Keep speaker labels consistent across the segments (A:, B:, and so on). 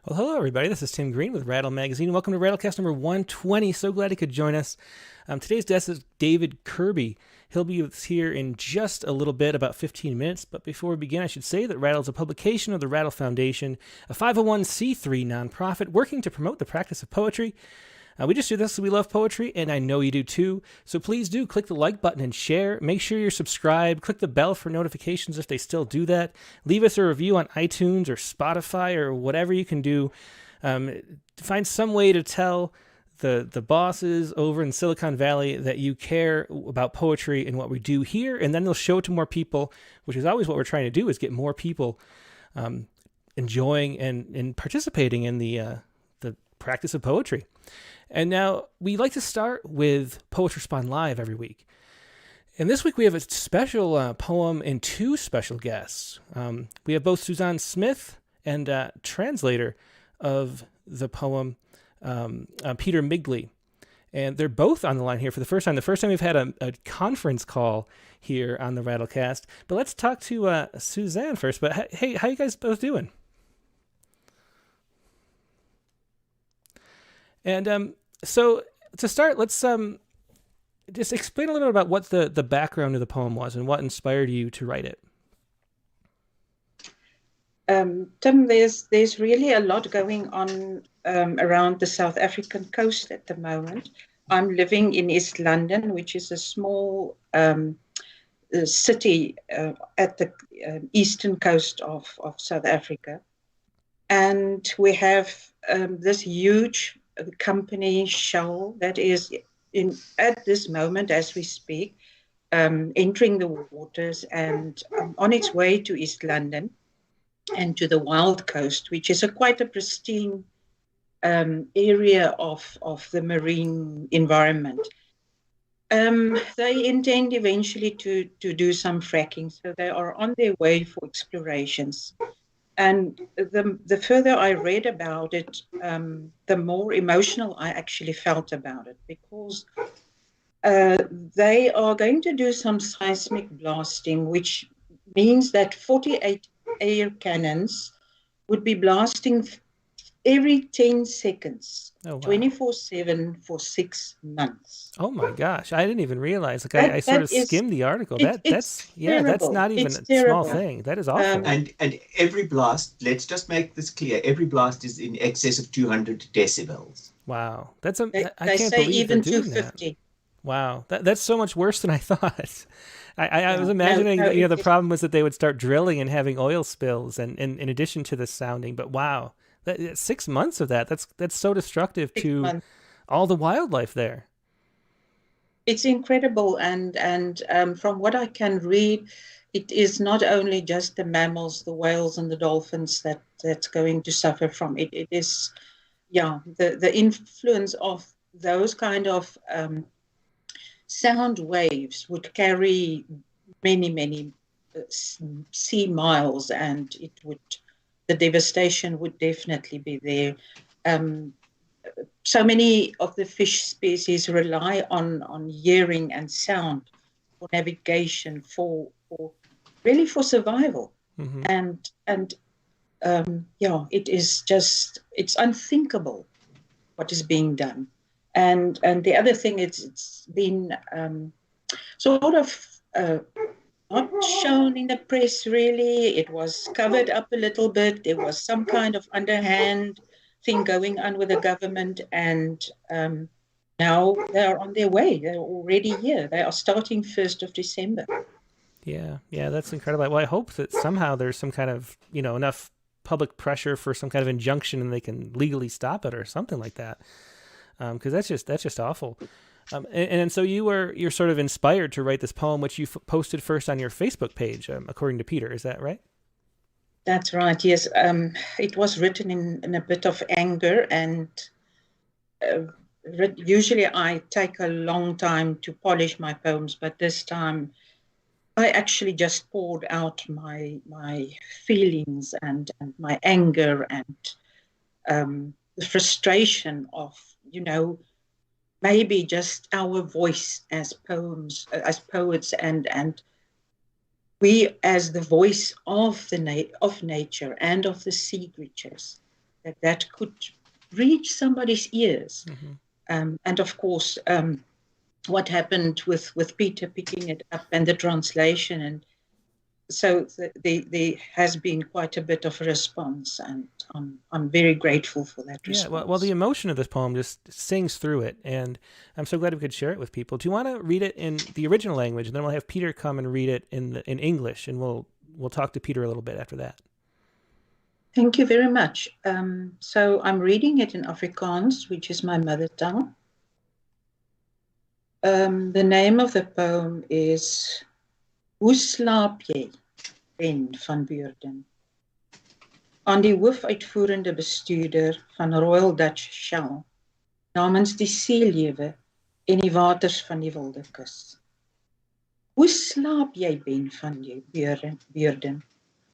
A: Well, hello, everybody. This is Tim Green with Rattle Magazine. Welcome to Rattlecast number 120. So glad he could join us. Today's guest is David Kirby. He'll be with us here in just a little bit, about 15 minutes. But before we begin, I should say that Rattle is a publication of the Rattle Foundation, a 501c3 nonprofit working to promote the practice of poetry. We just do this because we love poetry, and I know you do too. So please do click the like button and share. Make sure you're subscribed. Click the bell for notifications if they still do that. Leave us a review on iTunes or Spotify or whatever you can do. Find some way to tell the bosses over in Silicon Valley that you care about poetry and what we do here, and then they'll show it to more people, which is always what we're trying to do, is get more people enjoying and participating in the practice of poetry. And now we like to start with Poets Respond Live every week. And this week we have a special poem and two special guests. We have both Suzanne Smith and translator of the poem, Peter Midgley. And they're both on the line here for the first time. The first time we've had a conference call here on the Rattlecast. But let's talk to Suzanne first. But hey, how you guys both doing? And so to start, let's just explain a little bit about what the background of the poem was and what inspired you to write it.
B: Tim, there's really a lot going on around the South African coast at the moment. I'm living in East London, which is a small city at the eastern coast of South Africa. And we have this huge company Shell that is at this moment as we speak entering the waters and on its way to East London and to the Wild Coast, which is quite a pristine area of the marine environment. They intend eventually to do some fracking, so they are on their way for explorations. And the further I read about it, the more emotional I actually felt about it, because they are going to do some seismic blasting, which means that 48 air cannons would be blasting every 10 seconds, 24/7 for 6 months.
A: Oh my gosh, I didn't even realize. Like I sort of skimmed the article. That's not even a small thing. That is awful.
C: And every blast, let's just make this clear, every blast is in excess of 200 decibels.
A: Wow. I
B: they
A: can't
B: say
A: believe
B: even
A: they're doing
B: 250.
A: That. Wow. That's so much worse than I thought. I was imagining that the problem was that they would start drilling and having oil spills and in addition to the sounding, but wow. 6 months of that's so destructive to all the wildlife there.
B: It's incredible, and from what I can read, it is not only just the mammals, the whales and the dolphins that's going to suffer from it. It is, the influence of those kind of sound waves would carry many sea miles, and the devastation would definitely be there. So many of the fish species rely on hearing and sound for navigation, for survival. Mm-hmm. And it is it's unthinkable what is being done. And the other thing, it's been sort of not shown in the press really. It was covered up a little bit. There was some kind of underhand thing going on with the government, and now they're on their way. They're already here. They are starting 1st of December.
A: Yeah, that's incredible. Well, I hope that somehow there's some kind of, enough public pressure for some kind of injunction and they can legally stop it or something like that. Because that's just awful. And so you're sort of inspired to write this poem, which you posted first on your Facebook page, according to Peter. Is that right?
B: That's right. Yes. It was written in a bit of anger, and usually I take a long time to polish my poems, but this time I actually just poured out my feelings and my anger and the frustration of, maybe just our voice as poets, and we as the voice of nature and of the sea creatures. that could reach somebody's ears. And of course, what happened with Peter picking it up and the translation. And so there has been quite a bit of a response, and I'm very grateful for that response.
A: Yeah, well, the emotion of this poem just sings through it, and I'm so glad we could share it with people. Do you want to read it in the original language, and then we'll have Peter come and read it in English, and we'll talk to Peter a little bit after that.
B: Thank you very much. So I'm reading it in Afrikaans, which is my mother tongue. The name of the poem is Hoe slaap jy, Ben van Beurden? Aan die hoofuitvoerende bestuurder van Royal Dutch Shell, namens die seelewe en die waters van die wilde kus. Hoe slaap jy, Ben van Beurden?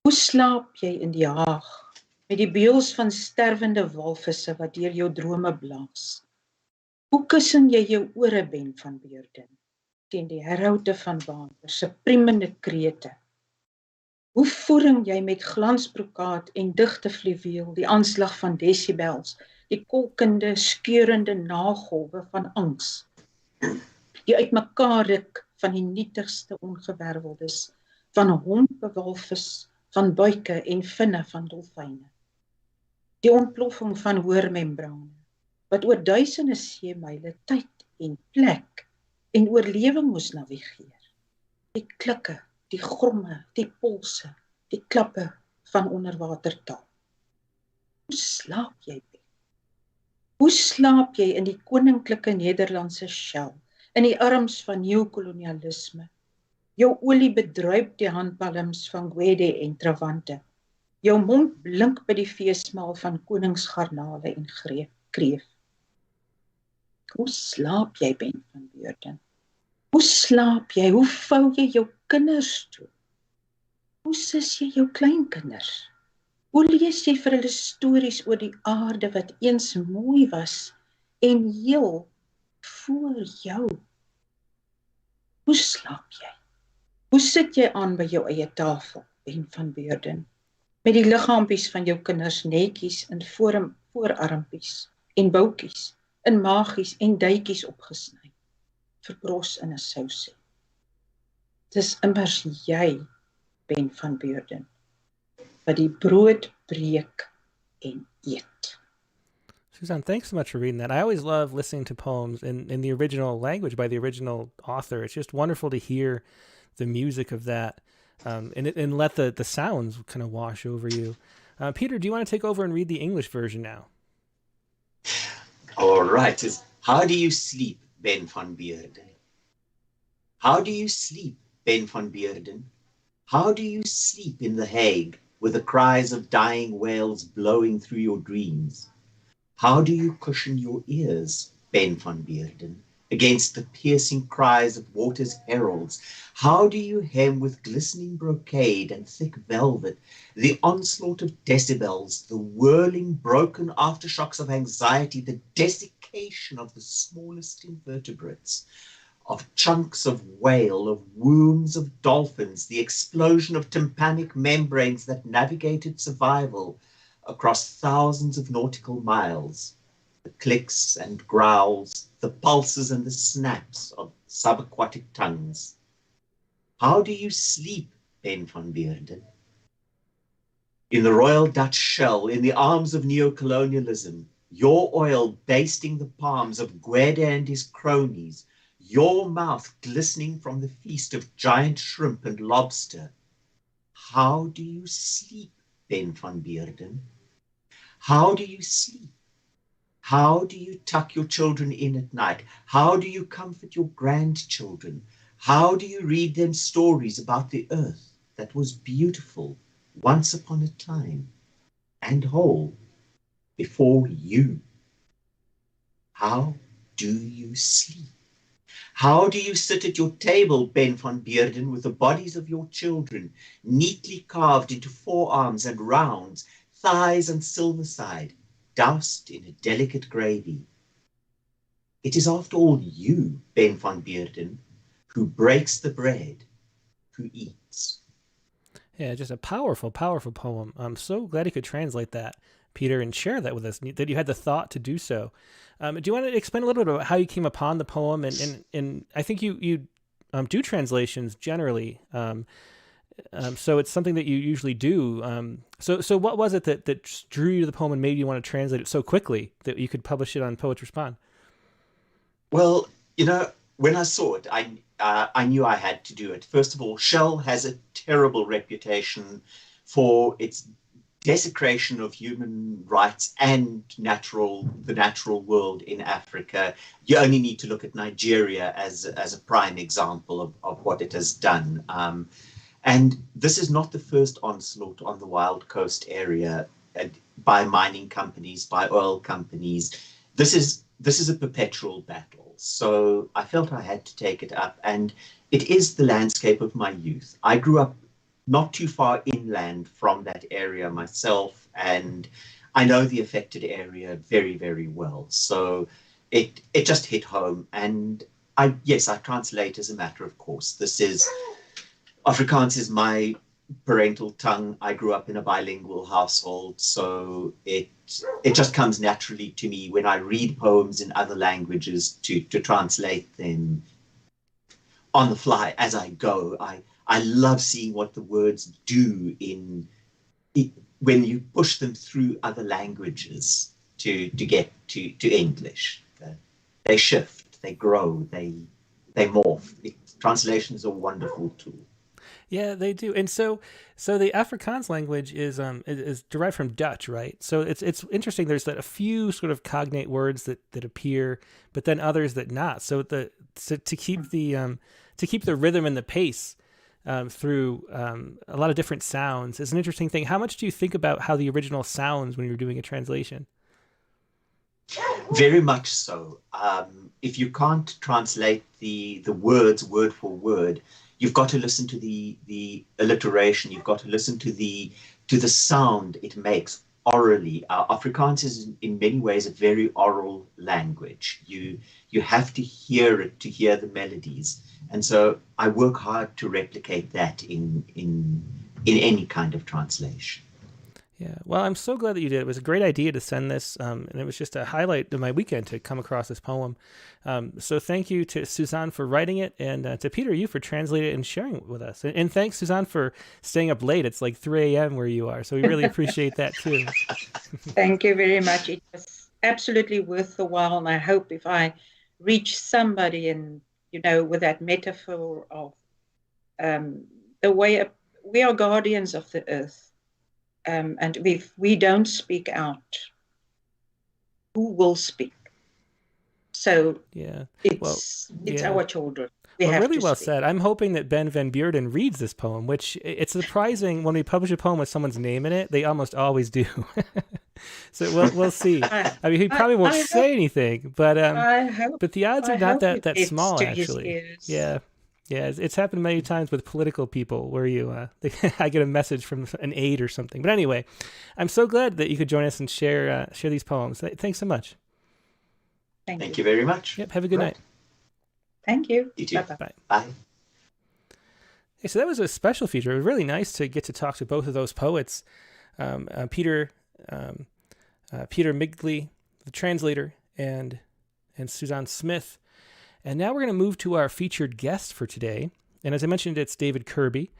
B: Hoe slaap jy in die haag, met die beels van sterwende walvisse wat deur jou drome blaas? Hoe kussen jy jou ore, Ben van Beurden, teen die herhoute van water, se priemende krete? Hoe voering jy met glansbrokaat en digte fluweel die aanslag van decibels, die kolkende, skeurende nagolwe van angs, die uitmekaar ruk van die nietigste ongewerveldes, van hompe walvis, van buike en vinne van dolfyne. Die ontploffing van hoormembrane, wat oor duisende seemyle tyd en plek en oorlewing moes navigeer. Die klikke, die gromme, die polse, die klappe van onderwatertaal. Hoe slaap jy, Ben? Hoe slaap jy in die koninklike Nederlandse Shell, in die arms van neokolonialisme? Jou olie bedruip die handpalms van Gwede en Travante. Jou mond blink by die feesmaal van koningsgarnale en kreef. Hoe slaap jy, Ben van Beurden? Hoe slaap jy? Hoe vou jy jou kinders toe? Hoe sis jy jou kleinkinders? Hoe lees jy vir hulle stories oor die aarde wat eens mooi was en heel voor jou? Hoe slaap jy? Hoe sit jy aan by jou eie tafel, Ben van Beurden, met die liggaampies van jou kinders netjies in voorarmpies en boutjies, in maagies en duitjies opgesny, verbros in 'n sousie? Dis immers jy, Ben van Beurden, wat die brood breek en eet.
A: Suzanne, thanks so much for reading that. I always love listening to poems in the original language by the original author. It's just wonderful to hear the music of that and let the sounds kind of wash over you. Peter, do you want to take over and read the English version now?
C: All right. How do you sleep, Ben van Beurden? How do you sleep, Ben van Beurden? How do you sleep in The Hague with the cries of dying whales blowing through your dreams? How do you cushion your ears, Ben van Beurden, against the piercing cries of water's heralds? How do you hem with glistening brocade and thick velvet the onslaught of decibels, the whirling, broken aftershocks of anxiety, the desiccation of the smallest invertebrates, of chunks of whale, of wombs of dolphins, the explosion of tympanic membranes that navigated survival across thousands of nautical miles, the clicks and growls, the pulses and the snaps of subaquatic tongues? How do you sleep, Ben van Beurden? In the Royal Dutch Shell, in the arms of neocolonialism, your oil basting the palms of Gwede and his cronies, your mouth glistening from the feast of giant shrimp and lobster. How do you sleep, Ben van Beurden? How do you sleep? How do you tuck your children in at night? How do you comfort your grandchildren? How do you read them stories about the earth that was beautiful once upon a time and whole before you? How do you sleep? How do you sit at your table, Ben van Beurden, with the bodies of your children neatly carved into forearms and rounds, thighs and silverside, doused in a delicate gravy? It is after all you, Ben van Beurden, who breaks the bread, who eats.
A: Yeah, just a powerful, powerful poem. I'm so glad he could translate that. Peter, and share that with us, that you had the thought to do so. Do you want to explain a little bit about how you came upon the poem? And I think you do translations generally. So it's something that you usually do. So what was it that drew you to the poem and made you want to translate it so quickly that you could publish it on Poets Respond?
C: Well, when I saw it, I knew I had to do it. First of all, Shell has a terrible reputation for its desecration of human rights and the natural world in Africa. You only need to look at Nigeria as a prime example of what it has done. And this is not the first onslaught on the Wild Coast area by mining companies, by oil companies. This is a perpetual battle. So I felt I had to take it up, and it is the landscape of my youth. I grew up not too far inland from that area myself, and I know the affected area very, very well. So it just hit home, and I translate as a matter of course. Afrikaans is my parental tongue. I grew up in a bilingual household, so it just comes naturally to me when I read poems in other languages to translate them on the fly as I go. I love seeing what the words do when you push them through other languages to get to English. They shift, they grow, they morph. Translation is a wonderful tool.
A: Yeah, they do. And so the Afrikaans language is derived from Dutch, right? So it's interesting. There's a few sort of cognate words that appear, but then others that not. So to keep the rhythm and the pace through a lot of different sounds is an interesting thing. How much do you think about how the original sounds when you're doing a translation?
C: Very much so. If you can't translate the words word for word, you've got to listen to the alliteration. You've got to listen to the sound it makes orally. Afrikaans is in many ways a very oral language. You have to hear it to hear the melodies, and so I work hard to replicate that in any kind of translation.
A: Yeah, well, I'm so glad that you did. It was a great idea to send this, and it was just a highlight of my weekend to come across this poem. So thank you to Suzanne for writing it, and to Peter, you for translating it and sharing it with us. And thanks, Suzanne, for staying up late. It's like 3 a.m. where you are, so we really appreciate that too.
B: Thank you very much. It was absolutely worth the while, and I hope if I reach somebody and, with that metaphor of the way we are guardians of the earth. And if we don't speak out, who will speak? So
A: yeah,
B: it's our children.
A: Really well said. I'm hoping that Ben van Beurden reads this poem, which it's surprising when we publish a poem with someone's name in it, they almost always do. So we'll see. I mean, he probably won't say anything, but the odds are not that small, actually. Yeah. Yeah, it's happened many times with political people where I get a message from an aide or something. But anyway, I'm so glad that you could join us and share these poems. Thanks so much.
C: Thank you very much.
A: Yep, have a good night.
B: Thank you.
C: You too.
A: Bye.
C: Bye.
A: Hey, so that was a special feature. It was really nice to get to talk to both of those poets, Peter Midgley, the translator, and Suzanne Smith. And now we're going to move to our featured guest for today. And as I mentioned, it's David Kirby.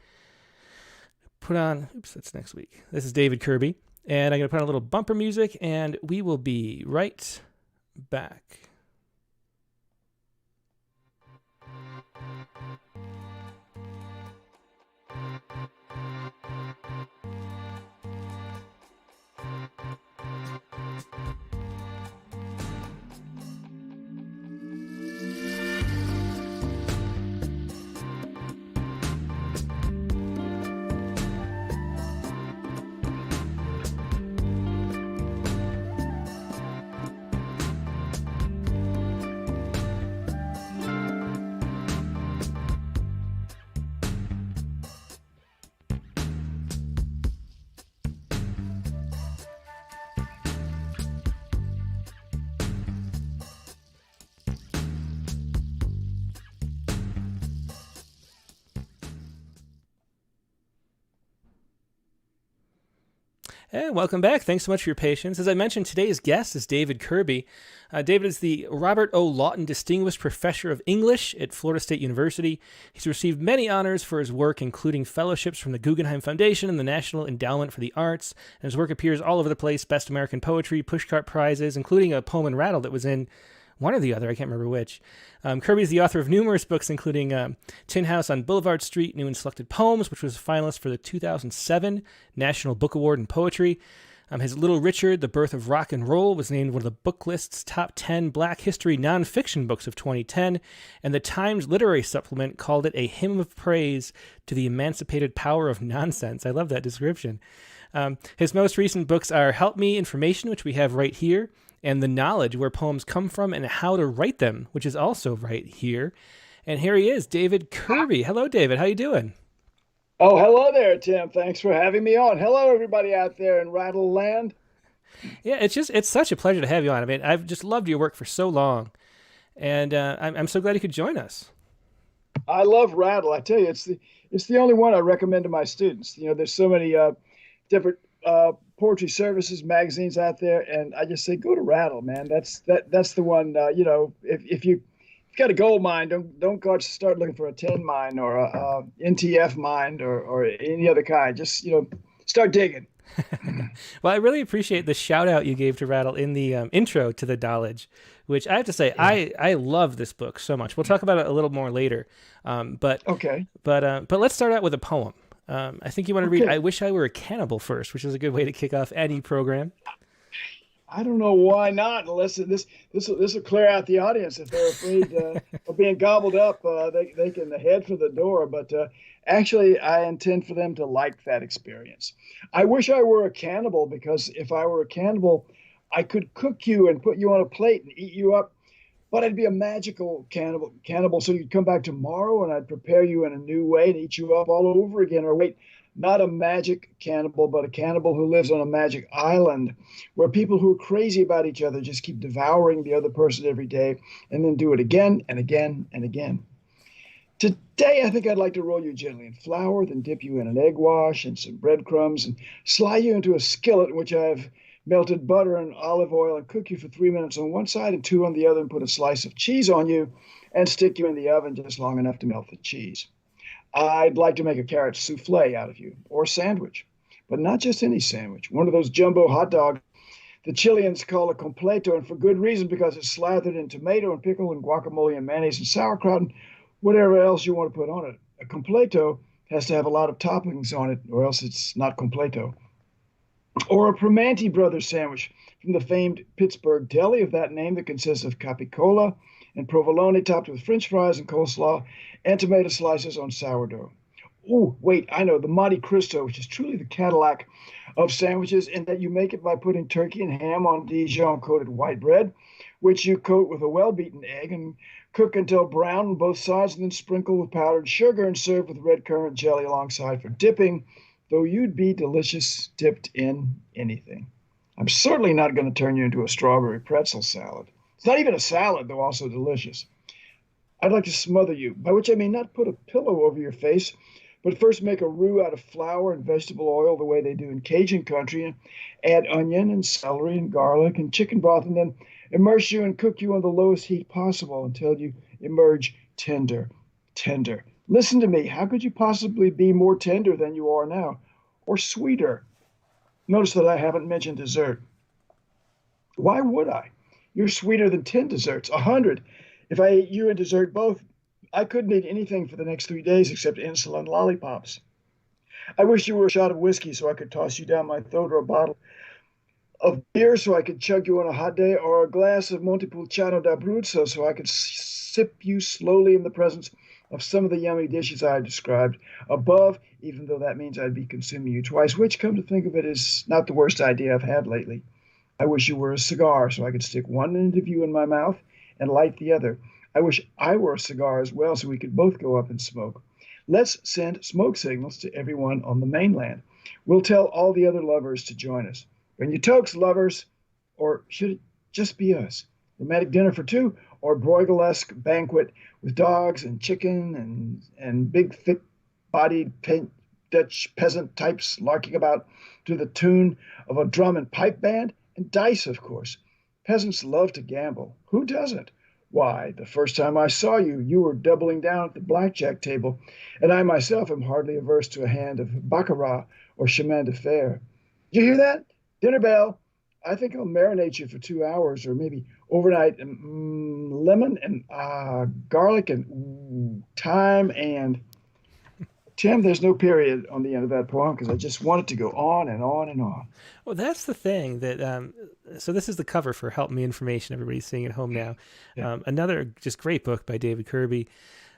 A: That's next week. This is David Kirby. And I'm going to put on a little bumper music, and we will be right back. And welcome back. Thanks so much for your patience. As I mentioned, today's guest is David Kirby. David is the Robert O. Lawton Distinguished Professor of English at Florida State University. He's received many honors for his work, including fellowships from the Guggenheim Foundation and the National Endowment for the Arts. And his work appears all over the place: Best American Poetry, Pushcart Prizes, including a poem in Rattle that was in one or the other, I can't remember which. Kirby is the author of numerous books, including Tin House on Boulevard Street, New and Selected Poems, which was a finalist for the 2007 National Book Award in Poetry. His Little Richard, The Birth of Rock and Roll, was named one of the Booklist's top 10 Black history nonfiction books of 2010, and the Times Literary Supplement called it a hymn of praise to the emancipated power of nonsense. I love that description. His most recent books are Help Me Information, which we have right here, and The Knowledge, Where Poems Come From and How to Write Them, which is also right here. And here he is, David Kirby. Hello, David. How you doing?
D: Oh, hello there, Tim. Thanks for having me on. Hello, everybody out there in Rattle Land.
A: Yeah, it's such a pleasure to have you on. I mean, I've just loved your work for so long, and I'm so glad you could join us.
D: I love Rattle. I tell you, it's the only one I recommend to my students. You know, there's so many different poetry services, magazines out there, and I just say go to Rattle, man. That's the one. You know, if you've got a gold mine, don't go start looking for a tin mine or a NTF mine or any other kind. Just start digging.
A: Well, I really appreciate the shout out you gave to Rattle in the intro to The Knowledge, which I have to say, yeah. I love this book so much. We'll talk about it a little more later. But let's start out with a poem. I think you want to read I Wish I Were a Cannibal first, which is a good way to kick off any program.
D: I don't know why not, unless this will clear out the audience. If they're afraid of being gobbled up, they can head for the door. But actually, I intend for them to like that experience. I wish I were a cannibal, because if I were a cannibal, I could cook you and put you on a plate and eat you up. But I'd be a magical cannibal, so you'd come back tomorrow and I'd prepare you in a new way and eat you up all over again. Or wait, not a magic cannibal, but a cannibal who lives on a magic island where people who are crazy about each other just keep devouring the other person every day and then do it again and again and again. Today, I think I'd like to roll you gently in flour, then dip you in an egg wash and some breadcrumbs and slide you into a skillet in which I've melted butter and olive oil and cook you for 3 minutes on one side and 2 on the other, and put a slice of cheese on you and stick you in the oven just long enough to melt the cheese. I'd like to make a carrot souffle out of you, or a sandwich, but not just any sandwich. One of those jumbo hot dogs the Chileans call a completo, and for good reason, because it's slathered in tomato and pickle and guacamole and mayonnaise and sauerkraut and whatever else you want to put on it. A completo has to have a lot of toppings on it, or else it's not completo. Or a Primanti Brothers sandwich from the famed Pittsburgh deli of that name, that consists of capicola and provolone topped with French fries and coleslaw and tomato slices on sourdough. Oh, wait, I know, the Monte Cristo, which is truly the Cadillac of sandwiches, in that you make it by putting turkey and ham on Dijon-coated white bread, which you coat with a well-beaten egg and cook until brown on both sides, and then sprinkle with powdered sugar and serve with red currant jelly alongside for dipping, though you'd be delicious dipped in anything. I'm certainly not going to turn you into a strawberry pretzel salad. It's not even a salad, though also delicious. I'd like to smother you, by which I mean not put a pillow over your face, but first make a roux out of flour and vegetable oil the way they do in Cajun country, and add onion and celery and garlic and chicken broth, and then immerse you and cook you on the lowest heat possible until you emerge tender. Listen to me. How could you possibly be more tender than you are now? Or sweeter? Notice that I haven't mentioned dessert. Why would I? You're sweeter than 10 desserts, 100. If I ate you and dessert both, I couldn't eat anything for the next 3 days except insulin lollipops. I wish you were a shot of whiskey so I could toss you down my throat, or a bottle of beer so I could chug you on a hot day, or a glass of Montepulciano d'Abruzzo so I could sip you slowly in the presence of some of the yummy dishes I described above, even though that means I'd be consuming you twice, which, come to think of it, is not the worst idea I've had lately. I wish you were a cigar so I could stick one end of you in my mouth and light the other. I wish I were a cigar as well so we could both go up and smoke. Let's send smoke signals to everyone on the mainland. We'll tell all the other lovers to join us. Bring your tokes, lovers. Or should it just be us? Romantic dinner for two, or Bruegel-esque banquet with dogs and chicken and big thick-bodied Dutch peasant types larking about to the tune of a drum and pipe band, and dice, of course. Peasants love to gamble. Who doesn't? Why, the first time I saw you, you were doubling down at the blackjack table, and I myself am hardly averse to a hand of baccarat or chemin de fer. Did you hear that? Dinner bell. I think I'll marinate you for 2 hours, or maybe overnight in lemon and garlic and thyme and... Tim, there's no period on the end of that poem because I just want it to go on and on and on.
A: Well, that's the thing that, so this is the cover for Help Me Information. Everybody's seeing at home now.
D: Yeah.
A: Another just great book by David Kirby.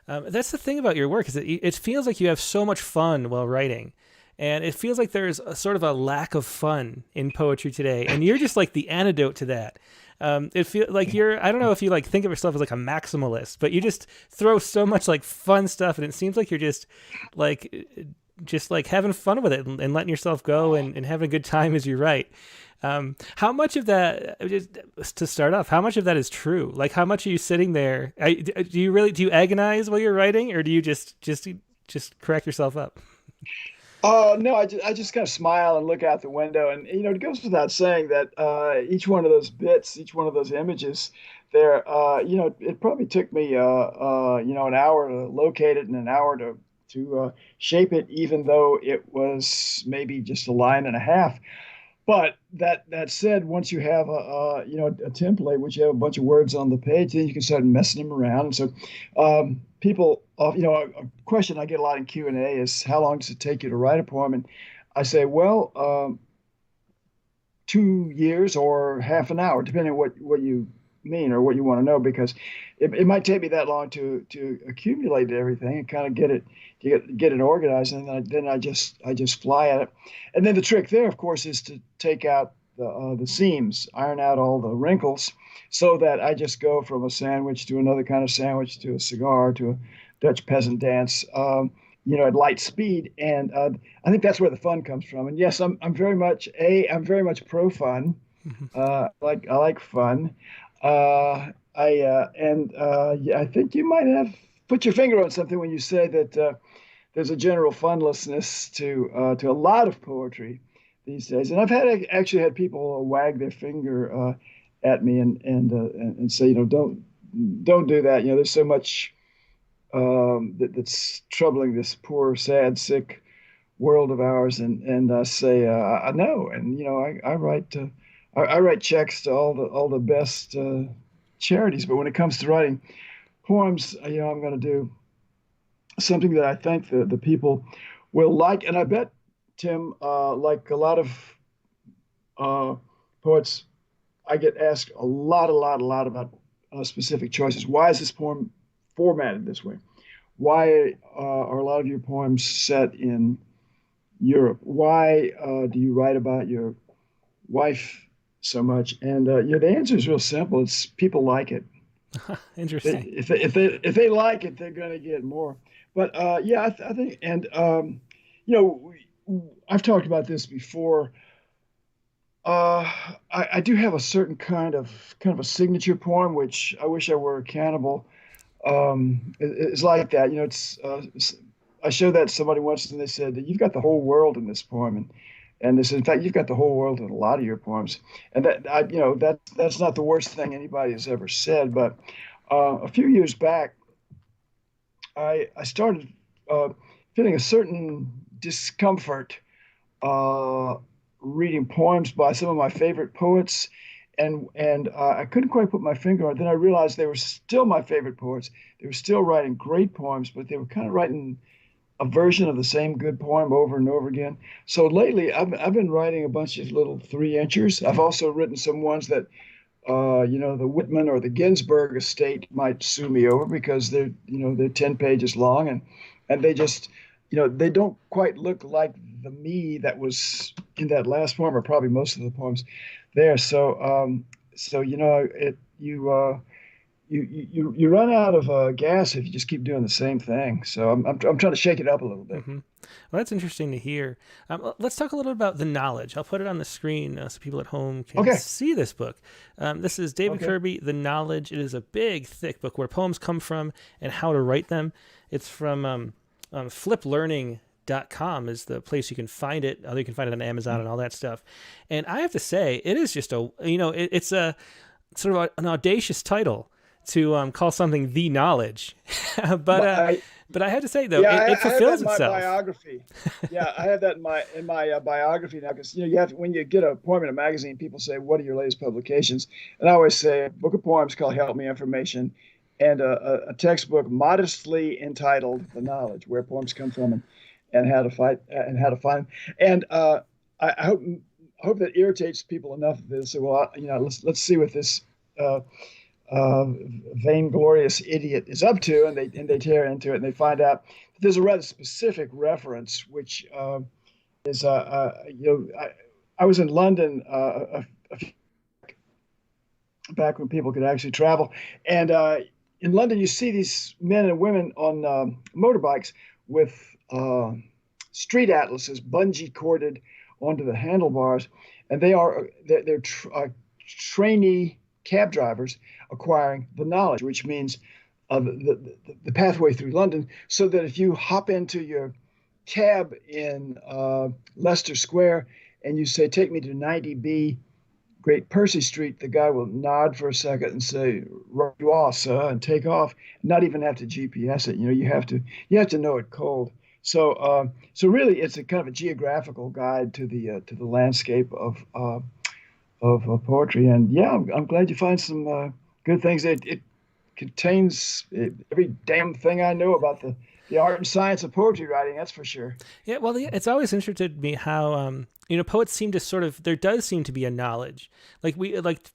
A: That's the thing about your work is that it feels like you have so much fun while writing. And it feels like there's a sort of a lack of fun in poetry today. And you're just like the antidote to that. It feels like I don't know if you like think of yourself as like a maximalist, but you just throw so much like fun stuff. And it seems like you're just like having fun with it and letting yourself go and having a good time as you write. How much of that, just to start off, how much of that is true? Like how much are you sitting there? Do you agonize while you're writing, or do you just crack yourself up?
D: No, I just kind of smile and look out the window. And, it goes without saying that each one of those bits, each one of those images there, it probably took me, an hour to locate it and an hour to shape it, even though it was maybe just a line and a half. But that said, once you have a template, which you have a bunch of words on the page, then you can start messing them around. And so people, a question I get a lot in Q&A is, how long does it take you to write a poem? And I say, well, 2 years or half an hour, depending on what you mean or what you want to know, because it might take me that long to accumulate everything and kind of get it organized, and then I just fly at it. And then the trick there, of course, is to take out the seams, iron out all the wrinkles, so that I just go from a sandwich to another kind of sandwich to a cigar to a Dutch peasant dance, at light speed. And I think that's where the fun comes from. And yes, I'm very much pro fun. I like fun. I think you might have put your finger on something when you say that there's a general funlessness to a lot of poetry these days. And I've actually had people wag their finger at me and say, don't do that. There's so much that's troubling this poor, sad, sick world of ours. And I say, I know. And I write checks to all the best charities, but when it comes to writing poems, I'm going to do something that I think the people will like. And I bet, Tim, like a lot of poets, I get asked a lot about specific choices. Why is this poem formatted this way? Why are a lot of your poems set in Europe? Why do you write about your wife so much? And the answer is real simple. It's people like it.
A: Interesting.
D: If they like it, they're going to get more. But I think, and I've talked about this before. I do have a certain kind of a signature poem, which I wish I were accountable. It's like that. I showed that to somebody once, and they said, "You've got the whole world in this poem," and they said, "In fact, you've got the whole world in a lot of your poems." And that's not the worst thing anybody has ever said. But a few years back, I started feeling a certain discomfort reading poems by some of my favorite poets, and I couldn't quite put my finger on it. Then I realized they were still my favorite poets. They were still writing great poems, but they were kind of writing a version of the same good poem over and over again. So lately, I've been writing a bunch of little 3-inchers. I've also written some ones that, the Whitman or the Ginsberg estate might sue me over, because they're 10 pages long, and they just, they don't quite look like the me that was in that last poem, or probably most of the poems there. So you run out of gas if you just keep doing the same thing. So I'm trying to shake it up a little bit.
A: Mm-hmm. Well, that's interesting to hear. Let's talk a little about The Knowledge. I'll put it on the screen so people at home can see this book. This is David Kirby, The Knowledge. It is a big, thick book where poems come from and how to write them. It's from Flip Learning .com is the place you can find it. You can find it on Amazon and all that stuff. And I have to say, it is just it's a sort of an audacious title to call something The Knowledge. but I had to say though, it fulfills itself.
D: I have that in my biography. Yeah, I have that in my biography now, because you have to, when you get a poem in a magazine, people say, "What are your latest publications?" And I always say a book of poems called Help Me Information, and a textbook modestly entitled The Knowledge, Where Poems Come From and how to find them. And I hope that irritates people enough that they say, well, let's see what this vainglorious idiot is up to, and they tear into it, and they find out that there's a rather specific reference, which is I was in London back when people could actually travel, and in London you see these men and women on motorbikes with street atlases bungee corded onto the handlebars, and they're trainee cab drivers acquiring the knowledge, which means the pathway through London, so that if you hop into your cab in Leicester Square and you say, "Take me to 90B Great Percy Street," the guy will nod for a second and say, "Right you are, sir," and take off, not even have to GPS it. You have to know it cold. So really, it's a kind of a geographical guide to the landscape of poetry. And yeah, I'm glad you find some good things. It contains every damn thing I know about the art and science of poetry writing. That's for sure.
A: Yeah, well, it's always interested me how poets seem to there does seem to be a knowledge. Like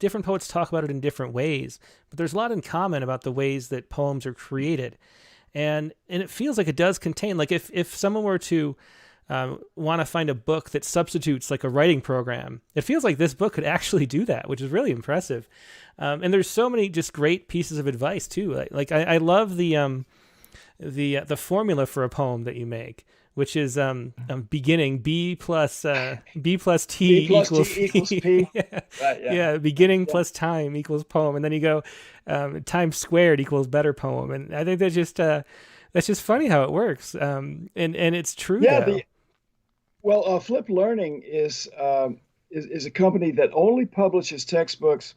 A: different poets talk about it in different ways, but there's a lot in common about the ways that poems are created. And it feels like it does contain, like if someone were to want to find a book that substitutes like a writing program, it feels like this book could actually do that, which is really impressive. And there's so many just great pieces of advice too. Like I love the formula for a poem that you make, which is beginning B plus T equals
D: P.
A: Yeah.
D: Right, yeah.
A: Beginning plus time equals poem, and then you go time squared equals better poem, and I think that's just funny how it works, and it's true.
D: Yeah. Flip Learning is a company that only publishes textbooks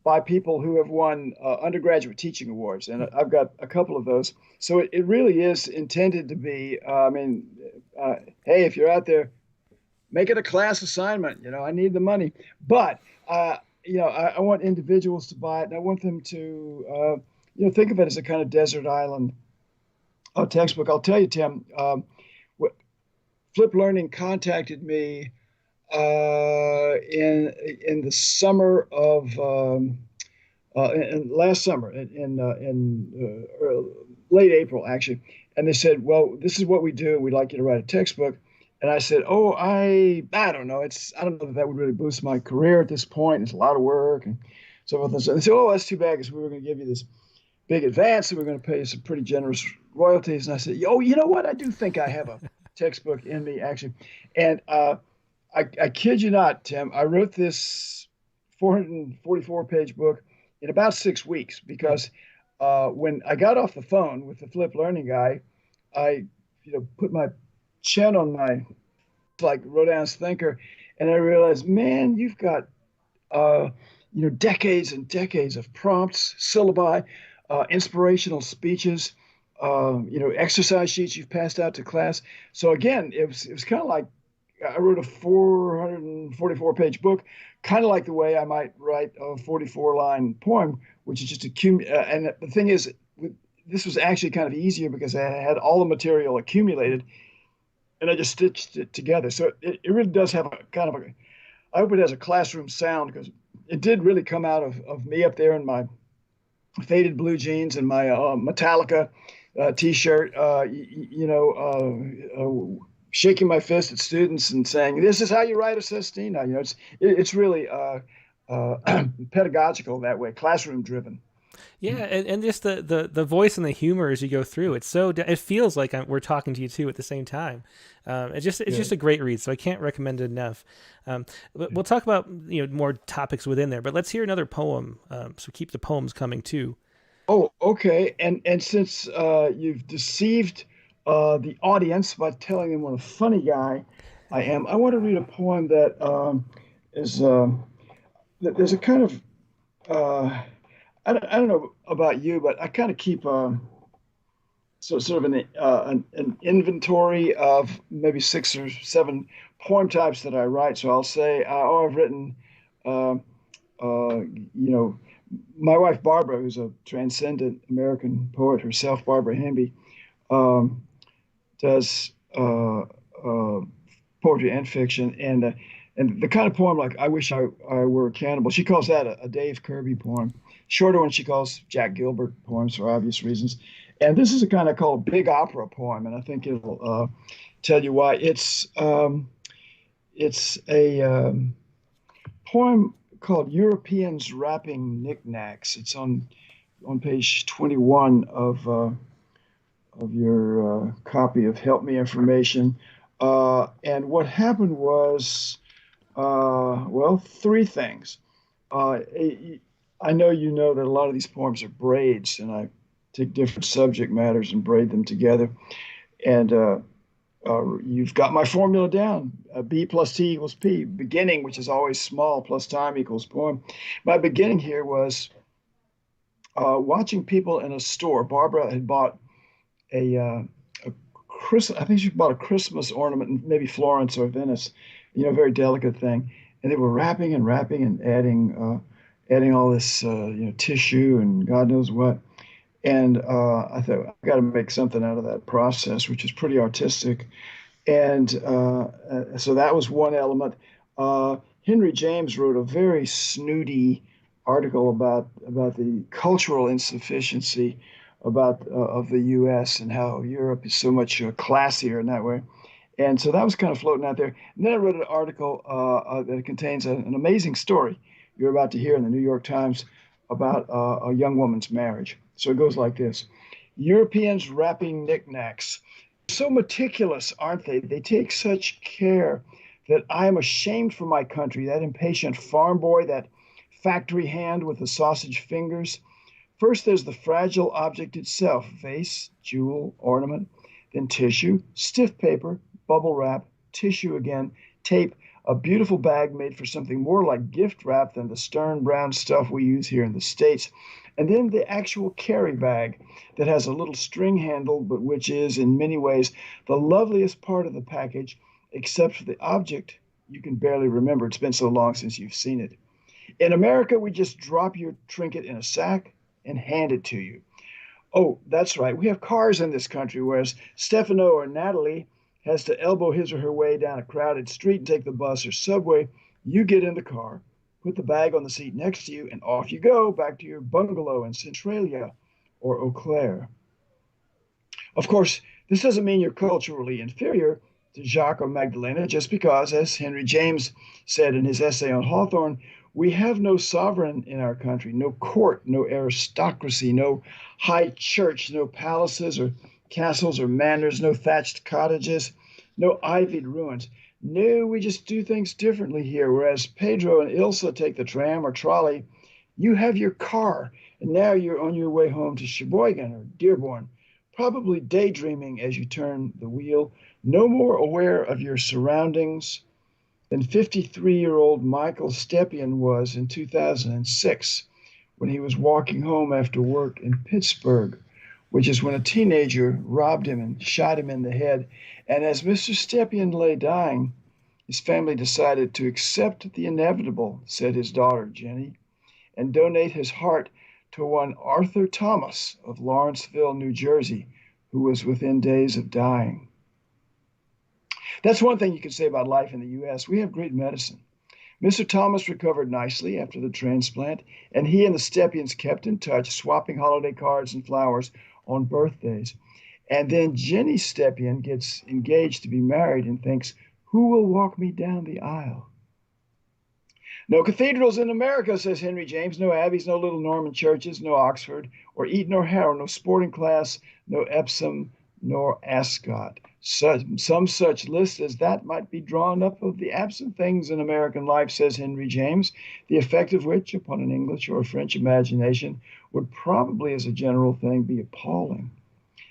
D: by people who have won undergraduate teaching awards, and I've got a couple of those. So it really is intended to be. Hey, if you're out there, make it a class assignment. I need the money, but I want individuals to buy it, and I want them to think of it as a kind of desert island textbook. I'll tell you, Tim. Flip Learning contacted me in the summer of last summer, in late April actually, and they said, "Well, this is what we do. We'd like you to write a textbook." And I said, "Oh, I don't know. I don't know that would really boost my career at this point. It's a lot of work and so forth." And so they said, "Oh, that's too bad, because we were going to give you this big advance, and we're going to pay you some pretty generous royalties." And I said, "Oh, you know what? I do think I have a textbook in me, actually." And I kid you not, Tim, I wrote this 444-page book in about 6 weeks, because when I got off the phone with the Flip Learning guy, I put my chin on my, like Rodin's thinker, and I realized, man, you've got decades and decades of prompts, syllabi, inspirational speeches, exercise sheets you've passed out to class. So again, it was kind of like I wrote a 444-page book, kind of like the way I might write a 44-line poem, which is just and the thing is, this was actually kind of easier because I had all the material accumulated, and I just stitched it together. So it really does have a kind of I hope it has a classroom sound, because it did really come out of me up there in my faded blue jeans and my Metallica T-shirt, shaking my fist at students and saying, "This is how you write a sestina." It's really pedagogical that way, classroom driven.
A: Yeah, and just the voice and the humor as you go through, it feels like we're talking to you too at the same time. It's just a great read, so I can't recommend it enough. But we'll talk about more topics within there, but let's hear another poem. So keep the poems coming too.
D: Oh, okay. And since you've deceived the audience by telling them what a funny guy I am. I want to read a poem that is there's a kind of I don't know about you, but I kind of keep sort of an inventory of maybe 6 or 7 poem types that I write. So I'll say, oh, I've written, uh, my wife Barbara, who's a transcendent American poet herself, Barbara Hamby, um, does poetry and fiction, and the kind of poem like "I Wish I Were a Cannibal." She calls that a Dave Kirby poem. Shorter one she calls Jack Gilbert poems for obvious reasons. And this is a kind of called big opera poem, and I think it'll tell you why. It's a poem called "Europeans Wrapping Knickknacks." It's on page 21 of your copy of Help Me Information. And what happened was, well, 3 things. I know you know that a lot of these poems are braids, and I take different subject matters and braid them together. And you've got my formula down. B plus T equals P. Beginning, which is always small, plus time equals poem. My beginning here was watching people in a store. Barbara had bought a Christmas, I think she bought a Christmas ornament in maybe Florence or Venice, very delicate thing. And they were wrapping and adding all this, tissue and God knows what. And I thought, I got to make something out of that process, which is pretty artistic. And so that was one element. Henry James wrote a very snooty article about the cultural insufficiency of the U.S. and how Europe is so much classier in that way. And so that was kind of floating out there. And then I read an article that contains an amazing story you're about to hear in the New York Times about a young woman's marriage. So it goes like this. Europeans wrapping knickknacks. So meticulous, aren't they? They take such care that I am ashamed for my country, that impatient farm boy, that factory hand with the sausage fingers. First, there's the fragile object itself, vase, jewel, ornament, then tissue, stiff paper, bubble wrap, tissue again, tape, a beautiful bag made for something more like gift wrap than the stern brown stuff we use here in the States. And then the actual carry bag that has a little string handle, but which is in many ways the loveliest part of the package, except for the object you can barely remember. It's been so long since you've seen it. In America, we just drop your trinket in a sack and hand it to you. Oh, that's right. We have cars in this country, whereas Stefano or Natalie has to elbow his or her way down a crowded street and take the bus or subway. You get in the car, put the bag on the seat next to you, and off you go back to your bungalow in Centralia or Eau Claire. Of course, this doesn't mean you're culturally inferior to Jacques or Magdalena, just because, as Henry James said in his essay on Hawthorne, we have no sovereign in our country, no court, no aristocracy, no high church, no palaces or castles or manors, no thatched cottages, no ivied ruins. No, we just do things differently here. Whereas Pedro and Ilsa take the tram or trolley, you have your car, and now you're on your way home to Sheboygan or Dearborn, probably daydreaming as you turn the wheel, no more aware of your surroundings than 53-year-old Michael Stepien was in 2006 when he was walking home after work in Pittsburgh, which is when a teenager robbed him and shot him in the head. And as Mr. Stepien lay dying, his family decided to accept the inevitable, said his daughter, Jenny, and donate his heart to one Arthur Thomas of Lawrenceville, New Jersey, who was within days of dying. That's one thing you can say about life in the U.S. We have great medicine. Mr. Thomas recovered nicely after the transplant, and he and the Stepians kept in touch, swapping holiday cards and flowers on birthdays. And then Jenny Stepien gets engaged to be married and thinks, who will walk me down the aisle? No cathedrals in America, says Henry James, no abbeys, no little Norman churches, no Oxford, or Eton or Harrow, no sporting class, no Epsom, nor Ascot. Some such list as that might be drawn up of the absent things in American life, says Henry James, the effect of which upon an English or a French imagination would probably, as a general thing, be appalling.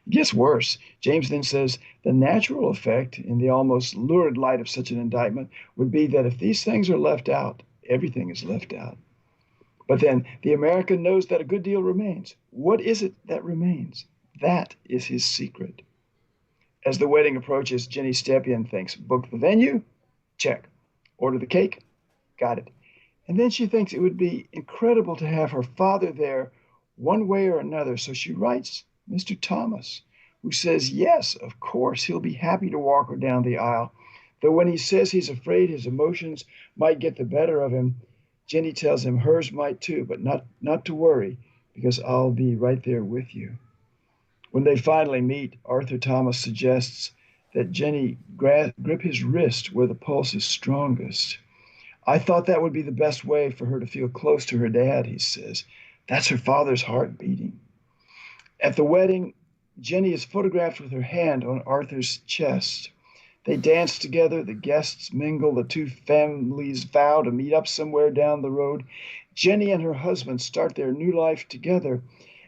D: It gets worse. James then says the natural effect, in the almost lurid light of such an indictment, would be that if these things are left out, everything is left out. But then the American knows that a good deal remains. What is it that remains? That is his secret. As the wedding approaches, Jenny Stepien thinks, book the venue? Check. Order the cake? Got it. And then she thinks it would be incredible to have her father there one way or another. So she writes Mr. Thomas, who says, yes, of course, he'll be happy to walk her down the aisle. Though when he says he's afraid his emotions might get the better of him, Jenny tells him hers might too, but not to worry, because I'll be right there with you. When they finally meet, Arthur Thomas suggests that Jenny grip his wrist where the pulse is strongest. I thought that would be the best way for her to feel close to her dad, he says. That's her father's heart beating. At the wedding, Jenny is photographed with her hand on Arthur's chest. They dance together, the guests mingle, the two families vow to meet up somewhere down the road. Jenny and her husband start their new life together,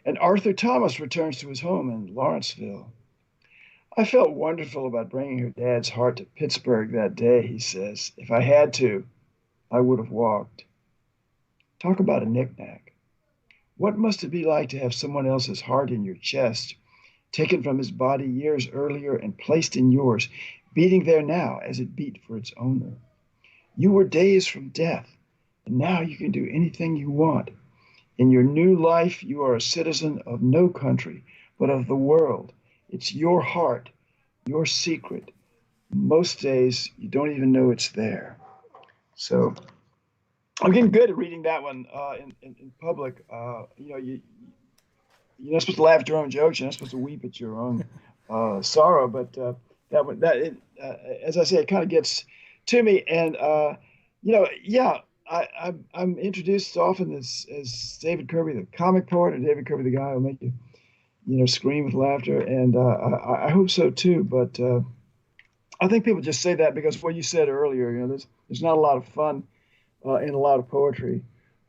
D: and Arthur Thomas returns to his home in Lawrenceville. I felt wonderful about bringing her dad's heart to Pittsburgh that day, he says. If I had to, I would have walked. Talk about a knick-knack. What must it be like to have someone else's heart in your chest, taken from his body years earlier and placed in yours, beating there now as it beat for its owner? You were days from death, and now you can do anything you want. In your new life, you are a citizen of no country, but of the world. It's your heart, your secret. Most days, you don't even know it's there. So I'm getting good at reading that one in public. You're not supposed to laugh at your own jokes. You're not supposed to weep at your own sorrow. But as I say, it kind of gets to me. And I'm introduced often as David Kirby, the comic poet, or David Kirby, the guy who'll make you scream with laughter. And I hope so too. But I think people just say that because what you said earlier, there's not a lot of fun in a lot of poetry,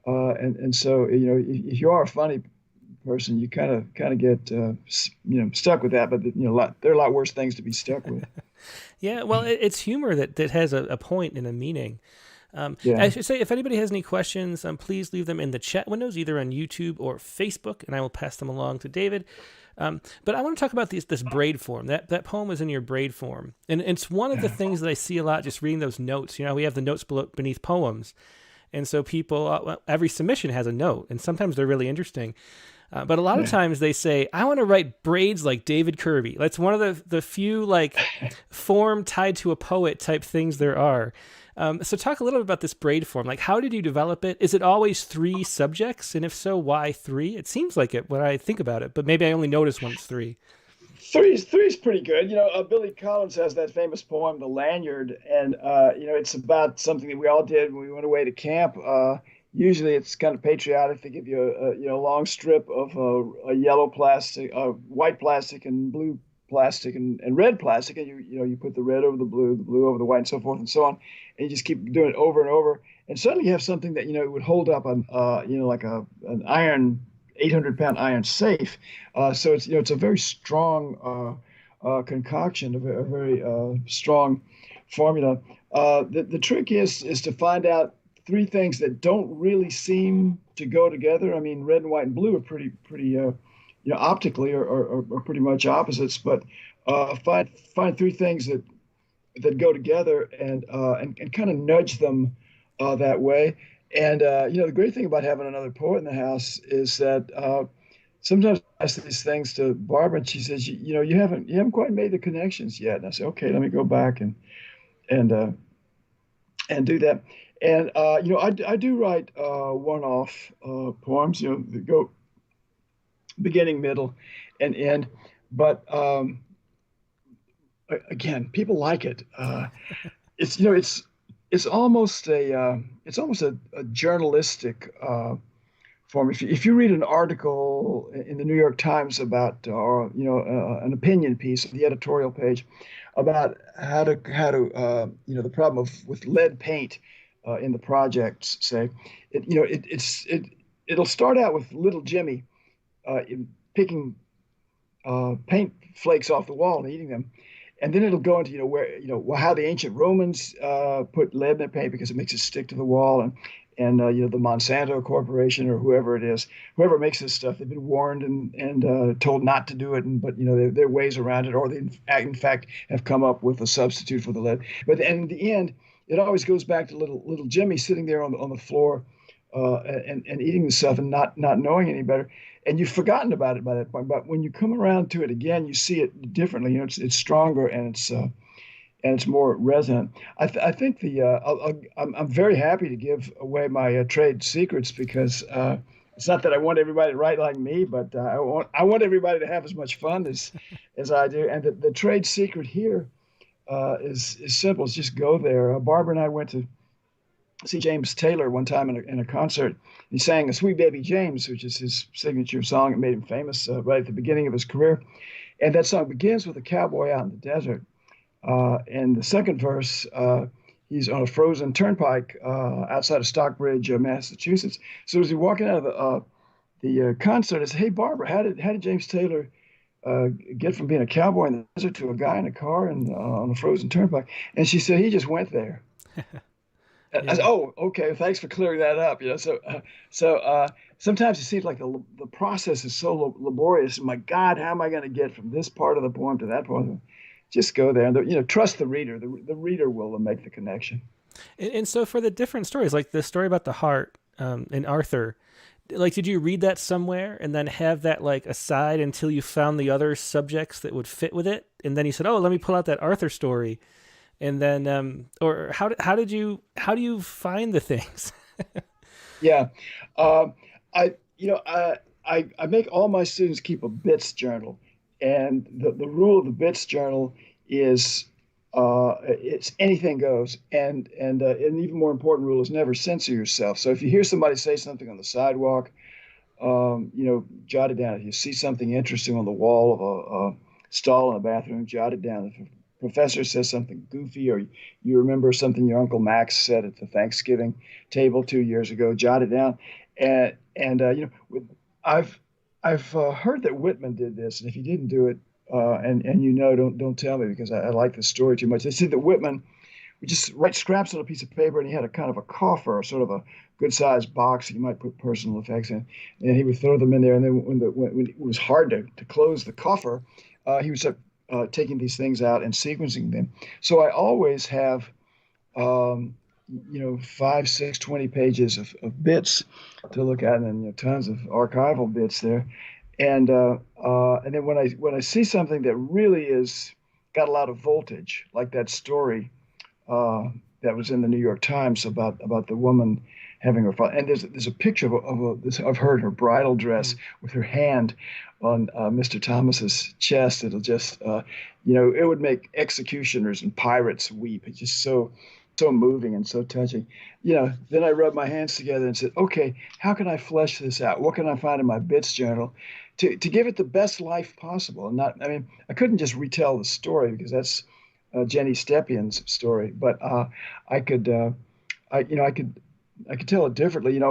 D: and so if you are a funny person, you kind of get stuck with that. But there are a lot worse things to be stuck with.
A: Yeah, well, it's humor that has a point and a meaning. I should say, if anybody has any questions, please leave them in the chat windows, either on YouTube or Facebook, and I will pass them along to David. But I want to talk about this braid form. That poem is in your braid form. And it's one of the things that I see a lot just reading those notes. We have the notes beneath poems. And so people, every submission has a note, and sometimes they're really interesting. But a lot of times they say, I want to write braids like David Kirby. That's one of the few form tied to a poet type things there are. So talk a little bit about this braid form. How did you develop it? Is it always 3 subjects? And if so, why 3? It seems like it when I think about it, but maybe I only notice when it's 3.
D: Three is pretty good. Billy Collins has that famous poem, The Lanyard, and it's about something that we all did when we went away to camp. Usually it's kind of patriotic. They give you a long strip of a yellow plastic, white plastic, and blue plastic, and red plastic, and you put the red over the blue over the white, and so forth and so on, and you just keep doing it over and over, and suddenly you have something that would hold up an iron 800-pound iron safe. So it's a very strong concoction, a very strong formula. The trick is to find out 3 things that don't really seem to go together. I mean, red and white and blue are pretty optically are pretty much opposites, but find 3 things that go together and kind of nudge them that way. And the great thing about having another poet in the house is that sometimes I ask these things to Barbara, and she says, you haven't quite made the connections yet. And I say, okay, let me go back and do that. And I do write one-off poems, that go beginning, middle, and end. But again, people like it. It's almost a journalistic form. If you read an article in the New York Times about an opinion piece, the editorial page about how to the problem with lead paint in the projects, say, it'll start out with little Jimmy picking paint flakes off the wall and eating them. And then it'll go into, where, how the ancient Romans put lead in their paint because it makes it stick to the wall. And the Monsanto Corporation or whoever it is, whoever makes this stuff, they've been warned and told not to do it. But, there are ways around it, or they, in fact, have come up with a substitute for the lead. But in the end, it always goes back to little Jimmy sitting there on the floor and eating the stuff and not knowing any better. And you've forgotten about it by that point. But when you come around to it again, you see it differently. It's stronger and it's more resonant. I think I'm very happy to give away my trade secrets because it's not that I want everybody to write like me, but I want everybody to have as much fun as I do. And the trade secret here is simple. It's just go there. Barbara and I went to see James Taylor one time in a concert. He sang a Sweet Baby James, which is his signature song. It made him famous right at the beginning of his career. And that song begins with a cowboy out in the desert. And the second verse, he's on a frozen turnpike outside of Stockbridge, Massachusetts. So as he's walking out of the concert, I said, "Hey, Barbara, how did James Taylor get from being a cowboy in the desert to a guy in a car and on a frozen turnpike?" And she said, "He just went there." Yeah. I said, "Oh, okay. Thanks for clearing that up." So sometimes it seems like the process is so laborious. My God, how am I going to get from this part of the poem to that part? Just go there and trust the reader. The reader will make the connection.
A: And so for the different stories, like the story about the heart in Arthur, like did you read that somewhere and then have that like aside until you found the other subjects that would fit with it, and then you said, "Oh, let me pull out that Arthur story." And then, or how do you find the things?
D: Yeah, I make all my students keep a bits journal, and the rule of the bits journal is it's anything goes, and an even more important rule is never censor yourself. So if you hear somebody say something on the sidewalk, jot it down. If you see something interesting on the wall of a stall in a bathroom, jot it down. If professor says something goofy, or you remember something your Uncle Max said at the Thanksgiving table 2 years ago, jot it down. I've heard that Whitman did this, and if he didn't do it, don't tell me because I like the story too much. They said that Whitman would just write scraps on a piece of paper, and he had a kind of a coffer, sort of a good-sized box you might put personal effects in, and he would throw them in there. And then when it was hard to close the coffer, he would start taking these things out and sequencing them. So I always have, 5, 6, 20 pages of bits to look at, and tons of archival bits there. And then when I see something that really is got a lot of voltage, like that story that was in the New York Times about the woman having her father, and there's a picture of her in her bridal dress with her hand on Mr. Thomas's chest. It'll just it would make executioners and pirates weep. It's just so moving and so touching. Then I rubbed my hands together and said, okay, how can I flesh this out? What can I find in my bits journal to give it the best life possible? And I couldn't just retell the story because that's Jenny Stepion's story, but I could tell it differently.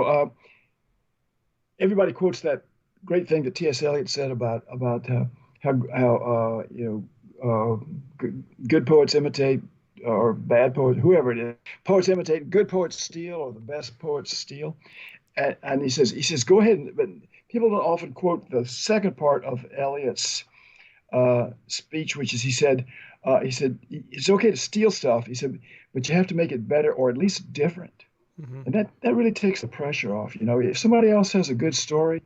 D: Everybody quotes that great thing that T.S. Eliot said about how good poets imitate, or bad poets, whoever it is, poets imitate, good poets steal, or the best poets steal. And he says, go ahead. But people don't often quote the second part of Eliot's speech, which is he said, it's okay to steal stuff. He said, but you have to make it better, or at least different. Mm-hmm. And that really takes the pressure off. If somebody else has a good story,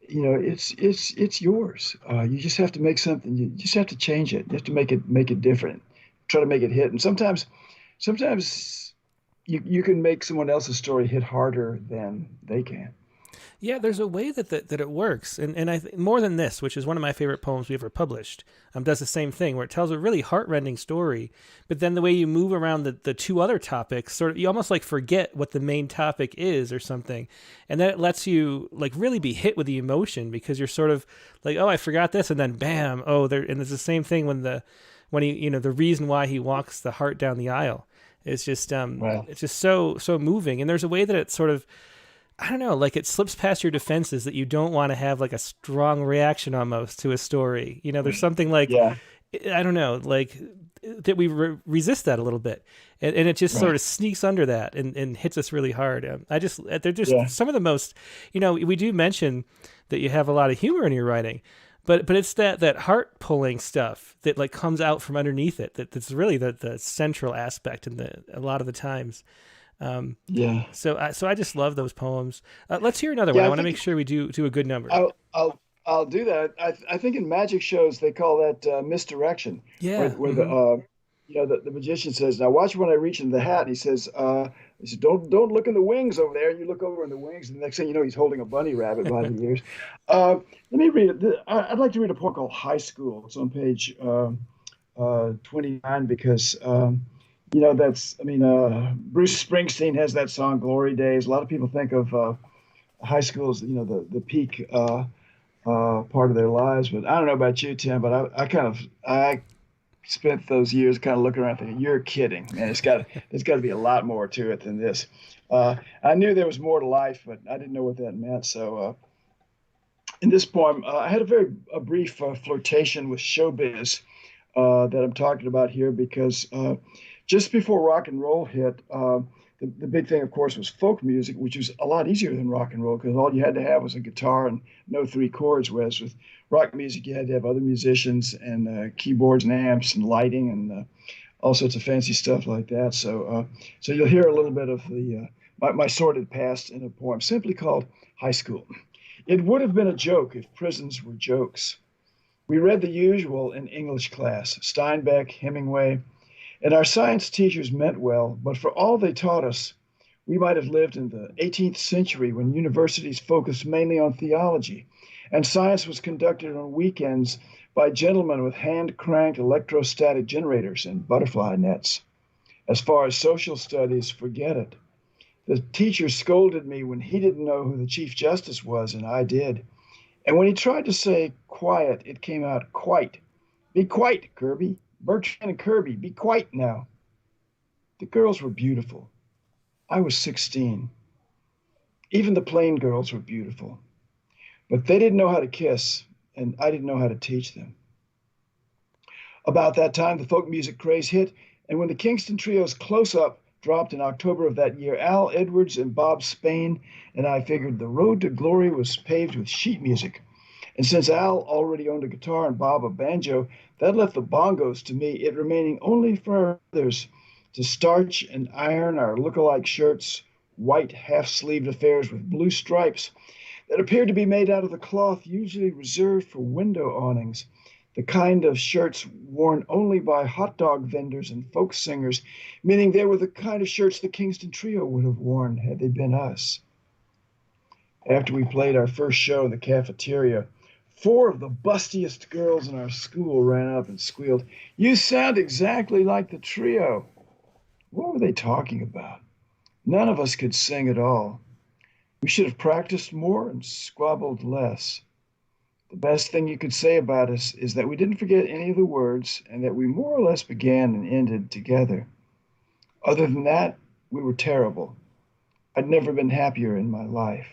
D: it's yours. You just have to make something. You just have to change it. You have to make it different. Try to make it hit. And sometimes you can make someone else's story hit harder than they can.
A: Yeah, there's a way that it works, and I more than this, which is one of my favorite poems we ever published, does the same thing where it tells a really heartrending story, but then the way you move around the two other topics, sort of, you almost like forget what the main topic is or something, and then it lets you like really be hit with the emotion because you're sort of like, oh, I forgot this, and then bam, oh, and it's the same thing when he the reason why he walks the heart down the aisle. It's just
D: Wow.
A: It's just so moving, and there's a way that it sort of I don't know, like it slips past your defenses that you don't want to have like a strong reaction almost to a story. You know, there's something like,
D: Yeah,
A: I don't know, like that we resist that a little bit, and it just sort
D: right.
A: of sneaks under that and hits us really hard. They're just
D: Yeah,
A: some of the most, you know, we do mention that you have a lot of humor in your writing, but it's that heart pulling stuff that like comes out from underneath it that's really the central aspect in a lot of the times. Um,
D: yeah,
A: so I just love those poems. Let's hear another one.
D: yeah.
A: I
D: I
A: want to make
D: think
A: sure we do a good number.
D: I'll do that. I think in magic shows they call that misdirection, where
A: Yeah.
D: the
A: Hmm.
D: the magician says, "Now watch when I reach in the hat." And he says, "Don't look in the wings over there." And you look over in the wings, and the next thing you know, he's holding a bunny rabbit by the ears. Let me read it. I'd like to read a poem called "High School." It's on page 29 because that's. I mean, Bruce Springsteen has that song "Glory Days." A lot of people think of high school as the peak. Part of their lives. But I don't know about you, Tim, but I spent those years kind of looking around thinking, you're kidding, man. There's got to be a lot more to it than this. I knew there was more to life, but I didn't know what that meant. So in this poem, I had a brief flirtation with showbiz that I'm talking about here because just before rock and roll hit, the big thing, of course, was folk music, which was a lot easier than rock and roll because all you had to have was a guitar and no three chords. Whereas with rock music, you had to have other musicians and keyboards and amps and lighting and all sorts of fancy stuff like that. So you'll hear a little bit of my sordid past in a poem simply called High School. It would have been a joke if prisons were jokes. We read the usual in English class, Steinbeck, Hemingway, and our science teachers meant well, but for all they taught us, we might have lived in the 18th century when universities focused mainly on theology, and science was conducted on weekends by gentlemen with hand-cranked electrostatic generators and butterfly nets. As far as social studies, forget it. The teacher scolded me when he didn't know who the Chief Justice was, and I did. And when he tried to say quiet, it came out quite. Be quiet, Kirby. Bertrand and Kirby, be quiet now. The girls were beautiful. I was 16. Even the plain girls were beautiful. But they didn't know how to kiss, and I didn't know how to teach them. About that time, the folk music craze hit, and when the Kingston Trio's Close Up dropped in October of that year, Al Edwards and Bob Spain and I figured the road to glory was paved with sheet music. And since Al already owned a guitar and Bob a banjo, that left the bongos to me, it remaining only for others to starch and iron our look-alike shirts, white half-sleeved affairs with blue stripes that appeared to be made out of the cloth usually reserved for window awnings, the kind of shirts worn only by hot dog vendors and folk singers, meaning they were the kind of shirts the Kingston Trio would have worn had they been us. After we played our first show in the cafeteria, 4 of the bustiest girls in our school ran up and squealed, "You sound exactly like the trio." What were they talking about? None of us could sing at all. We should have practiced more and squabbled less. The best thing you could say about us is that we didn't forget any of the words and that we more or less began and ended together. Other than that, we were terrible. I'd never been happier in my life.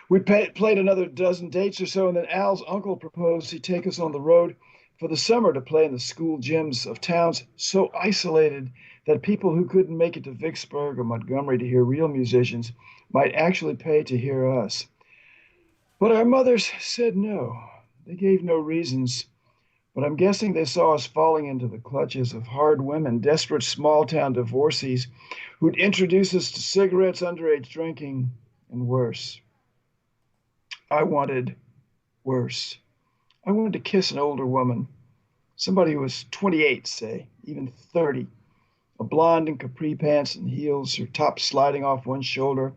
D: We played another dozen dates or so, and then Al's uncle proposed he take us on the road for the summer to play in the school gyms of towns so isolated that people who couldn't make it to Vicksburg or Montgomery to hear real musicians might actually pay to hear us. But our mothers said no. They gave no reasons, but I'm guessing they saw us falling into the clutches of hard women, desperate small-town divorcees who'd introduce us to cigarettes, underage drinking, and worse. I wanted worse. I wanted to kiss an older woman, somebody who was 28, say, even 30, a blonde in capri pants and heels, her top sliding off one shoulder,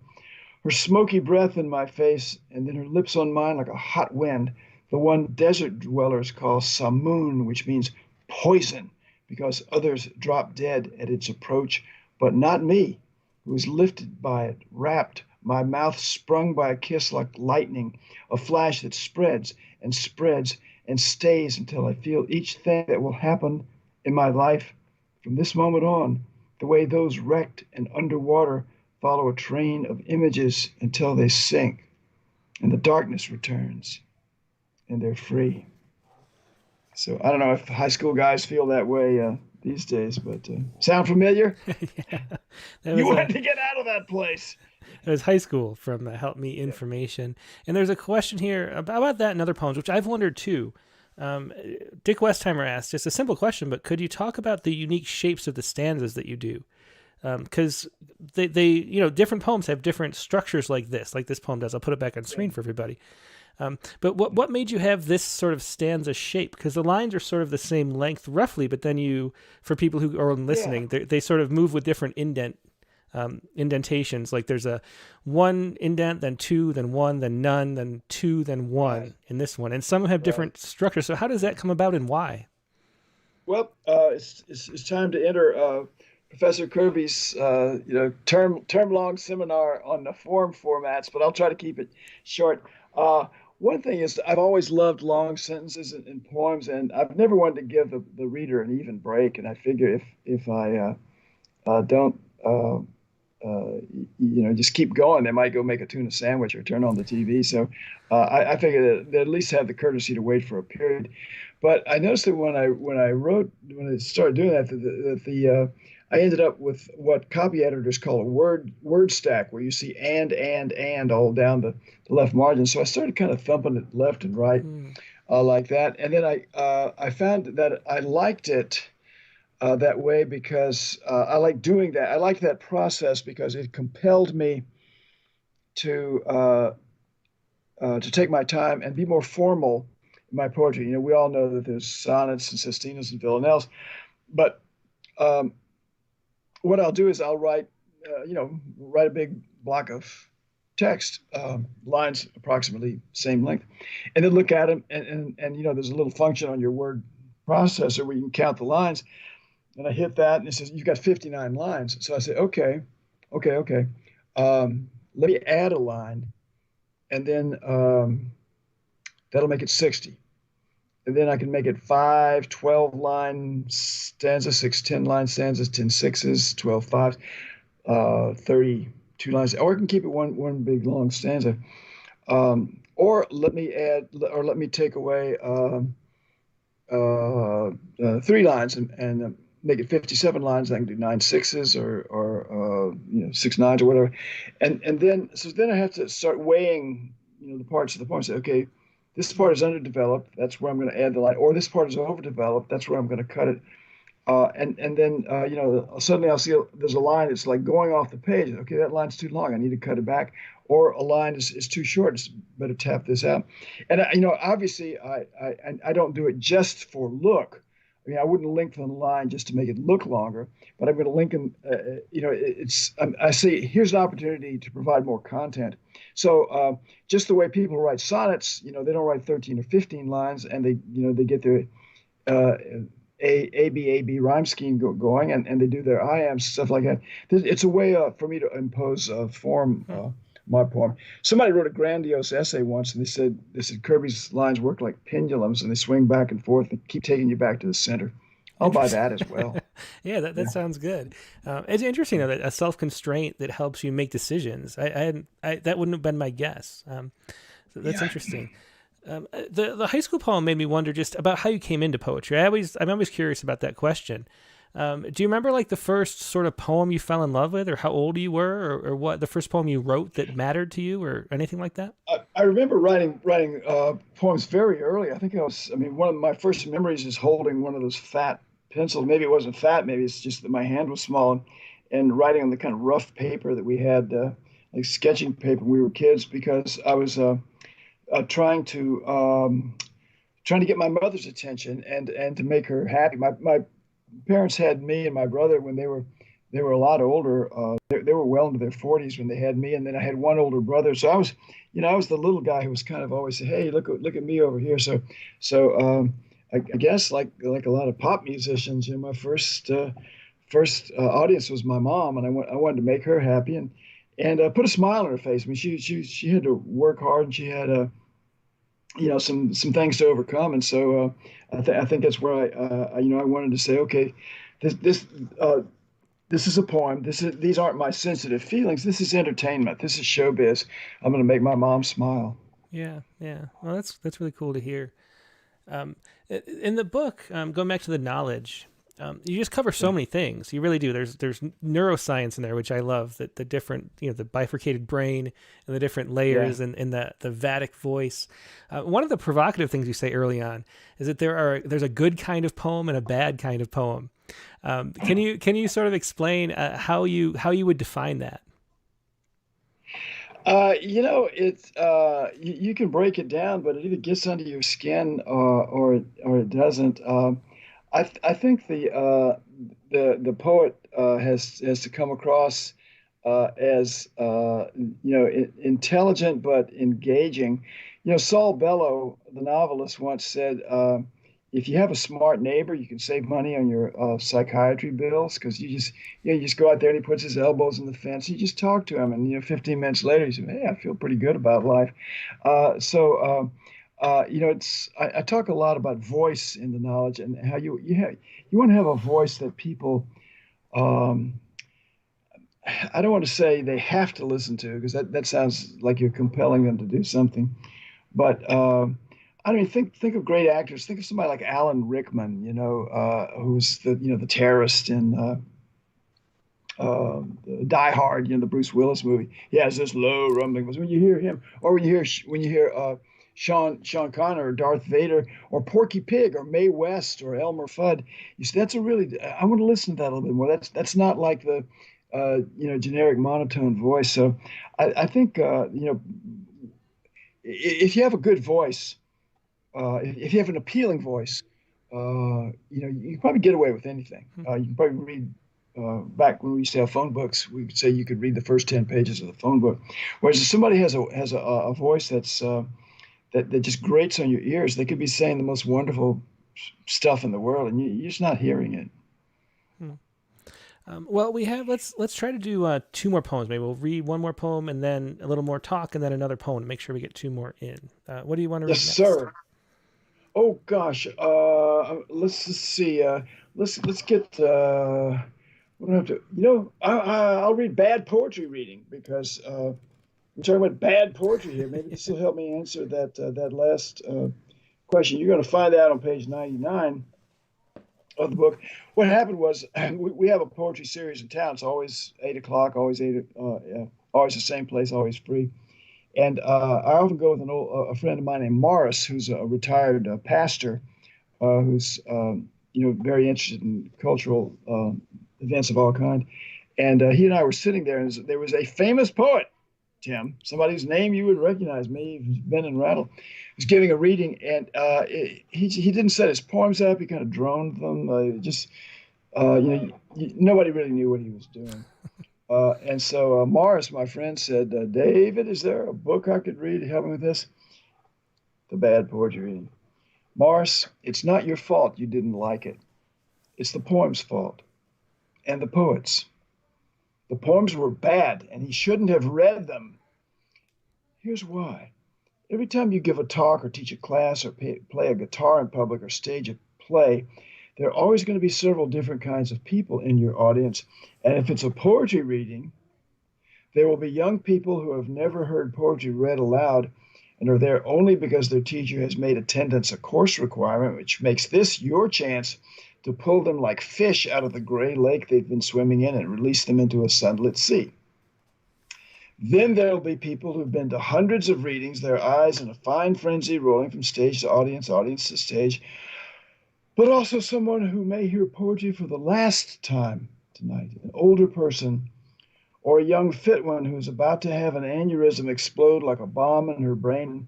D: her smoky breath in my face, and then her lips on mine like a hot wind, the one desert dwellers call samoon, which means poison, because others drop dead at its approach, but not me, who was lifted by it, wrapped, my mouth sprung by a kiss like lightning, a flash that spreads and spreads and stays until I feel each thing that will happen in my life from this moment on, the way those wrecked and underwater follow a train of images until they sink, and the darkness returns, and they're free. So I don't know if high school guys feel that way these days, but sound familiar?
A: Yeah,
D: You wanted to get out of that place.
A: it was high school from Help Me Information. And there's a question here about that and other poems, which I've wondered too. Dick Westheimer asked, just a simple question, but could you talk about the unique shapes of the stanzas that you do? Because they different poems have different structures like this poem does. I'll put it back on screen for everybody. But what made you have this sort of stanza shape? Because the lines are sort of the same length roughly, but then for people who are listening, they sort of move with different indentations. Like there's a one indent, then two, then one, then none, then two, then one in this one. And some have different structures. So how does that come about and why?
D: Well, it's time to enter Professor Kirby's term-long seminar on the form formats, but I'll try to keep it short. One thing is I've always loved long sentences in poems, and I've never wanted to give the reader an even break. And I figure if I don't just keep going, they might go make a tuna sandwich or turn on the TV. So I figure that they at least have the courtesy to wait for a period. But I noticed that when I started doing that, I ended up with what copy editors call a word stack, where you see and all down the left margin. So I started kind of thumping it left and right like that. And then I found that I liked it that way because I like doing that. I like that process because it compelled me to take my time and be more formal in my poetry. We all know that there's sonnets and sestinas and villanelles, but what I'll do is I'll write a big block of text, lines approximately same length, and then look at them. And there's a little function on your word processor where you can count the lines. And I hit that, and it says, you've got 59 lines. So I say, okay. Let me add a line, and then that'll make it 60. And then I can make it 5 12-line stanzas, 6 10-line stanzas, 10 sixes, 12 fives, 32 lines. Or I can keep it one big long stanza. Or let me take away 3 lines and make it 57 lines. I can do 9 sixes or 6 nines or whatever. And then I have to start weighing the parts of the poem. Say, okay, this part is underdeveloped. That's where I'm going to add the line. Or this part is overdeveloped. That's where I'm going to cut it. And then suddenly I'll see there's a line that's like going off the page. Okay, that line's too long. I need to cut it back. Or a line is too short. It's better tap this out. And obviously I don't do it just for look. I mean, I wouldn't lengthen the line just to make it look longer, but I'm going to lengthen. I say here's an opportunity to provide more content. So just the way people write sonnets, they don't write 13 or 15 lines, and they get their A-B rhyme scheme going, and they do their iams, stuff like that. It's a way for me to impose form. My poem. Somebody wrote a grandiose essay once, and they said Kirby's lines work like pendulums, and they swing back and forth and keep taking you back to the center. I'll buy that as well.
A: Yeah, that sounds good. It's interesting though, that a self-constraint that helps you make decisions. I that wouldn't have been my guess. So that's interesting. The high school poem made me wonder just about how you came into poetry. I'm always curious about that question. Do you remember like the first sort of poem you fell in love with, or how old you were, or what the first poem you wrote that mattered to you, or anything like that?
D: I remember writing poems very early. I think one of my first memories is holding one of those fat pencils. Maybe it wasn't fat. Maybe it's just that my hand was small, and writing on the kind of rough paper that we had, like sketching paper when we were kids, because I was trying to get my mother's attention and to make her happy. My parents had me and my brother when they were a lot older. They were well into their 40s when they had me, and then I had one older brother. So I was the little guy who was kind of always say, "Hey, look at me over here." So I guess like a lot of pop musicians, my first audience was my mom, and I wanted to make her happy and put a smile on her face. I mean, she had to work hard, and she had some things to overcome, and so I think that's where I wanted to say, okay, this this is a poem. These aren't my sensitive feelings. This is entertainment. This is showbiz. I'm going to make my mom smile.
A: Yeah, yeah. Well, that's really cool to hear. In the book, going back to the knowledge, you just cover so many things. You really do. There's neuroscience in there, which I love. That the different, the bifurcated brain and the different layers, and the Vedic voice. One of the provocative things you say early on is that there's a good kind of poem and a bad kind of poem. Can you sort of explain how you would define that?
D: It's you can break it down, but it either gets under your skin or it doesn't. I think the poet has to come across as intelligent but engaging. Saul Bellow, the novelist, once said, if you have a smart neighbor, you can save money on your psychiatry bills, because you just go out there and he puts his elbows in the fence. You just talk to him, and 15 minutes later, he says, "Hey, I feel pretty good about life." I talk a lot about voice in the knowledge, and how you want to have a voice that people. I don't want to say they have to listen to, because that sounds like you're compelling them to do something, but. I mean, think of great actors. Think of somebody like Alan Rickman, who's the terrorist in Die Hard, the Bruce Willis movie. He has this low rumbling voice. When you hear him, or when you hear Sean Connery or Darth Vader or Porky Pig or Mae West or Elmer Fudd, you see, that's a really. I want to listen to that a little bit more. That's not like the generic monotone voice. So I think if you have a good voice. If you have an appealing voice, you can probably get away with anything. You can probably read, back when we used to have phone books, we could say you could read the first 10 pages of the phone book. Whereas if somebody has a voice that's that just grates on your ears, they could be saying the most wonderful stuff in the world, and you're just not hearing it.
A: Well, let's try to do 2 more poems. Maybe we'll read 1 more poem and then a little more talk and then another poem to make sure we get 2 more in. What do you want to read next?
D: Yes, sir. Oh gosh, let's just see. Let's get. We don't have to. I'll read bad poetry reading, because we're talking about bad poetry here. Maybe this will help me answer that last question. You're going to find out on page 99 of the book. What happened was we have a poetry series in town. It's always 8:00, always always the same place, always free. And I often go with a friend of mine named Morris, who's a retired pastor, who's very interested in cultural events of all kind. And he and I were sitting there, and there was a famous poet, Tim, somebody whose name you would recognize, maybe who's been in Rattle, was giving a reading, and he didn't set his poems up. He kind of droned them. Nobody really knew what he was doing. And so Morris, my friend, said, "David, is there a book I could read to help me with this?" The bad poetry reading. Morris, it's not your fault you didn't like it. It's the poem's fault, and the poet's. The poems were bad, and he shouldn't have read them. Here's why. Every time you give a talk or teach a class or play a guitar in public or stage a play, there are always going to be several different kinds of people in your audience. And if it's a poetry reading, there will be young people who have never heard poetry read aloud and are there only because their teacher has made attendance a course requirement, which makes this your chance to pull them like fish out of the gray lake they've been swimming in and release them into a sunlit sea. Then there'll be people who've been to hundreds of readings, their eyes in a fine frenzy rolling from stage to audience, audience to stage, but also someone who may hear poetry for the last time tonight, an older person or a young fit one who's about to have an aneurysm explode like a bomb in her brain,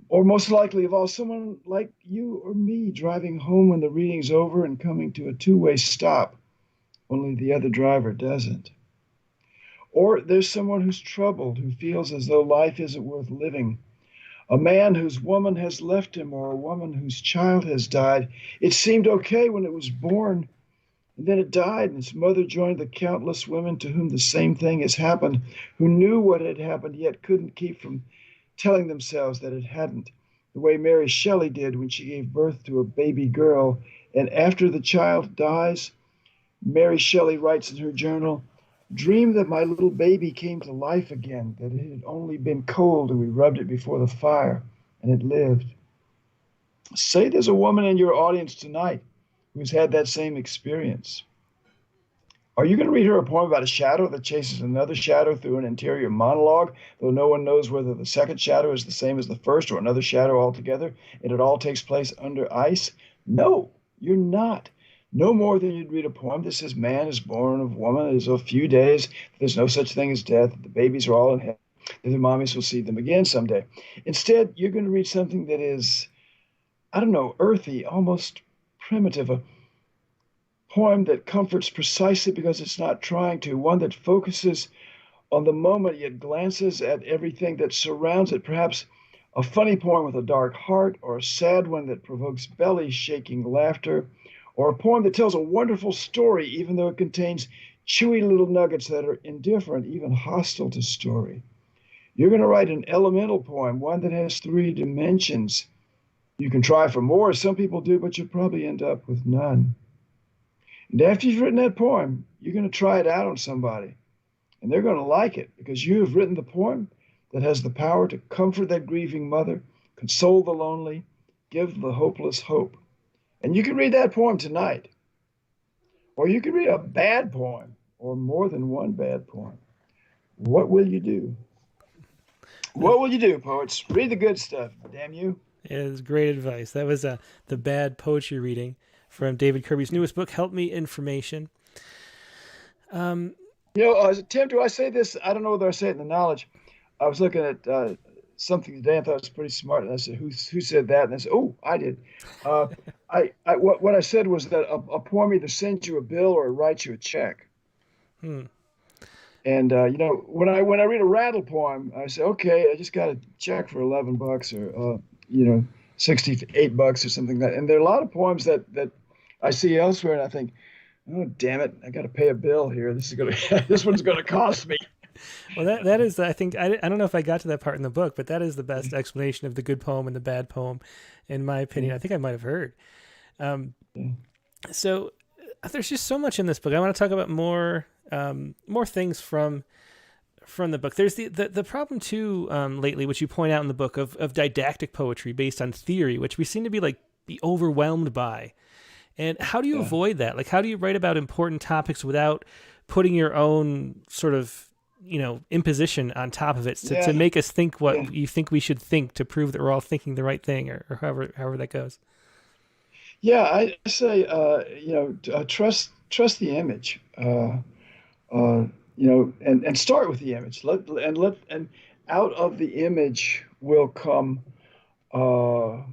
D: or most likely of all, someone like you or me driving home when the reading's over and coming to a two-way stop, only the other driver doesn't. Or there's someone who's troubled, who feels as though life isn't worth living, a man whose woman has left him, or a woman whose child has died. It seemed okay when it was born, and then it died, and its mother joined the countless women to whom the same thing has happened, who knew what had happened yet couldn't keep from telling themselves that it hadn't, the way Mary Shelley did when she gave birth to a baby girl, and after the child dies, Mary Shelley writes in her journal, dreamed that my little baby came to life again, that it had only been cold and we rubbed it before the fire and it lived. Say there's a woman in your audience tonight who's had that same experience. Are you going to read her a poem about a shadow that chases another shadow through an interior monologue, though no one knows whether the second shadow is the same as the first or another shadow altogether, and it all takes place under ice? No, you're not. No more than you'd read a poem that says man is born of woman, there's a few days, there's no such thing as death, the babies are all in heaven, that their mommies will see them again someday. Instead, you're going to read something that is, I don't know, earthy, almost primitive, a poem that comforts precisely because it's not trying to, one that focuses on the moment yet glances at everything that surrounds it, perhaps a funny poem with a dark heart, or a sad one that provokes belly-shaking laughter, or a poem that tells a wonderful story even though it contains chewy little nuggets that are indifferent, even hostile to story. You're going to write an elemental poem, one that has 3 dimensions. You can try for more, as some people do, but you'll probably end up with none. And after you've written that poem, you're going to try it out on somebody. And they're going to like it because you have written the poem that has the power to comfort that grieving mother, console the lonely, give the hopeless hope. And you can read that poem tonight. Or you can read a bad poem, or more than one bad poem. What will you do? What will you do, poets? Read the good stuff, damn you.
A: It is great advice. That was the bad poetry reading from David Kirby's newest book, Help Me Information.
D: Tim, do I say this? I don't know whether I say it in the knowledge. I was looking at something today and thought it was pretty smart. And I said, who said that? And I said, oh, I did. What I said was that a poem either sends you a bill or it writes you a check. And, when I read a rattle poem, I say, okay, I just got a check for $11 or, $68 or something like that. And there are a lot of poems that I see elsewhere, and I think, oh, damn it, I got to pay a bill here. This one's going to cost me.
A: Well, that is, I think, I don't know if I got to that part in the book, but that is the best explanation of the good poem and the bad poem, in my opinion. I think I might have heard. So there's just so much in this book. I want to talk about more things from the book. There's the problem too, lately, which you point out in the book, of didactic poetry based on theory, which we seem to be overwhelmed by. And how do you avoid that? Like, how do you write about important topics without putting your own sort of, imposition on top of it to make us think what you think we should think, to prove that we're all thinking the right thing, or however that goes?
D: Yeah, I say, trust the image, and start with the image. And out of the image will come, what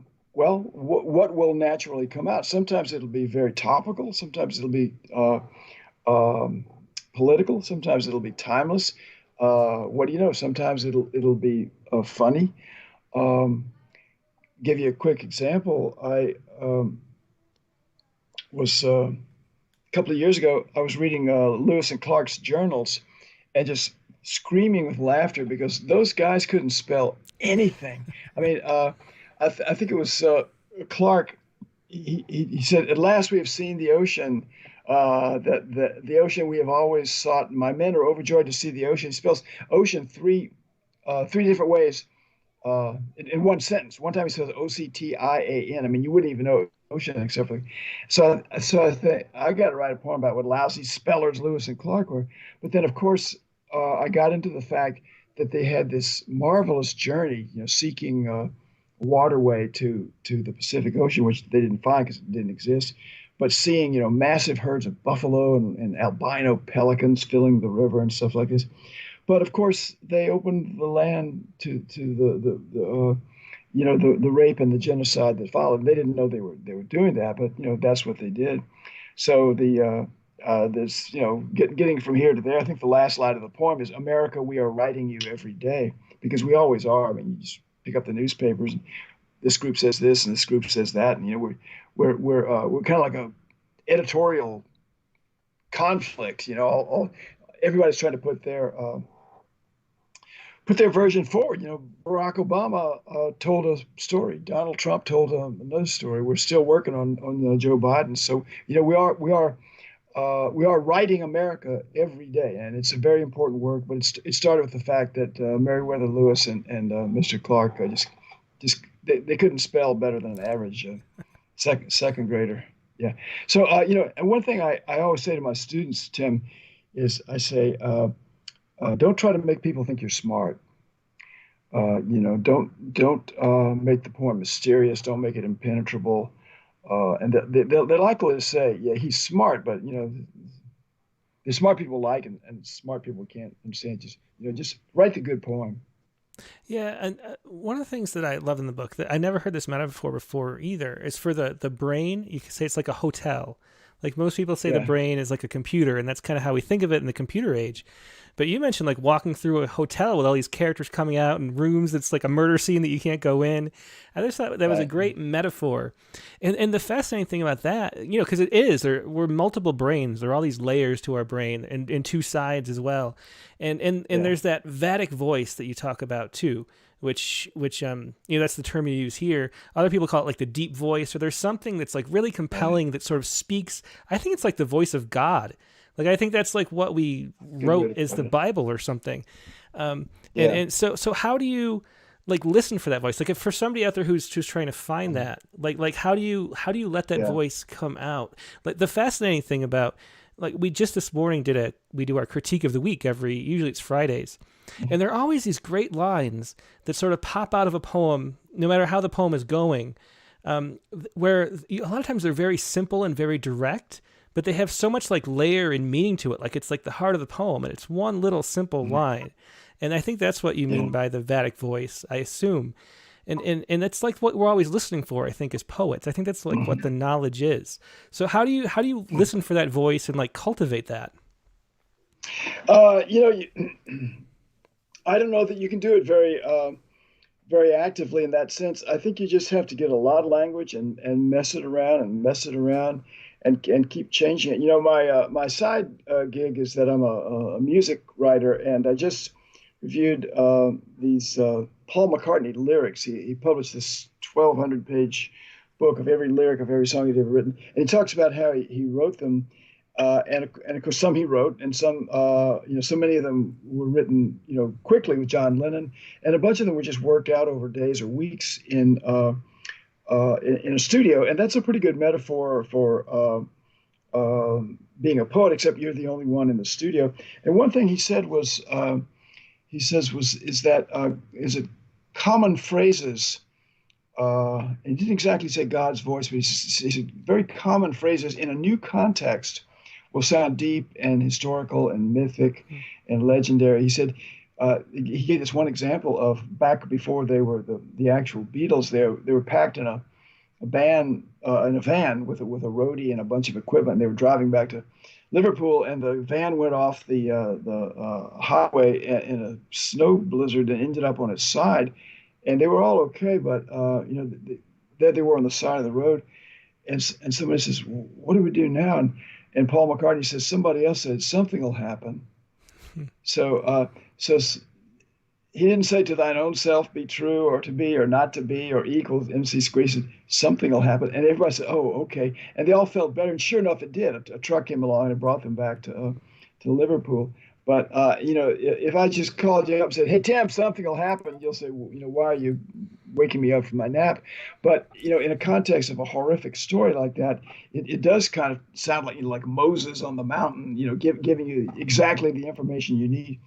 D: will naturally come out. Sometimes it'll be very topical. Sometimes it'll be political. Sometimes it'll be timeless. What do you know? Sometimes it'll be funny. Give you a quick example. I was a couple of years ago. I was reading Lewis and Clark's journals, and just screaming with laughter because those guys couldn't spell anything. I mean, I think it was Clark. He said, "At last we have seen the ocean. The ocean we have always sought. My men are overjoyed to see the ocean." He spells ocean three different ways in one sentence. One time he says Octian. I mean, you wouldn't even know ocean except for. So I think I got to write a poem about what lousy spellers Lewis and Clark were. But then, of course, I got into the fact that they had this marvelous journey, seeking a waterway to the Pacific Ocean, which they didn't find because it didn't exist. But seeing, massive herds of buffalo and albino pelicans filling the river and stuff like this. But of course, they opened the land to the rape and the genocide that followed. They didn't know they were doing that, but that's what they did. So getting from here to there. I think the last line of the poem is, "America, we are writing you every day," because we always are. I mean, you just pick up the newspapers, and this group says this, and this group says that, and we're kind of like a editorial conflict. Everybody's trying to put their version forward. Barack Obama told a story. Donald Trump told another story. We're still working on Joe Biden. So we are we are writing America every day, and it's a very important work. But it started with the fact that Meriwether Lewis and Mr. Clark they couldn't spell better than an average second grader. Yeah. So and one thing I always say to my students, Tim, is I say, don't try to make people think you're smart. Don't make the poem mysterious. Don't make it impenetrable. And they'll likely say, yeah, he's smart, but the smart people like and smart people can't understand. Just write the good poem.
A: Yeah, and one of the things that I love in the book that I never heard this metaphor before either is for the brain. You can say it's like a hotel. Like most people say, the brain is like a computer, and that's kind of how we think of it in the computer age. But you mentioned like walking through a hotel with all these characters coming out and rooms that's like a murder scene that you can't go in. I just thought that was a great metaphor. And the fascinating thing about that, because we're multiple brains. There are all these layers to our brain and two sides as well. And there's that Vatic voice that you talk about too, which that's the term you use here. Other people call it like the deep voice, or there's something that's like really compelling that sort of speaks. I think it's like the voice of God. Like, I think that's like what we wrote as the Bible or something. And so how do you like listen for that voice? Like, if for somebody out there who's trying to find that, like how do you let that voice come out? Like, the fascinating thing about, like, we just this morning we do our critique of the week usually it's Fridays. And there are always these great lines that sort of pop out of a poem, no matter how the poem is going, where a lot of times they're very simple and very direct, but they have so much like layer and meaning to it. Like, it's like the heart of the poem, and it's one little simple line. And I think that's what you mean by the Vatic voice, I assume. And that's like what we're always listening for, I think, as poets. I think that's like what the knowledge is. So how do you listen for that voice and like cultivate that?
D: I don't know that you can do it very actively in that sense. I think you just have to get a lot of language and mess it around and keep changing it. My side gig is that I'm a music writer, and I just reviewed these Paul McCartney lyrics. He published this 1,200-page book of every lyric of every song he'd ever written, and he talks about how he wrote them. And of course, some he wrote, and some, so many of them were written, quickly with John Lennon, and a bunch of them were just worked out over days or weeks in a studio. And that's a pretty good metaphor for being a poet, except you're the only one in the studio. And one thing he said was, is it common phrases. He didn't exactly say God's voice, but he said very common phrases in a new context will sound deep and historical and mythic and legendary. He said, he gave this one example of back before they were the actual Beatles. They were packed in a van with a roadie and a bunch of equipment. And they were driving back to Liverpool, and the van went off the highway in a snow blizzard and ended up on its side. And they were all okay, but there they were on the side of the road, and somebody says, "What do we do now?" And Paul McCartney says, "Somebody else said something will happen." So he didn't say "to thine own self be true," or "to be," or "not to be," or "equals MC Squeeze." He said, "Something will happen," and everybody said, "Oh, okay." And they all felt better, and sure enough, it did. A truck came along and brought them back to Liverpool. But, if I just called you up and said, "Hey, Tim, something will happen," you'll say, well, "Why are you waking me up from my nap?" But, in a context of a horrific story like that, it does kind of sound like Moses on the mountain, giving you exactly the information you need.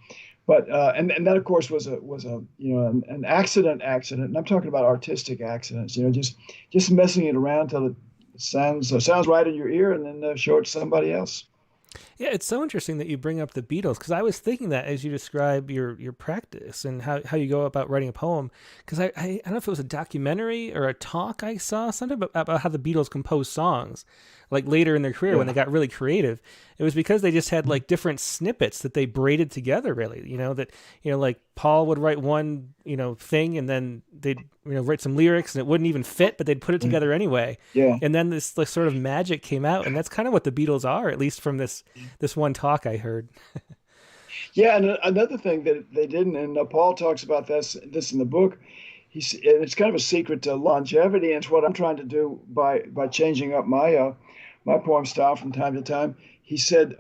D: But, and that, of course, was an accident. And I'm talking about artistic accidents, just messing it around till it sounds right in your ear, and then show it to somebody else.
A: Yeah, it's so interesting that you bring up the Beatles, because I was thinking that as you describe your practice and how you go about writing a poem, because I don't know if it was a documentary or a talk I saw, something about how the Beatles composed songs, like later in their career when they got really creative. It was because they just had like different snippets that they braided together, really, like Paul would write one, thing, and then they'd, write some lyrics and it wouldn't even fit, but they'd put it together anyway. Yeah. And then this sort of magic came out, and that's kind of what the Beatles are, at least from this one talk I heard.
D: Yeah. And another thing that they didn't, and Paul talks about this in the book, it's kind of a secret to longevity, and it's what I'm trying to do by changing up my poem style from time to time. he said,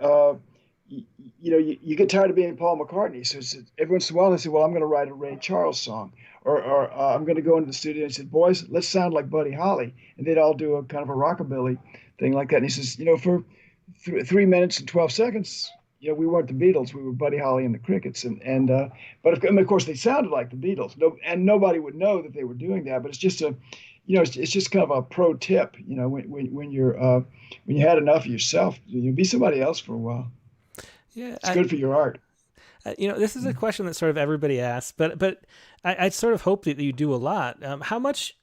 D: you get tired of being Paul McCartney. So every once in a while, they said, well, I'm going to write a Ray Charles song. Or I'm going to go into the studio and said, boys, let's sound like Buddy Holly. And they'd all do a kind of a rockabilly thing like that. And he says, for 3 minutes and 12 seconds, we weren't the Beatles. We were Buddy Holly and the Crickets. But of course, they sounded like the Beatles. And nobody would know that they were doing that. But it's just it's just kind of a pro tip, when you had enough of yourself, be somebody else for a while.
A: Yeah,
D: it's good for your art.
A: This is a question that sort of everybody asks, but I sort of hope that you do a lot. How much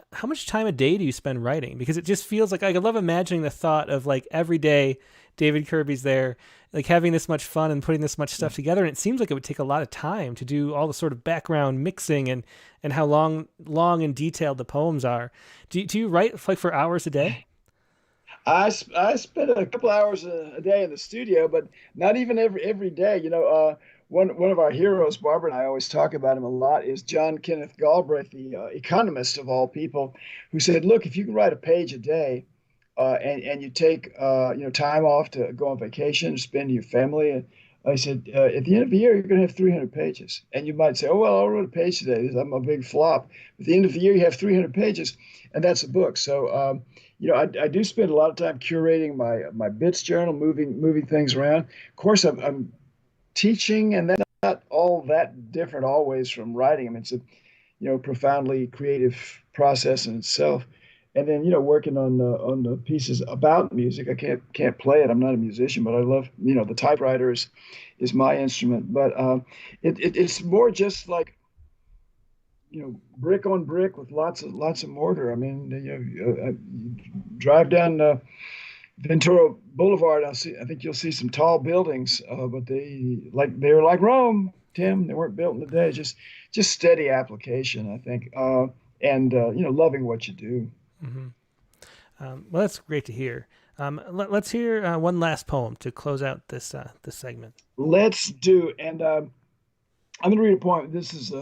A: time a day do you spend writing? Because it just feels like I love imagining the thought of like every day David Kirby's there, like having this much fun and putting this much stuff together. And it seems like it would take a lot of time to do all the sort of background mixing and how long and detailed the poems are. Do you write like for hours a day?
D: I spend a couple hours a day in the studio, but not even every day. One of our heroes, Barbara and I always talk about him a lot, is John Kenneth Galbraith, the economist of all people, who said, look, if you can write a page a day and you take time off to go on vacation, spend with your family, and I said, at the end of the year, you're going to have 300 pages. And you might say, oh, well, I wrote a page today. I'm a big flop. At the end of the year, you have 300 pages, and that's a book. So, I do spend a lot of time curating my bits journal, moving things around. Of course, I'm teaching, and that's not all that different always from writing. I mean, it's a profoundly creative process in itself. And then working on the pieces about music. I can't play it. I'm not a musician, but I love the typewriter is my instrument. But it's more just like brick on brick with lots of mortar. I mean, you drive down Ventura Boulevard. I think you'll see some tall buildings, but they're like Rome, Tim. They weren't built in a day. Just steady application, I think, and loving what you do.
A: Mm-hmm. Well, that's great to hear. Let's hear one last poem to close out this segment.
D: Let's do, and I'm going to read a poem. This is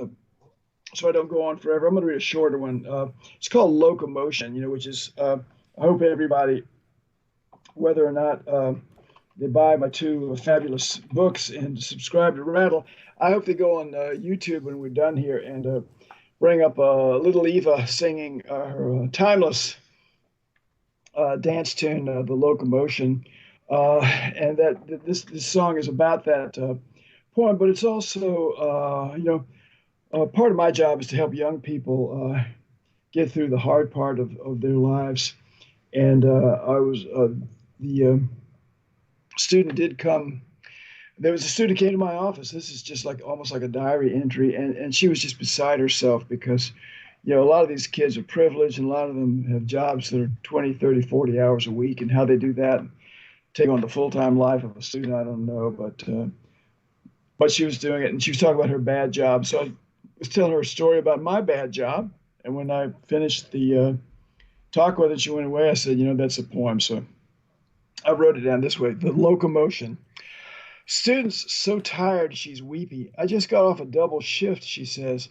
D: so I don't go on forever. I'm going to read a shorter one. It's called Locomotion, which is, I hope everybody, whether or not they buy my two fabulous books and subscribe to Rattle, I hope they go on YouTube when we're done here and bring up little Eva singing her timeless dance tune, The Locomotion. And that this song is about that poem, but it's also, part of my job is to help young people get through the hard part of their lives. And the student did come. There was a student who came to my office. This is just almost like a diary entry. And she was just beside herself because, a lot of these kids are privileged and a lot of them have jobs that are 20, 30, 40 hours a week. And how they do that, take on the full-time life of a student, I don't know. But she was doing it, and she was talking about her bad job. So I was telling her a story about my bad job. And when I finished the talk with her, she went away. I said, that's a poem. So I wrote it down this way: The Locomotion. Student's so tired she's weepy. I just got off a double shift, she says.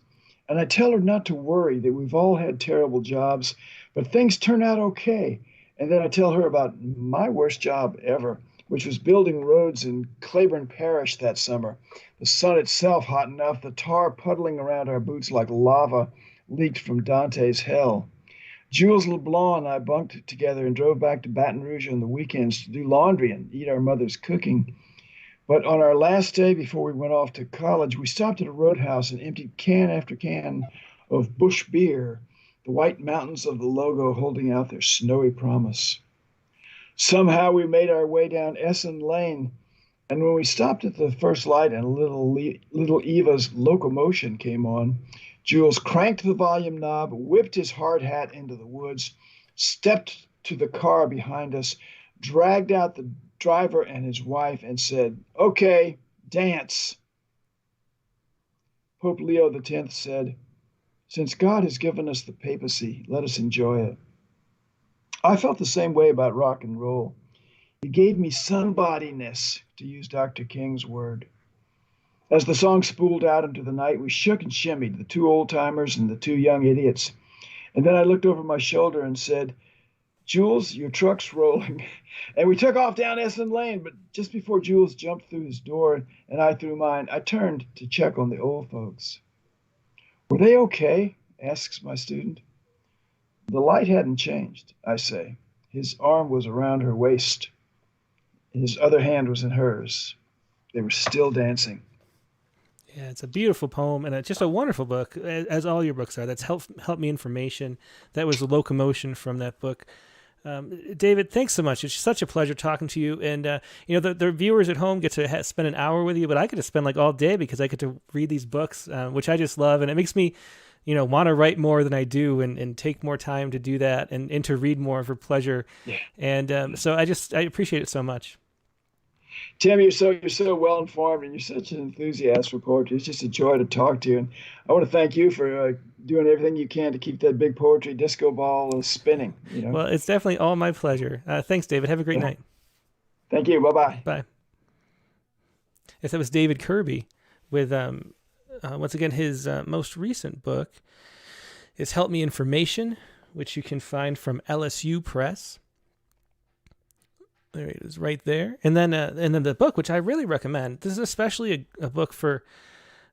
D: And I tell her not to worry, that we've all had terrible jobs, but things turn out okay. And then I tell her about my worst job ever, which was building roads in Claiborne Parish that summer. The sun itself hot enough, the tar puddling around our boots like lava leaked from Dante's hell. Jules LeBlanc and I bunked together and drove back to Baton Rouge on the weekends to do laundry and eat our mother's cooking. But on our last day before we went off to college, we stopped at a roadhouse and emptied can after can of Busch beer, the white mountains of the logo holding out their snowy promise. Somehow we made our way down Essen Lane, and when we stopped at the first light and little Eva's Locomotion came on, Jules cranked the volume knob, whipped his hard hat into the woods, stepped to the car behind us, dragged out the driver and his wife, and said, "Okay, dance." Pope Leo X said, "Since God has given us the papacy, let us enjoy it." I felt the same way about rock and roll. It gave me somebodyness, to use Dr. King's word. As the song spooled out into the night, we shook and shimmied, the two old-timers and the two young idiots. And then I looked over my shoulder and said, Jules, your truck's rolling. And we took off down Esmond Lane, but just before Jules jumped through his door and I through mine, I turned to check on the old folks. Were they okay? Asks my student. The light hadn't changed, I say. His arm was around her waist. His other hand was in hers. They were still dancing.
A: Yeah, it's a beautiful poem and just a wonderful book, as all your books are. That's helped me information. That was the locomotion from that book. David, thanks so much. It's such a pleasure talking to you. And, the viewers at home get to spend an hour with you, but I get to spend like all day because I get to read these books, which I just love. And it makes me, want to write more than I do and take more time to do that and to read more for pleasure.
D: Yeah.
A: And so I appreciate it so much.
D: Tim, you're so well informed and you're such an enthusiast for poetry. It's just a joy to talk to you. And I want to thank you for doing everything you can to keep that big poetry disco ball spinning.
A: Well, it's definitely all my pleasure. Thanks, David. Have a great night.
D: Thank you. Bye-bye.
A: Bye. Yes, that was David Kirby with, once again, his most recent book is Help Me Information, which you can find from LSU Press. There it is, right there. And then the book, which I really recommend. This is especially a book for,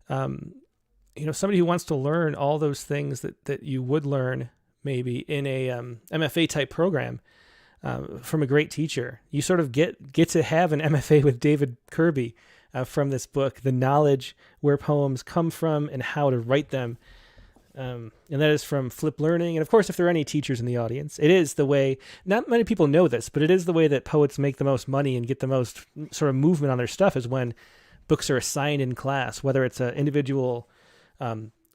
A: somebody who wants to learn all those things that you would learn maybe in a MFA type program from a great teacher. You sort of get to have an MFA with David Kirby from this book, the knowledge where poems come from and how to write them. And that is from Flip Learning. And of course, if there are any teachers in the audience, it is the way, not many people know this, but it is the way that poets make the most money and get the most sort of movement on their stuff is when books are assigned in class, whether it's an individual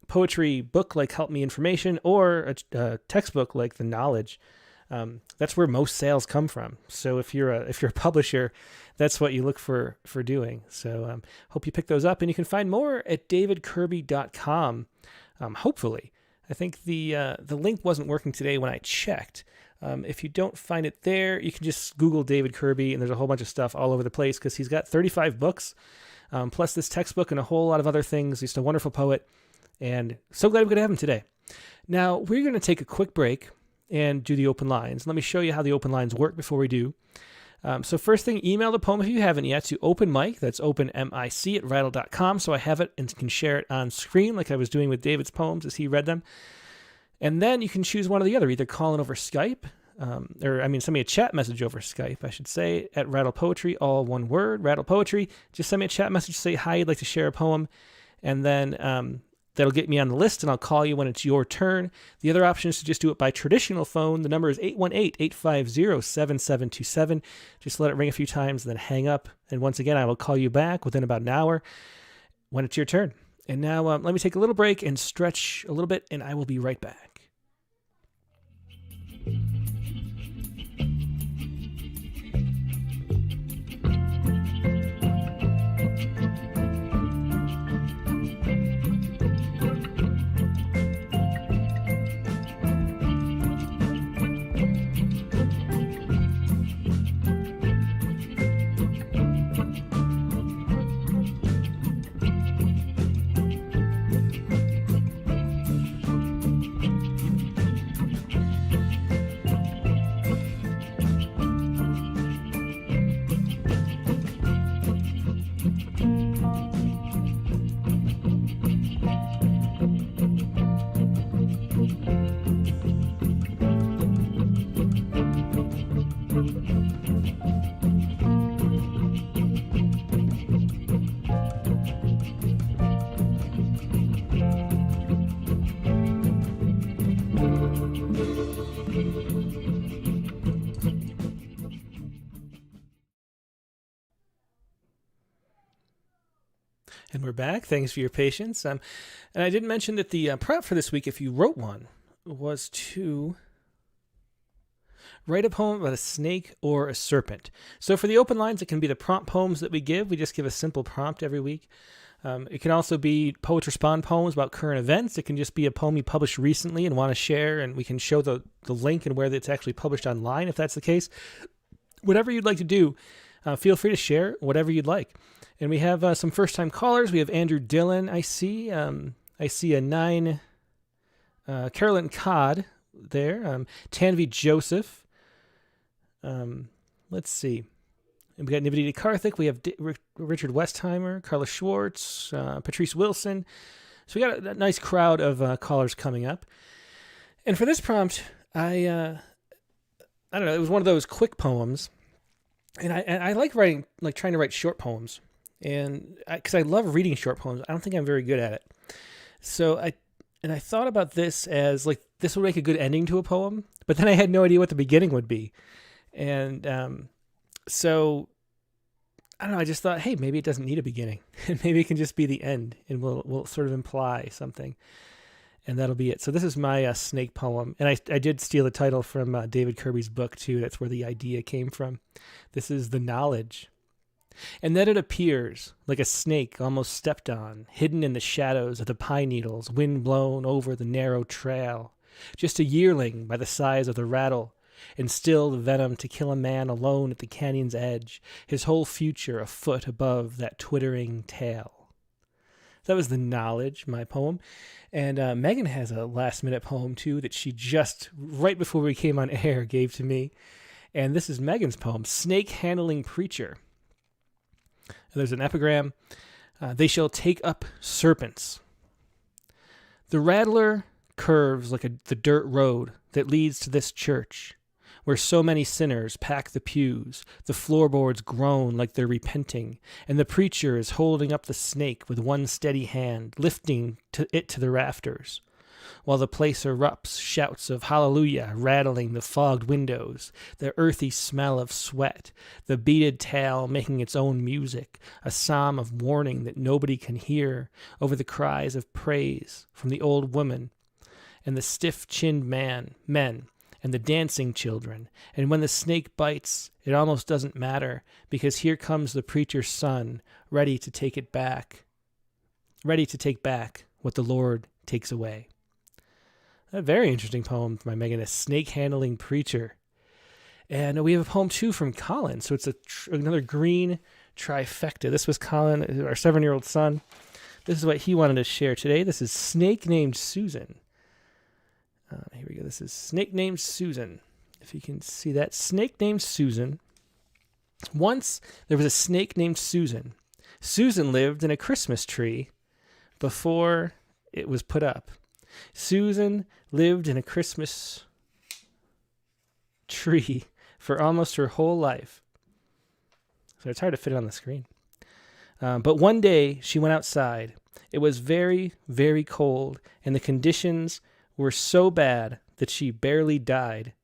A: poetry book like Help Me Information or a textbook like The Knowledge. That's where most sales come from. So if you're a publisher, that's what you look for doing. So hope you pick those up, and you can find more at davidkirby.com. Hopefully. I think the link wasn't working today when I checked. If you don't find it there, you can just Google David Kirby, and there's a whole bunch of stuff all over the place because he's got 35 books, plus this textbook and a whole lot of other things. He's just a wonderful poet, and so glad we could have him today. Now, we're going to take a quick break and do the open lines. Let me show you how the open lines work before we do. So first thing, email the poem if you haven't yet to openmic, that's openmic at rattle.com, so I have it and can share it on screen like I was doing with David's poems as he read them. And then you can choose one or the other, either call in over Skype, send me a chat message over Skype, I should say, at Rattle Poetry, all one word, Rattle Poetry. Just send me a chat message, say hi, you'd like to share a poem, and then that'll get me on the list, and I'll call you when it's your turn. The other option is to just do it by traditional phone. The number is 818-850-7727. Just let it ring a few times, then hang up. And once again, I will call you back within about an hour when it's your turn. And now let me take a little break and stretch a little bit, and I will be right back. And we're back. Thanks for your patience. And I didn't mention that the prompt for this week, if you wrote one, was to write a poem about a snake or a serpent. So for the open lines, it can be the prompt poems that we give. We just give a simple prompt every week. It can also be Poets Respond poems about current events. It can just be a poem you published recently and want to share, and we can show the link and where it's actually published online, if that's the case. Whatever you'd like to do, feel free to share whatever you'd like. And we have some first-time callers. We have Andrew Dillon, I see. I see a 9, Carolyn Codd there. Tanvi Joseph, Let's see. We got Nivedita Karthik. We have Richard Westheimer, Carla Schwartz, Patrice Wilson. So we got a nice crowd of callers coming up. And for this prompt, I don't know. It was one of those quick poems, and I like writing, like trying to write short poems, and because I love reading short poems. I don't think I'm very good at it. So I thought about this as like this would make a good ending to a poem, but then I had no idea what the beginning would be, and so I don't know. I just thought, hey, maybe it doesn't need a beginning, and maybe it can just be the end, and we'll sort of imply something, and that'll be it. So this is my snake poem, and I did steal the title from David Kirby's book too. That's where the idea came from. This is The Knowledge. And then it appears like a snake almost stepped on, hidden in the shadows of the pine needles, wind blown over the narrow trail. Just a yearling by the size of the rattle, and still the venom to kill a man alone at the canyon's edge, his whole future a foot above that twittering tail. That was The Knowledge, my poem. And Megan has a last-minute poem, too, that she just, right before we came on air, gave to me. And this is Megan's poem, Snake-Handling Preacher. There's an epigram. They shall take up serpents. The rattler curves like the dirt road that leads to this church, where so many sinners pack the pews, the floorboards groan like they're repenting, and the preacher is holding up the snake with one steady hand, lifting it to the rafters, while the place erupts, shouts of hallelujah rattling the fogged windows, the earthy smell of sweat, the beaded tail making its own music, a psalm of warning that nobody can hear over the cries of praise from the old woman and the stiff-chinned men, and the dancing children. And when the snake bites, it almost doesn't matter, because here comes the preacher's son, ready to take back what the Lord takes away. A very interesting poem by Megan, A Snake-Handling Preacher. And we have a poem, too, from Colin. So it's another green trifecta. This was Colin, our 7-year-old son. This is what he wanted to share today. This is Snake Named Susan. Here we go. This is Snake Named Susan. If you can see that. Snake Named Susan. Once there was a snake named Susan. Susan lived in a Christmas tree before it was put up. Susan lived in a Christmas tree for almost her whole life. So it's hard to fit it on the screen. But one day she went outside. It was very, very cold, and the conditions were so bad that she barely died,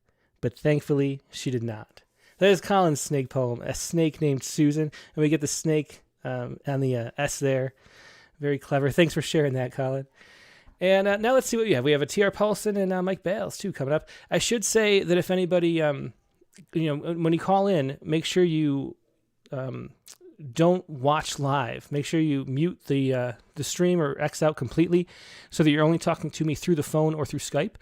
A: but thankfully she did not. That is Colin's snake poem, A Snake Named Susan, and we get the snake on the S there. Very clever. Thanks for sharing that, Colin. And now let's see what we have. We have a T.R. Paulson and Mike Bales, too, coming up. I should say that if anybody, when you call in, make sure you don't watch live. Make sure you mute the stream or X out completely so that you're only talking to me through the phone or through Skype,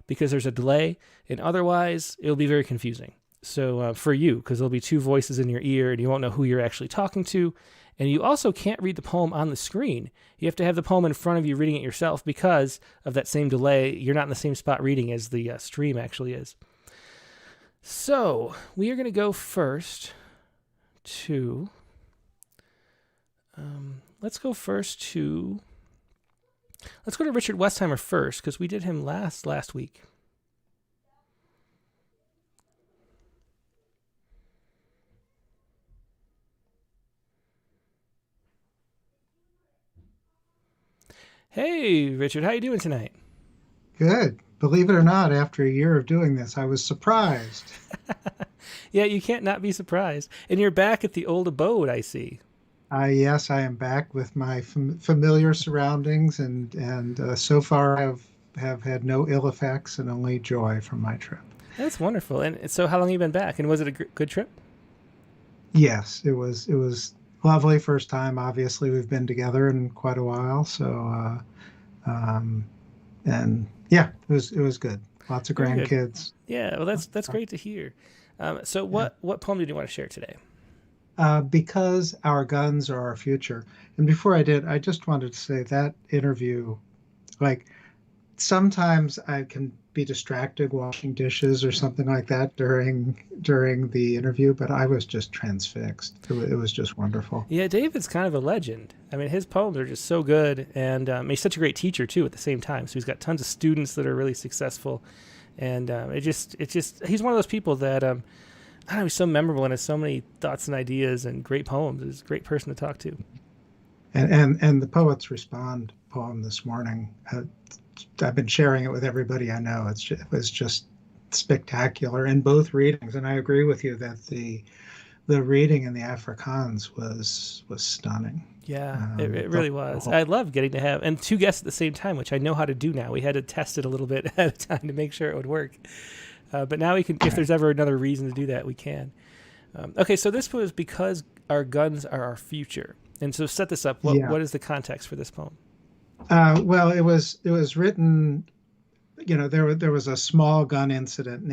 A: because there's a delay, and otherwise it'll be very confusing. So for you, because there'll be two voices in your ear and you won't know who you're actually talking to. And you also can't read the poem on the screen. You have to have the poem in front of you reading it yourself because of that same delay. You're not in the same spot reading as the stream actually is. So we are going to go first to... let's go to Richard Westheimer first, because we did him last week. Hey, Richard, how you doing tonight?
E: Good. Believe it or not, after a year of doing this, I was surprised.
A: Yeah, you can't not be surprised. And you're back at the old abode, I see.
E: Yes, I am back with my familiar surroundings, and so far have had no ill effects and only joy from my trip.
A: That's wonderful. And so how long have you been back? And was it a good trip?
E: Yes, it was lovely. First time, obviously, we've been together in quite a while. So, and yeah, it was good. Lots of grandkids.
A: Yeah, well, that's great to hear. So what poem did you want to share today?
E: Because Our Guns Are Our Future. And before I did, I just wanted to say that interview, like, sometimes I can be distracted washing dishes or something like that during the interview, but I was just transfixed. It was just wonderful.
A: Yeah, David's kind of a legend. I mean, his poems are just so good, and he's such a great teacher too. At the same time, so he's got tons of students that are really successful, and he's one of those people that I don't know, he's so memorable and has so many thoughts and ideas and great poems. He's a great person to talk to.
E: And the Poets Respond poem this morning, I've been sharing it with everybody I know. It was just spectacular in both readings, and I agree with you that the reading in the Afrikaans was stunning.
A: Yeah, it really was. I love getting to have and two guests at the same time, which I know how to do now. We had to test it a little bit ahead of time to make sure it would work. But now we can, if there's ever another reason to do that, we can. Okay, so this was Because Our Guns Are Our Future. And so set this up. What is the context for this poem?
E: Well, it was written, there was a small gun incident in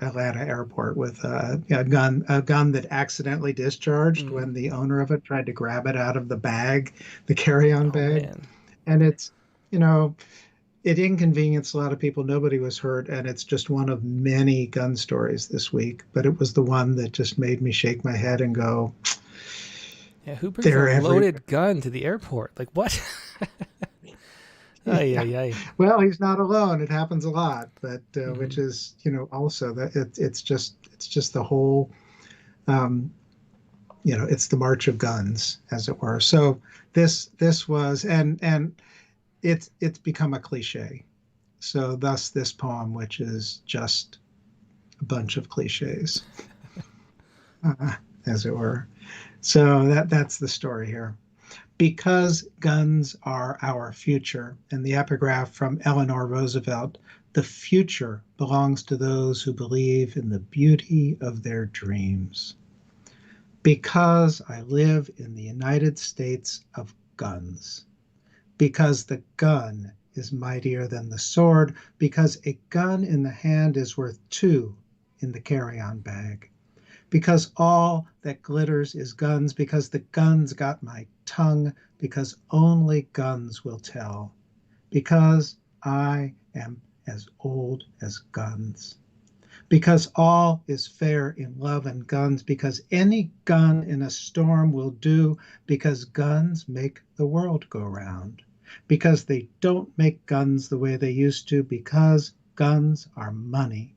E: Atlanta airport with a gun that accidentally discharged when the owner of it tried to grab it out of the bag, the carry-on bag. Man. And it's, it inconvenienced a lot of people. Nobody was hurt, and it's just one of many gun stories this week. But it was the one that just made me shake my head and go,
A: yeah, who brings a loaded gun to the airport? Like, what?
E: Well, he's not alone. It happens a lot, but which is, also that it's just the whole, it's the march of guns, as it were. So this was, and it's become a cliche. So thus this poem, which is just a bunch of cliches, as it were. So that's the story here. Because guns are our future, and the epigraph from Eleanor Roosevelt, the future belongs to those who believe in the beauty of their dreams. Because I live in the United States of guns. Because the gun is mightier than the sword. Because a gun in the hand is worth two in the carry-on bag. Because all that glitters is guns, because the guns got my tongue, because only guns will tell, because I am as old as guns, because all is fair in love and guns, because any gun in a storm will do, because guns make the world go round, because they don't make guns the way they used to, because guns are money,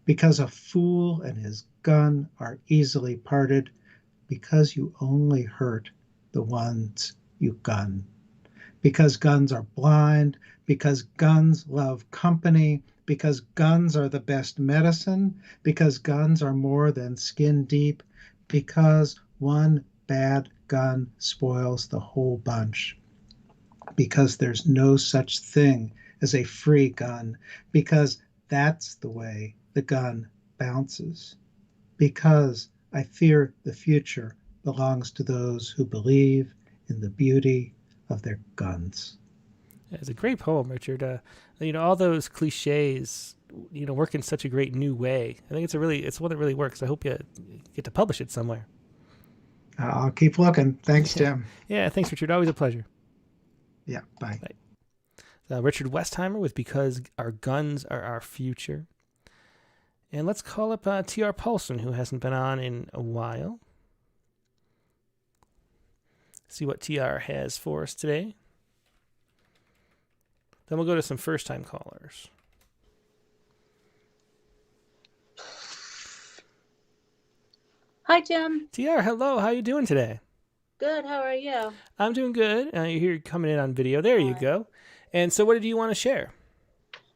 E: because a fool and his gun are easily parted, because you only hurt the ones you gun, because guns are blind, because guns love company, because guns are the best medicine, because guns are more than skin deep, because one bad gun spoils the whole bunch, because there's no such thing as a free gun, because that's the way the gun bounces, because I fear the future belongs to those who believe in the beauty of their guns.
A: It's a great poem, Richard. All those cliches, work in such a great new way. I think it's one that really works. I hope you get to publish it somewhere.
E: I'll keep looking. Thanks, Tim.
A: Yeah, thanks, Richard. Always a pleasure.
E: Yeah, bye.
A: Richard Westheimer with Because Our Guns Are Our Future. And let's call up T.R. Paulson, who hasn't been on in a while. See what TR has for us today. Then we'll go to some first-time callers.
F: Hi, Tim.
A: TR, hello. How you doing today?
F: Good. How are you?
A: I'm doing good. You're here coming in on video. There you go. And so what did you want to share?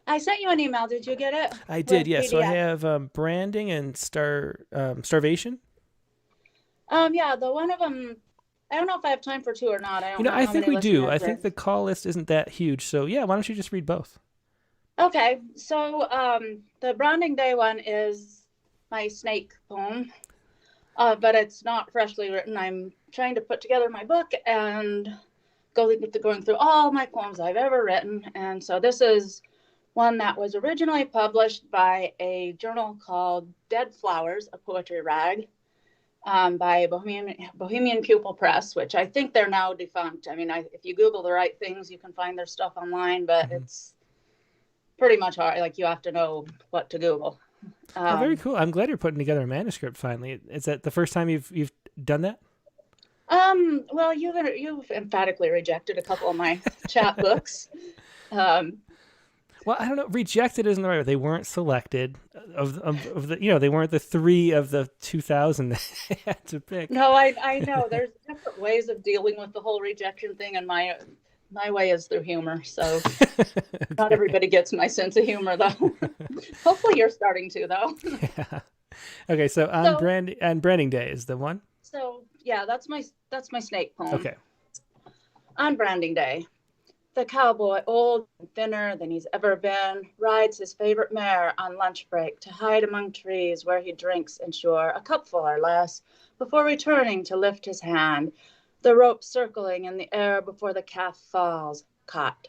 F: I sent you an email. Did you get it?
A: I did, yes. So I have branding and starvation.
F: Yeah, the one of them, I don't know if I have time for two or not.
A: I think we do. I think the call list isn't that huge. So yeah, why don't you just read both?
F: Okay. So the Branding Day one is my snake poem, but it's not freshly written. I'm trying to put together my book and going through all my poems I've ever written. And so this is one that was originally published by a journal called Dead Flowers, a poetry rag, by Bohemian Pupil Press, which I think they're now defunct. I mean, if you Google the right things, you can find their stuff online, but pretty much hard. Like, you have to know what to Google.
A: Oh, very cool. I'm glad you're putting together a manuscript finally. Is that the first time you've done that?
F: Well, you've emphatically rejected a couple of my chapbooks.
A: Well, I don't know. Rejected isn't the right word. They weren't selected of the, you know, they weren't the 3 of the 2,000 they had to pick.
F: No, I know. There's different ways of dealing with the whole rejection thing, and my way is through humor. So not everybody gets my sense of humor, though. Hopefully you're starting to, though.
A: Yeah. Okay, so on Branding Day is the one?
F: So, yeah, that's my snake poem.
A: Okay.
F: On Branding Day, the cowboy, old and thinner than he's ever been, rides his favorite mare on lunch break to hide among trees where he drinks, ensure, a cupful or less, before returning to lift his hand, the rope circling in the air before the calf falls, caught.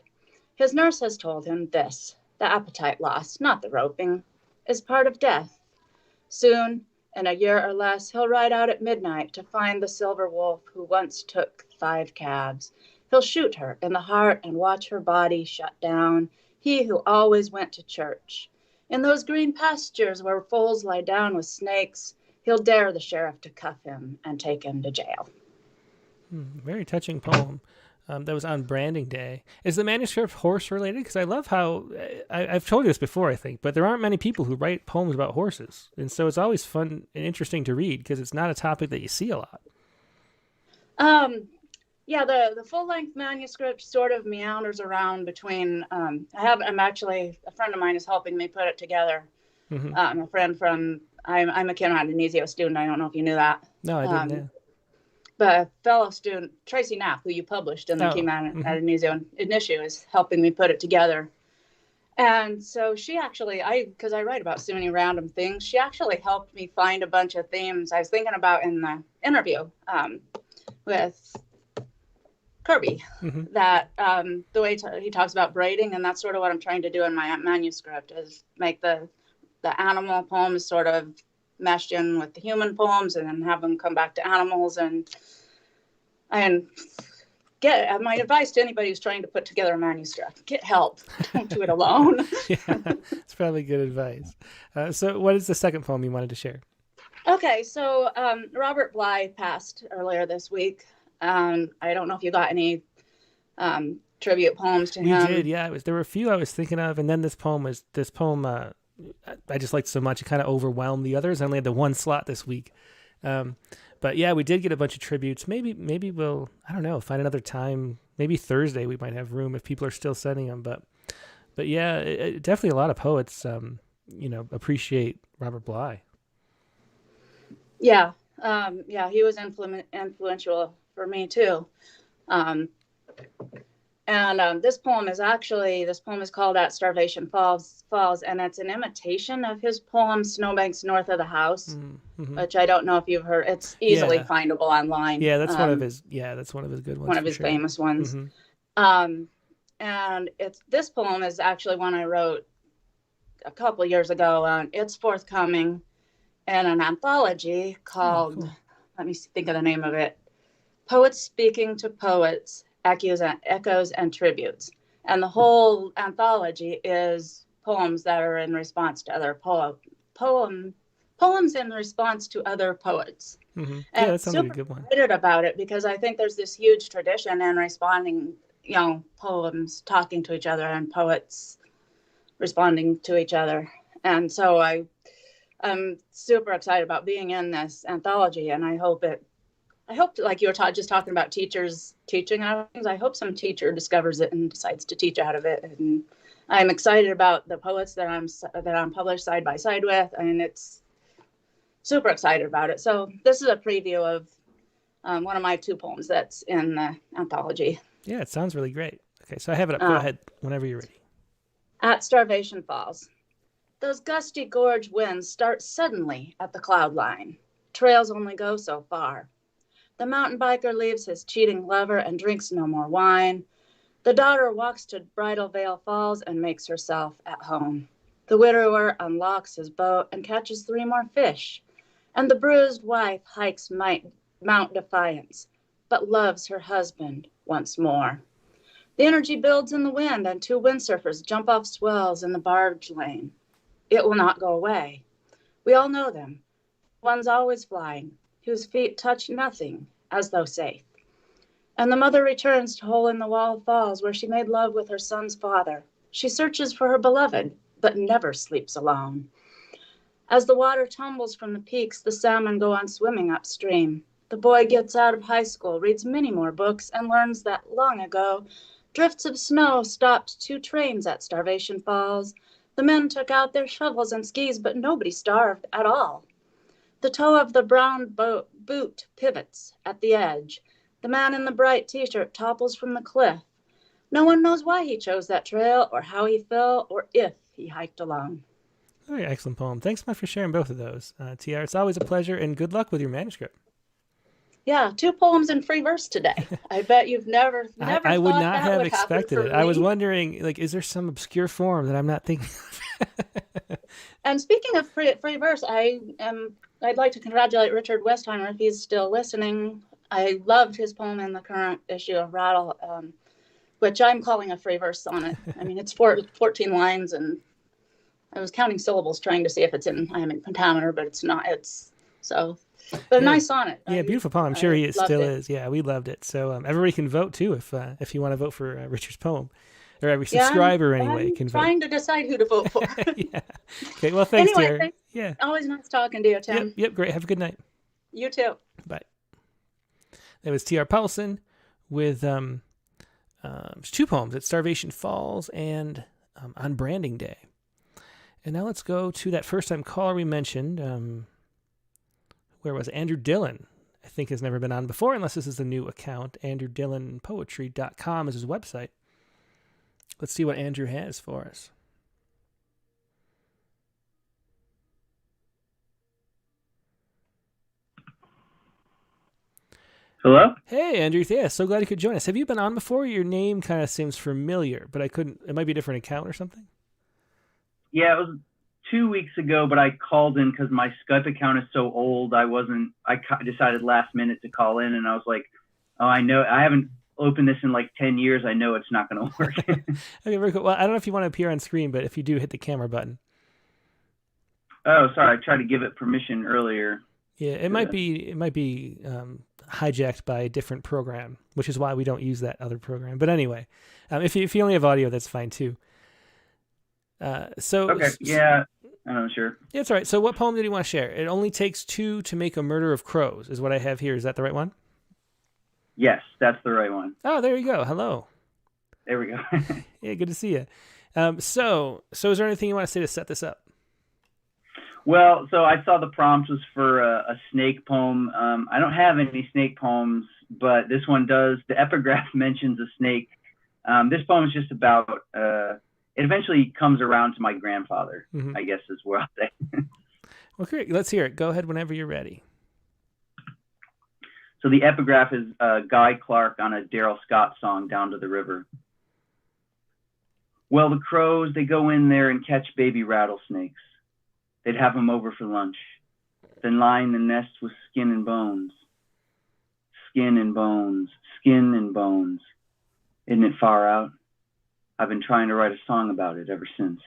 F: His nurse has told him this: the appetite loss, not the roping, is part of death. Soon, in a year or less, he'll ride out at midnight to find the silver wolf who once took 5 calves. He'll shoot her in the heart and watch her body shut down, he who always went to church. In those green pastures where foals lie down with snakes, he'll dare the sheriff to cuff him and take him to jail.
A: Very touching poem. That was on Branding Day. Is the manuscript horse related? Because I love how, I've told you this before, I think, but there aren't many people who write poems about horses. And so it's always fun and interesting to read because it's not a topic that you see a lot.
F: Yeah, the full-length manuscript sort of meanders around between, I'm actually, a friend of mine is helping me put it together.
A: Mm-hmm.
F: A friend from, I'm a Ananesio student. I don't know if you knew that.
A: No, I didn't know.
F: But a fellow student, Tracy Knapp, who you published in the Ananesio issue, is helping me put it together. And so she actually, because I write about so many random things, she actually helped me find a bunch of themes I was thinking about in the interview with Kirby, that the way he talks about braiding, and that's sort of what I'm trying to do in my manuscript, is make the animal poems sort of meshed in with the human poems, and then have them come back to animals, and get my advice to anybody who's trying to put together a manuscript: get help. Don't do it alone.
A: Yeah, it's probably good advice. So what is the second poem you wanted to share?
F: Okay, so Robert Bly passed earlier this week. I don't know if you got any tribute poems to him.
A: We did, yeah. There were a few I was thinking of, and then this poem I just liked so much it kind of overwhelmed the others. I only had the one slot this week. But yeah, we did get a bunch of tributes. Maybe we'll, I don't know, find another time. Maybe Thursday we might have room if people are still sending them. But yeah, definitely a lot of poets, appreciate Robert Bly.
F: Yeah. He was influential for me too. This poem is called At Starvation Falls, and it's an imitation of his poem Snowbanks North of the House, which I don't know if you've heard. It's easily findable online.
A: Yeah, that's one of his good ones.
F: One of his famous ones. And this poem is actually one I wrote a couple years ago. It's forthcoming in an anthology called, let me think of the name of it, Poets Speaking to Poets, Echoes and Tributes. And the whole anthology is poems that are in response to other poems in response to other poets.
A: Mm-hmm.
F: And
A: yeah, that sounds like a good one.
F: I'm excited about it because I think there's this huge tradition in responding, poems talking to each other and poets responding to each other. And so I'm super excited about being in this anthology, and I hope like you were just talking about teachers teaching out things. I hope some teacher discovers it and decides to teach out of it. And I'm excited about the poets that I'm published side by side with, and it's super excited about it. So this is a preview of one of my 2 poems that's in the anthology.
A: Yeah, it sounds really great. Okay, so I have it up. Go ahead whenever you're ready.
F: At Starvation Falls. Those gusty gorge winds start suddenly at the cloud line. Trails only go so far. The mountain biker leaves his cheating lover and drinks no more wine. The daughter walks to Bridal Veil Falls and makes herself at home. The widower unlocks his boat and catches 3 more fish. And the bruised wife hikes Mount Defiance, but loves her husband once more. The energy builds in the wind, and two windsurfers jump off swells in the barge lane. It will not go away. We all know them. One's always flying, whose feet touch nothing, as though safe. And the mother returns to Hole in the Wall Falls, where she made love with her son's father. She searches for her beloved, but never sleeps alone. As the water tumbles from the peaks, the salmon go on swimming upstream. The boy gets out of high school, reads many more books, and learns that long ago, drifts of snow stopped 2 trains at Starvation Falls. The men took out their shovels and skis, but nobody starved at all. The toe of the brown boot pivots at the edge. The man in the bright t-shirt topples from the cliff. No one knows why he chose that trail, or how he fell, or if he hiked alone.
A: Very excellent poem. Thanks so much for sharing both of those, TR. It's always a pleasure, and good luck with your manuscript.
F: Yeah, 2 poems in free verse today. I bet you've never
A: I would
F: thought
A: not
F: that
A: have
F: would
A: expected
F: happen
A: it.
F: for
A: I was
F: me.
A: wondering, like, is there some obscure form that I'm not thinking of?
F: And speaking of free verse, I'd like to congratulate Richard Westheimer if he's still listening. I loved his poem in the current issue of Rattle, which I'm calling a free verse sonnet. I mean, it's 14 lines, and I was counting syllables trying to see if it's in iambic pentameter, but it's not. But a nice sonnet.
A: Yeah, beautiful poem. I'm sure he still
F: it.
A: is. Yeah, we loved it. So everybody can vote too if you want to vote for Richard's poem, or every subscriber anyway can vote.
F: I'm trying to decide who to vote for.
A: Yeah. Okay. Well, thanks,
F: anyway,
A: TR.
F: thanks.
A: Yeah.
F: Always nice talking to you, Tim.
A: Yep. Great. Have a good night.
F: You too.
A: Bye. That was TR Paulson with 2 poems at Starvation Falls and on Branding Day. And now let's go to that first-time caller we mentioned. Where was it? Andrew Dillon? I think has never been on before, unless this is a new account. AndrewDillonPoetry.com is his website. Let's see what Andrew has for us.
G: Hello?
A: Hey, Andrew. Yeah, so glad you could join us. Have you been on before? Your name kind of seems familiar, but I couldn't. It might be a different account or something.
G: Yeah, it was 2 weeks ago, but I called in because my Skype account is so old. I decided last minute to call in, and I was like, oh, I know I haven't opened this in like 10 years. I know it's not going to work.
A: Okay, very cool. Well, I don't know if you want to appear on screen, but if you do, hit the camera button.
G: Oh, sorry. I tried to give it permission earlier.
A: Yeah, it might be hijacked by a different program, which is why we don't use that other program. But anyway, if you only have audio, that's fine too.
G: Okay, yeah, I'm sure.
A: Yeah, it's all right. So what poem did you want to share? It only takes 2 to make a murder of crows is what I have here. Is that the right one?
G: Yes, that's the right one.
A: Oh, there you go. Hello.
G: There we go.
A: Yeah, good to see you. So is there anything you want to say to set this up?
G: Well, so I saw the prompt was for a snake poem. I don't have any snake poems, but this one does. The epigraph mentions a snake. This poem is just about, it eventually comes around to my grandfather, I guess is where I'll say.
A: Well, great. Let's hear it. Go ahead whenever you're ready.
G: So the epigraph is Guy Clark on a Daryl Scott song, Down to the River. Well, the crows, they go in there and catch baby rattlesnakes. They'd have them over for lunch, then line the nest with skin and bones. Skin and bones, skin and bones. Isn't it far out? I've been trying to write a song about it ever since.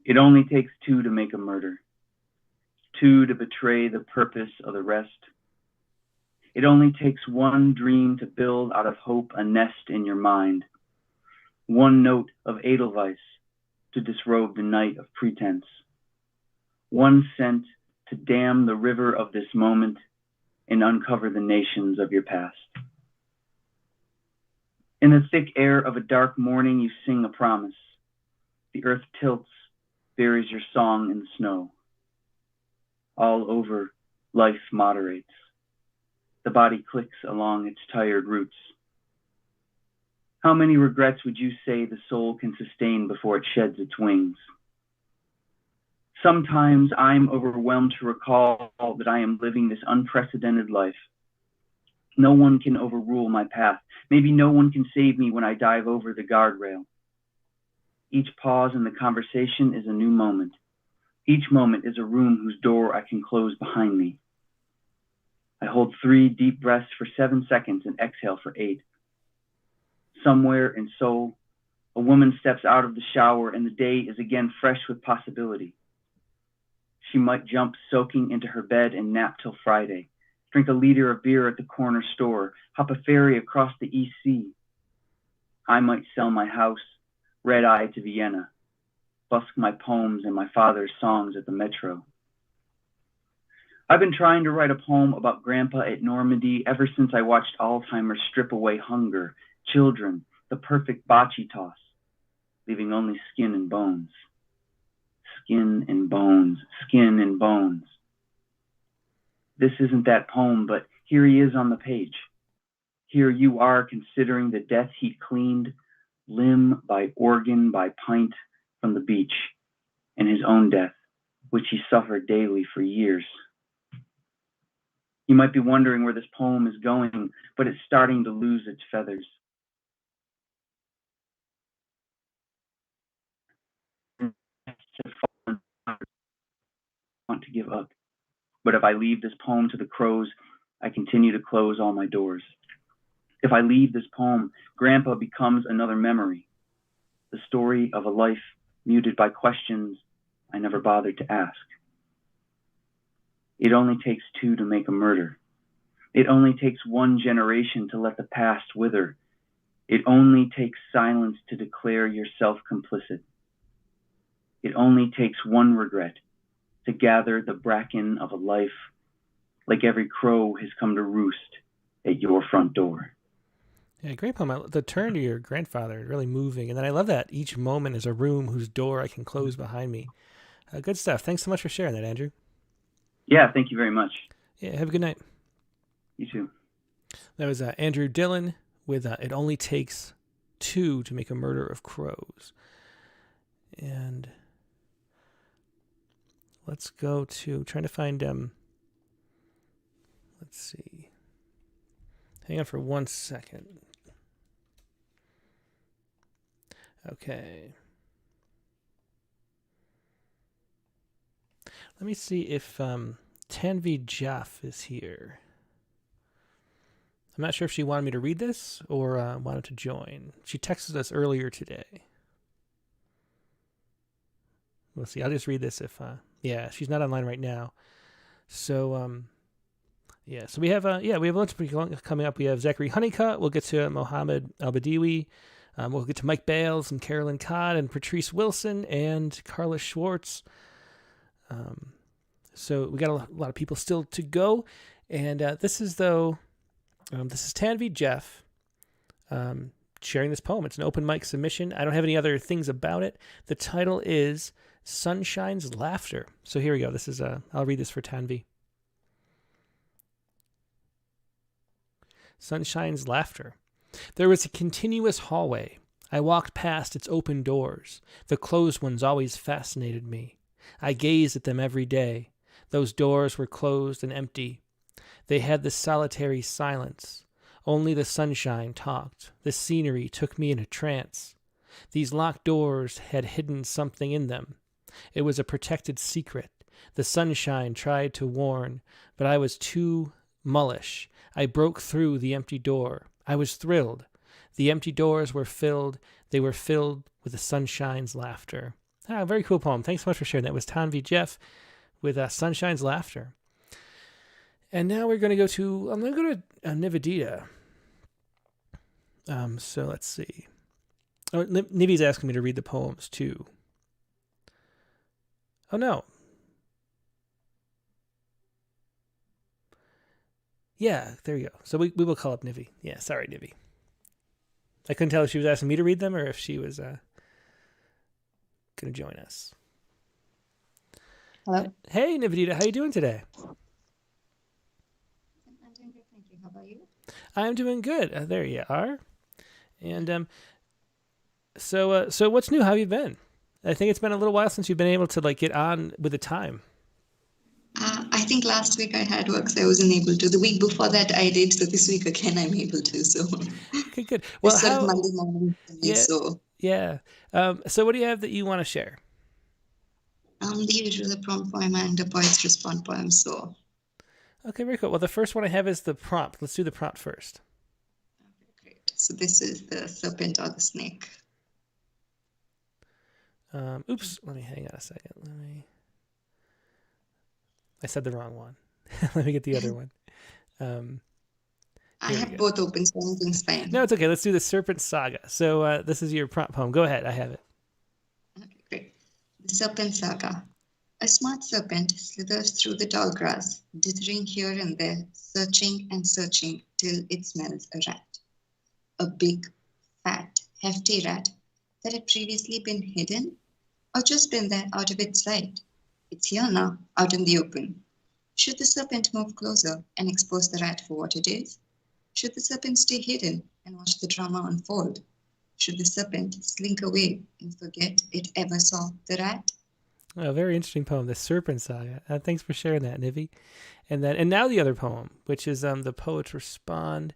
G: It only takes 2 to make a murder. 2 to betray the purpose of the rest. It only takes 1 dream to build out of hope a nest in your mind. 1 note of Edelweiss to disrobe the night of pretense. 1 scent to dam the river of this moment and uncover the nations of your past. In the thick air of a dark morning, you sing a promise. The earth tilts, buries your song in the snow. All over, life moderates. The body clicks along its tired roots. How many regrets would you say the soul can sustain before it sheds its wings? Sometimes I'm overwhelmed to recall that I am living this unprecedented life. No one can overrule my path. Maybe no one can save me when I dive over the guardrail. Each pause in the conversation is a new moment. Each moment is a room whose door I can close behind me. I hold 3 deep breaths for 7 seconds and exhale for 8. Somewhere in Seoul, a woman steps out of the shower and the day is again fresh with possibility. She might jump soaking into her bed and nap till Friday, drink a liter of beer at the corner store, hop a ferry across the East Sea. I might sell my house, red-eye to Vienna, busk my poems and my father's songs at the metro. I've been trying to write a poem about Grandpa at Normandy ever since I watched Alzheimer's strip away hunger, children, the perfect bocce toss, leaving only skin and bones. Skin and bones, skin and bones. This isn't that poem, but here he is on the page. Here you are considering the death he cleaned, limb by organ by pint from the beach, and his own death, which he suffered daily for years. You might be wondering where this poem is going, but it's starting to lose its feathers. I want to give up. But if I leave this poem to the crows, I continue to close all my doors. If I leave this poem, Grandpa becomes another memory, the story of a life muted by questions I never bothered to ask. It only takes two to make a murder. It only takes one generation to let the past wither. It only takes silence to declare yourself complicit. It only takes one regret to gather the bracken of a life, like every crow has come to roost at your front door.
A: Yeah, great poem. The turn to your grandfather, really moving. And then I love that each moment is a room whose door I can close behind me. Good stuff. Thanks so much for sharing that, Andrew.
G: Yeah, thank you very much.
A: Yeah, have a good night.
G: You too.
A: That was Andrew Dillon with It Only Takes Two to Make a Murder of Crows. And let's go to trying to find let's see. Hang on for 1 second. Okay. Let me see if Tanvi Jaff is here. I'm not sure if she wanted me to read this or wanted to join. She texted us earlier today. We'll see. I'll just read this if yeah, she's not online right now. So yeah, so we have we have lots of people coming up. We have Zachary Honeycutt. We'll get to Mohammed Al-Badiwi. We'll get to Mike Bales and Carolyn Codd and Patrice Wilson and Carla Schwartz. So we got a lot of people still to go. And this is Tanvi Jeff sharing this poem. It's an open mic submission. I don't have any other things about it. The title is Sunshine's Laughter. So here we go. This is I'll read this for Tanvi. Sunshine's Laughter. There was a continuous hallway. I walked past its open doors. The closed ones always fascinated me. I gazed at them every day. Those doors were closed and empty. They had the solitary silence. Only the sunshine talked. The scenery took me in a trance. These locked doors had hidden something in them. It was a protected secret. The sunshine tried to warn, but I was too mullish. I broke through the empty door. I was thrilled. The empty doors were filled. They were filled with the sunshine's laughter. Very cool poem. Thanks so much for sharing. That was Tanvi Jeff with Sunshine's Laughter. And now we're going to go to, I'm going to go to Nivedita. So let's see. Oh, Nivi's asking me to read the poems too. Oh, no. Yeah, there you go. So we will call up Nivi. Yeah, sorry, Nivi. I couldn't tell if she was asking me to read them or if she was going to join us.
H: Hello.
A: Hey, Nivedita, how you doing today?
H: I'm doing good, thank you. How about you?
A: I'm doing good. There you are. And so what's new? How have you been? I think it's been a little while since you've been able to get on with the time.
H: I think last week I had work, so I wasn't able to. The week before that I did, so this week again I'm able to. So
A: Okay, good. Well,
H: it's sort of Monday morning for me,
A: yeah,
H: so
A: yeah. So what do you have that you want to share?
H: the usual prompt poem and a poet's response poem. So
A: Okay, very cool. Well, the first one I have is the prompt. Let's do the prompt first.
H: great. So this is the serpent or the snake.
A: Oops, let me hang on a second. I said the wrong one. Let me get the other one.
H: I have both open, so anything's fine.
A: No, it's okay. Let's do the Serpent Saga. So this is your prompt poem. Go ahead. I have it.
H: Okay, great. The Serpent Saga. A smart serpent slithers through the tall grass, dithering here and there, searching and searching till it smells a rat. A big, fat, hefty rat that had previously been hidden or just been there out of its sight. It's here now, out in the open. Should the serpent move closer and expose the rat for what it is? Should the serpent stay hidden and watch the drama unfold? Should the serpent slink away and forget it ever saw the rat?
A: Oh, very interesting poem, The Serpent Saga. Thanks for sharing that, Nivi. And now the other poem, which is The Poets Respond.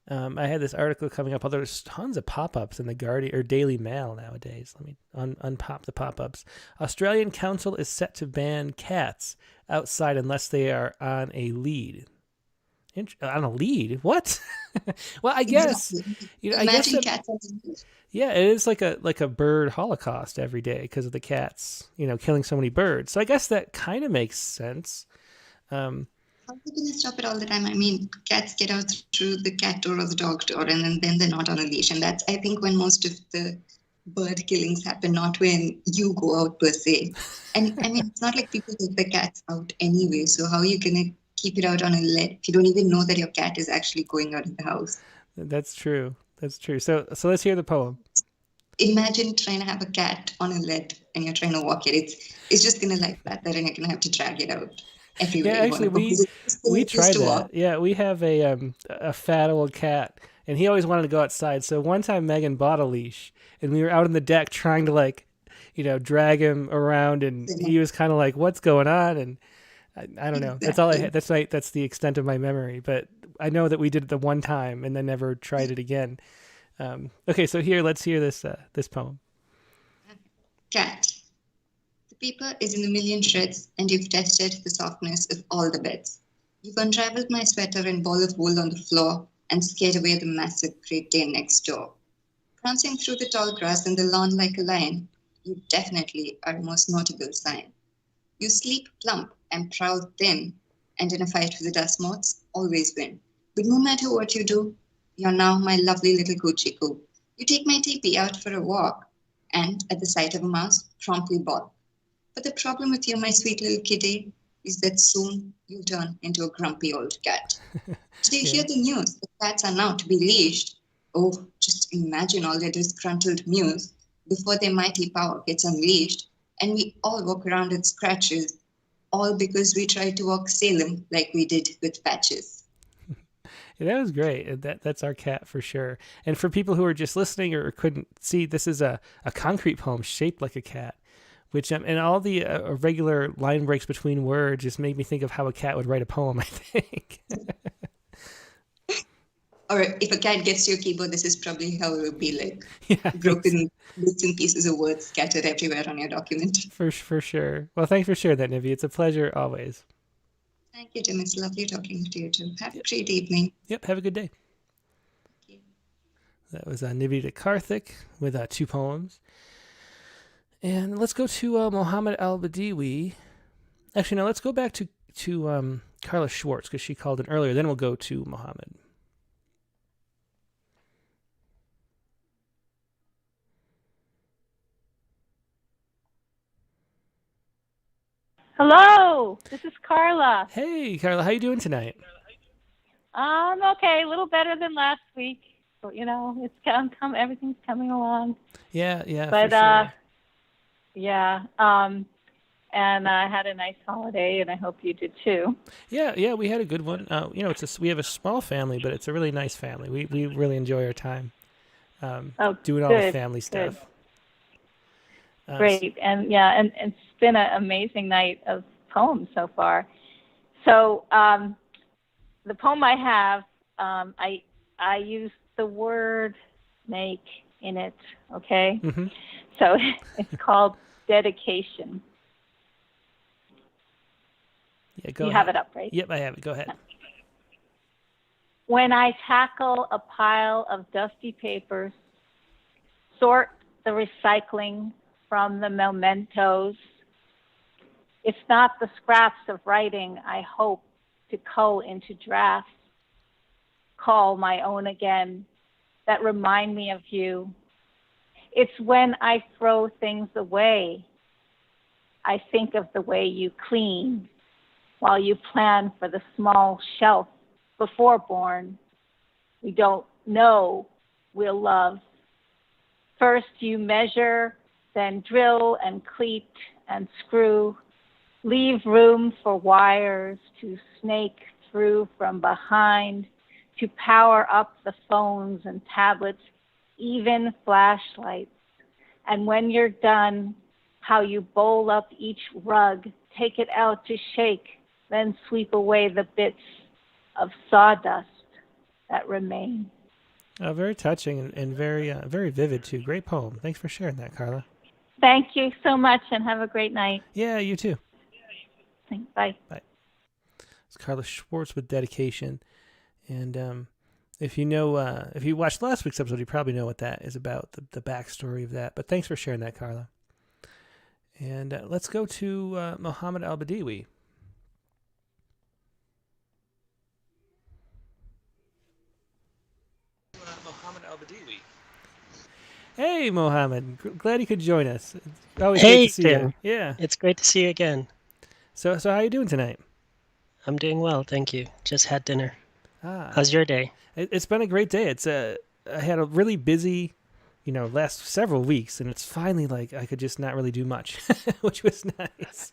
A: I had this article coming up. There's tons of pop-ups in the Guardian or Daily Mail nowadays. Let me unpop the pop-ups. Australian Council is set to ban cats outside unless they are on a lead. On a lead? What? Well, I guess
H: Imagine cats on the lead.
A: Yeah, it is like a bird holocaust every day because of the cats, killing so many birds. So I guess that kind of makes sense.
H: How are they going to stop it all the time? I mean, cats get out through the cat door or the dog door, and then they're not on a leash. And that's, I think, when most of the bird killings happen, not when you go out per se. And I mean, it's not like people take the cats out anyway. So how are you going to keep it out on a lead if you don't even know that your cat is actually going out of the house?
A: That's true. That's true. So let's hear the poem.
H: Imagine trying to have a cat on a lead and you're trying to walk it. It's just going to like that, and you're going to have to drag it out everywhere.
A: Yeah, actually, we tried that. Yeah, we have a fat old cat, and he always wanted to go outside. So one time Megan bought a leash, and we were out on the deck trying to drag him around, and he was kind of like, "What's going on?" And I don't know. Exactly. That's all I had. That's the extent of my memory. But I know that we did it the one time and then never tried it again. Okay, so let's hear this poem.
H: Cat. The paper is in a million shreds, and you've tested the softness of all the beds. You've unraveled my sweater and ball of wool on the floor and scared away the massive Great Dane next door. Prancing through the tall grass and the lawn like a lion, you definitely are a most notable sign. You sleep plump and proud thin, and in a fight with the dust moths, always win. But no matter what you do, you're now my lovely little Gucci Goo. You take my teepee out for a walk, and at the sight of a mouse, promptly balk. But the problem with you, my sweet little kitty, is that soon you'll turn into a grumpy old cat. Did you hear the news? The cats are now to be leashed. Oh, just imagine all their disgruntled mews before their mighty power gets unleashed, and we all walk around with scratches, all because we tried to walk Salem like we did with Patches.
A: Yeah, that was great. That's our cat for sure. And for people who are just listening or couldn't see, this is a concrete poem shaped like a cat, which and all the regular line breaks between words just made me think of how a cat would write a poem, I think.
H: Or if a cat gets to your keyboard, this is probably how it would be like. Yeah, broken bits and pieces of words scattered everywhere on your document.
A: For sure. Well, thanks for sharing that, Nivi. It's a pleasure always.
H: Thank you, Tim. It's lovely talking to you too. Have a great evening.
A: Yep, have a good day.
H: Thank you.
A: That was Nivi Karthik with 2 poems. And let's go to Mohammed Al-Badiwi. Actually, no, let's go back to Carla Schwartz because she called in earlier. Then we'll go to Mohammed.
I: Hello, this is Carla.
A: Hey, Carla, how you doing tonight?
I: I'm okay, a little better than last week, but it's everything's coming along.
A: Yeah,
I: but
A: for sure.
I: Yeah, and I had a nice holiday, and I hope you did too.
A: Yeah, we had a good one. We have a small family, but it's a really nice family. We really enjoy our time doing all the family stuff.
I: Great, and it's been an amazing night of poems so far. So the poem I have, I use the word "make" in it. Okay, So it's called Dedication.
A: Yeah, go
I: you
A: ahead.
I: have it up, right?
A: Yep, I have it. Go ahead.
I: when I tackle a pile of dusty papers, sort the recycling from the mementos, it's not the scraps of writing I hope to cull into drafts, call my own again, that remind me of you. It's when I throw things away, I think of the way you clean while you plan for the small shelf before born. We don't know we'll love. First you measure, then drill and cleat and screw. Leave room for wires to snake through from behind, to power up the phones and tablets, even flashlights. And when you're done, how you bowl up each rug, take it out to shake, then sweep away the bits of sawdust that remain.
A: Very touching and very very vivid too. Great poem. Thanks for sharing that, Carla.
I: Thank you so much and have a great night.
A: Yeah, you too.
I: Thanks. Bye.
A: Bye. It's Carla Schwartz with Dedication. And if you watched last week's episode, you probably know what that is about, the backstory of that. But thanks for sharing that, Carla. And let's go to Mohammed Al-Badawi. Mohammed Al-Badawi. Hey, Mohammed. Glad you could join us. Always great to see
J: Tim.
A: you. Yeah.
J: It's great to see you again.
A: So how you doing tonight?
J: I'm doing well, thank you. Just had dinner.
A: Ah.
J: How's your day?
A: It's been a great day. I had a really busy, last several weeks, and it's finally like I could just not really do much, which was nice.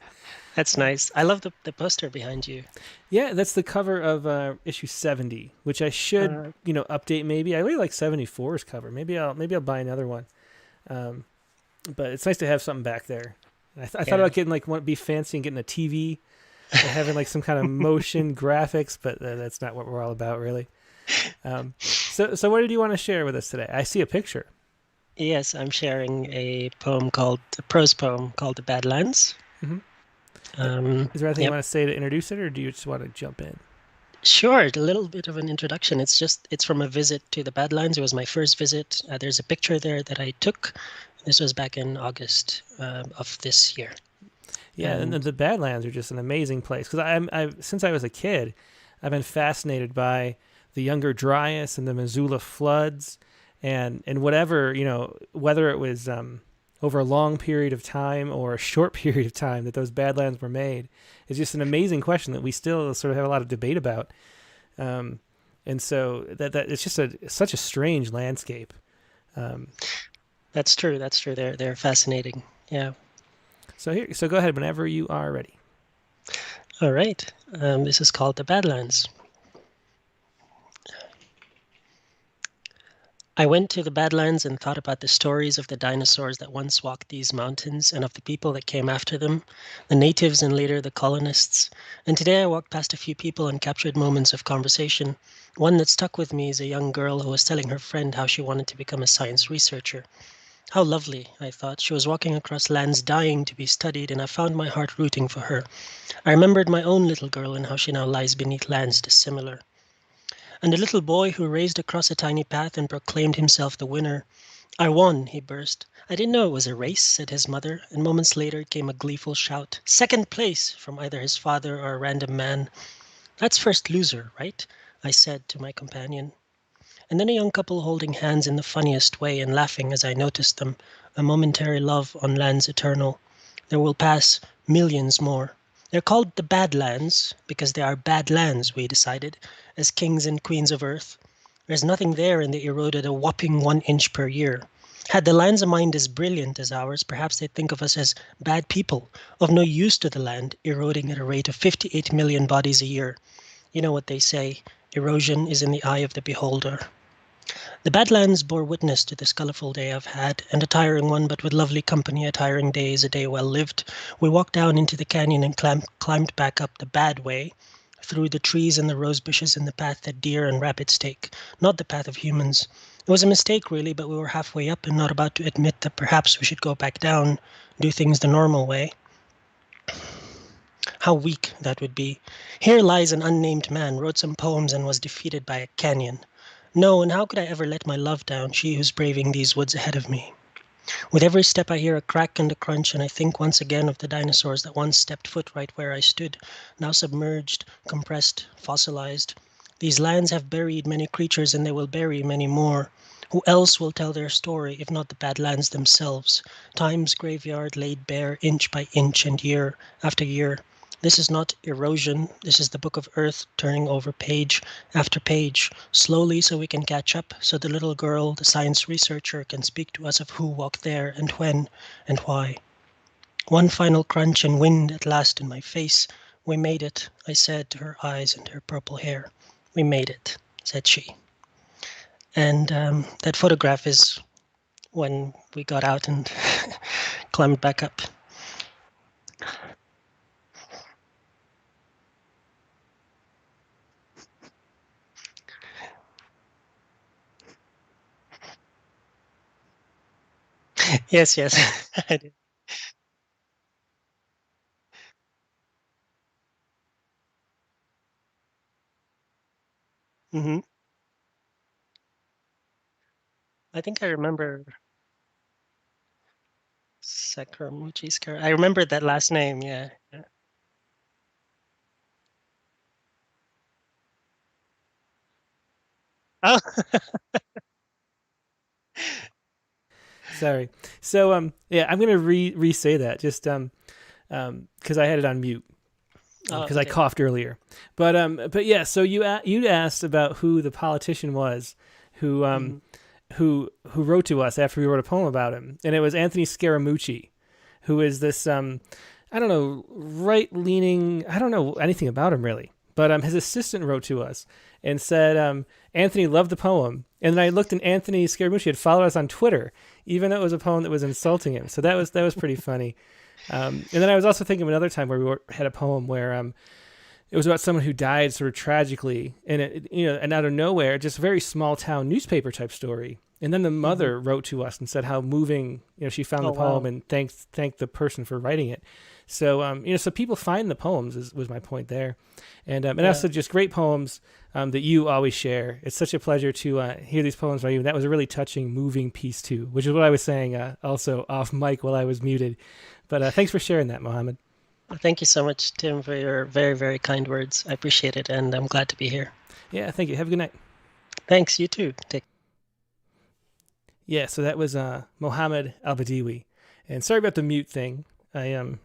J: That's nice. I love the poster behind you.
A: Yeah, that's the cover of issue 70, which I should, update maybe. I really like 74's cover. Maybe I'll buy another one. But it's nice to have something back there. I thought about getting be fancy and getting a TV and having like some kind of motion graphics, but that's not what we're all about, really. So what did you want to share with us today? I see a picture.
J: Yes, I'm sharing a prose poem called The Badlands.
A: Mm-hmm. Is there anything you want to say to introduce it, or do you just want to jump in?
J: Sure, a little bit of an introduction. It's from a visit to the Badlands. It was my first visit. There's a picture there that I took. This was back in August of this year.
A: Yeah, and the Badlands are just an amazing place. Because since I was a kid, I've been fascinated by the Younger Dryas and the Missoula floods, and whatever, whether it was over a long period of time or a short period of time that those Badlands were made, is just an amazing question that we still sort of have a lot of debate about. And so that it's just such a strange landscape.
J: That's true. They're fascinating. Yeah.
A: So go ahead whenever you are ready.
J: All right. This is called The Badlands. I went to the Badlands and thought about the stories of the dinosaurs that once walked these mountains and of the people that came after them, the natives and later the colonists. And today I walked past a few people and captured moments of conversation. One that stuck with me is a young girl who was telling her friend how she wanted to become a science researcher. How lovely, I thought. She was walking across lands dying to be studied, and I found my heart rooting for her. I remembered my own little girl and how she now lies beneath lands dissimilar. And a little boy who raced across a tiny path and proclaimed himself the winner. I won, he burst. I didn't know it was a race, said his mother, and moments later came a gleeful shout. Second place, from either his father or a random man. That's first loser, right? I said to my companion. And then a young couple holding hands in the funniest way and laughing as I noticed them, a momentary love on lands eternal. There will pass millions more. They're called the Badlands because they are bad lands, we decided, as kings and queens of Earth. There's nothing there, and they eroded a whopping 1 inch per year. Had the lands a mind as brilliant as ours, perhaps they'd think of us as bad people, of no use to the land, eroding at a rate of 58 million bodies a year. You know what they say, erosion is in the eye of the beholder. The Badlands bore witness to this colourful day I've had, and a tiring one, but with lovely company. A tiring day is a day well lived. We walked down into the canyon and climbed back up the bad way, through the trees and the rose bushes and the path that deer and rabbits take, not the path of humans. It was a mistake, really, but we were halfway up and not about to admit that perhaps we should go back down, do things the normal way. How weak that would be. Here lies an unnamed man, wrote some poems and was defeated by a canyon. No, and how could I ever let my love down, she who's braving these woods ahead of me? With every step I hear a crack and a crunch, and I think once again of the dinosaurs that once stepped foot right where I stood, now submerged, compressed, fossilized. These lands have buried many creatures, and they will bury many more. Who else will tell their story, if not the Badlands themselves? Time's graveyard laid bare inch by inch and year after year. This is not erosion. This is the book of Earth turning over page after page, slowly so we can catch up, so the little girl, the science researcher, can speak to us of who walked there and when and why. One final crunch and wind at last in my face. We made it, I said to her eyes and her purple hair. We made it, said she. And that photograph is when we got out and climbed back up. Yes, I did. Hmm. I think I remember Sakuramuchi's character. I remember that last name, yeah. Oh,
A: Sorry. So yeah, I'm gonna re-say that just because I had it on mute because I
J: okay.
A: coughed earlier. But yeah. So you asked about who the politician was who
J: Mhm.
A: who wrote to us after we wrote a poem about him, and it was Anthony Scaramucci, who is this I don't know, right leaning. I don't know anything about him really, but his assistant wrote to us and said Anthony loved the poem, and then I looked and Anthony Scaramucci had followed us on Twitter, even though it was a poem that was insulting him. So that was pretty funny. And then I was also thinking of another time where had a poem where it was about someone who died sort of tragically, and and out of nowhere, just a very small town newspaper type story. And then the mother wrote to us and said how moving, she found
J: Oh,
A: the poem
J: wow.
A: and thanked the person for writing it. So so people find the poems was my point there, and
J: Yeah.
A: also just great poems that you always share. It's such a pleasure to hear these poems by you. That was a really touching, moving piece too, which is what I was saying also off mic while I was muted. But thanks for sharing that, Mohammed.
J: Thank you so much, Tim, for your very, very kind words. I appreciate it, and I'm glad to be here.
A: Yeah, thank you. Have a good night.
J: Thanks, you too.
A: Yeah, so that was Mohammed Al-Badiwi. And sorry about the mute thing. I had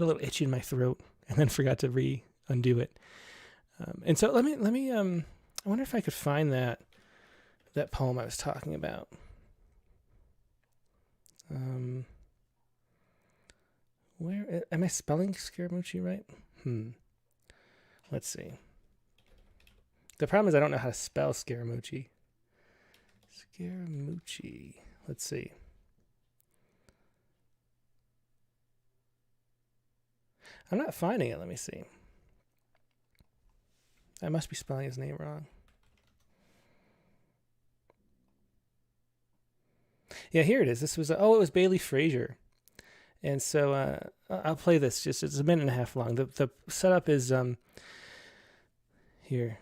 A: a little itch in my throat and then forgot to undo it. And so let me I wonder if I could find that poem I was talking about. Where am I spelling Scaramucci right? Let's see. The problem is I don't know how to spell Scaramucci. Scaramucci. Let's see. I'm not finding it. Let me see. I must be spelling his name wrong. Yeah, here it is. This was it was Bailey Frazier. And so I'll play this. It's a minute and a half long. The setup is here.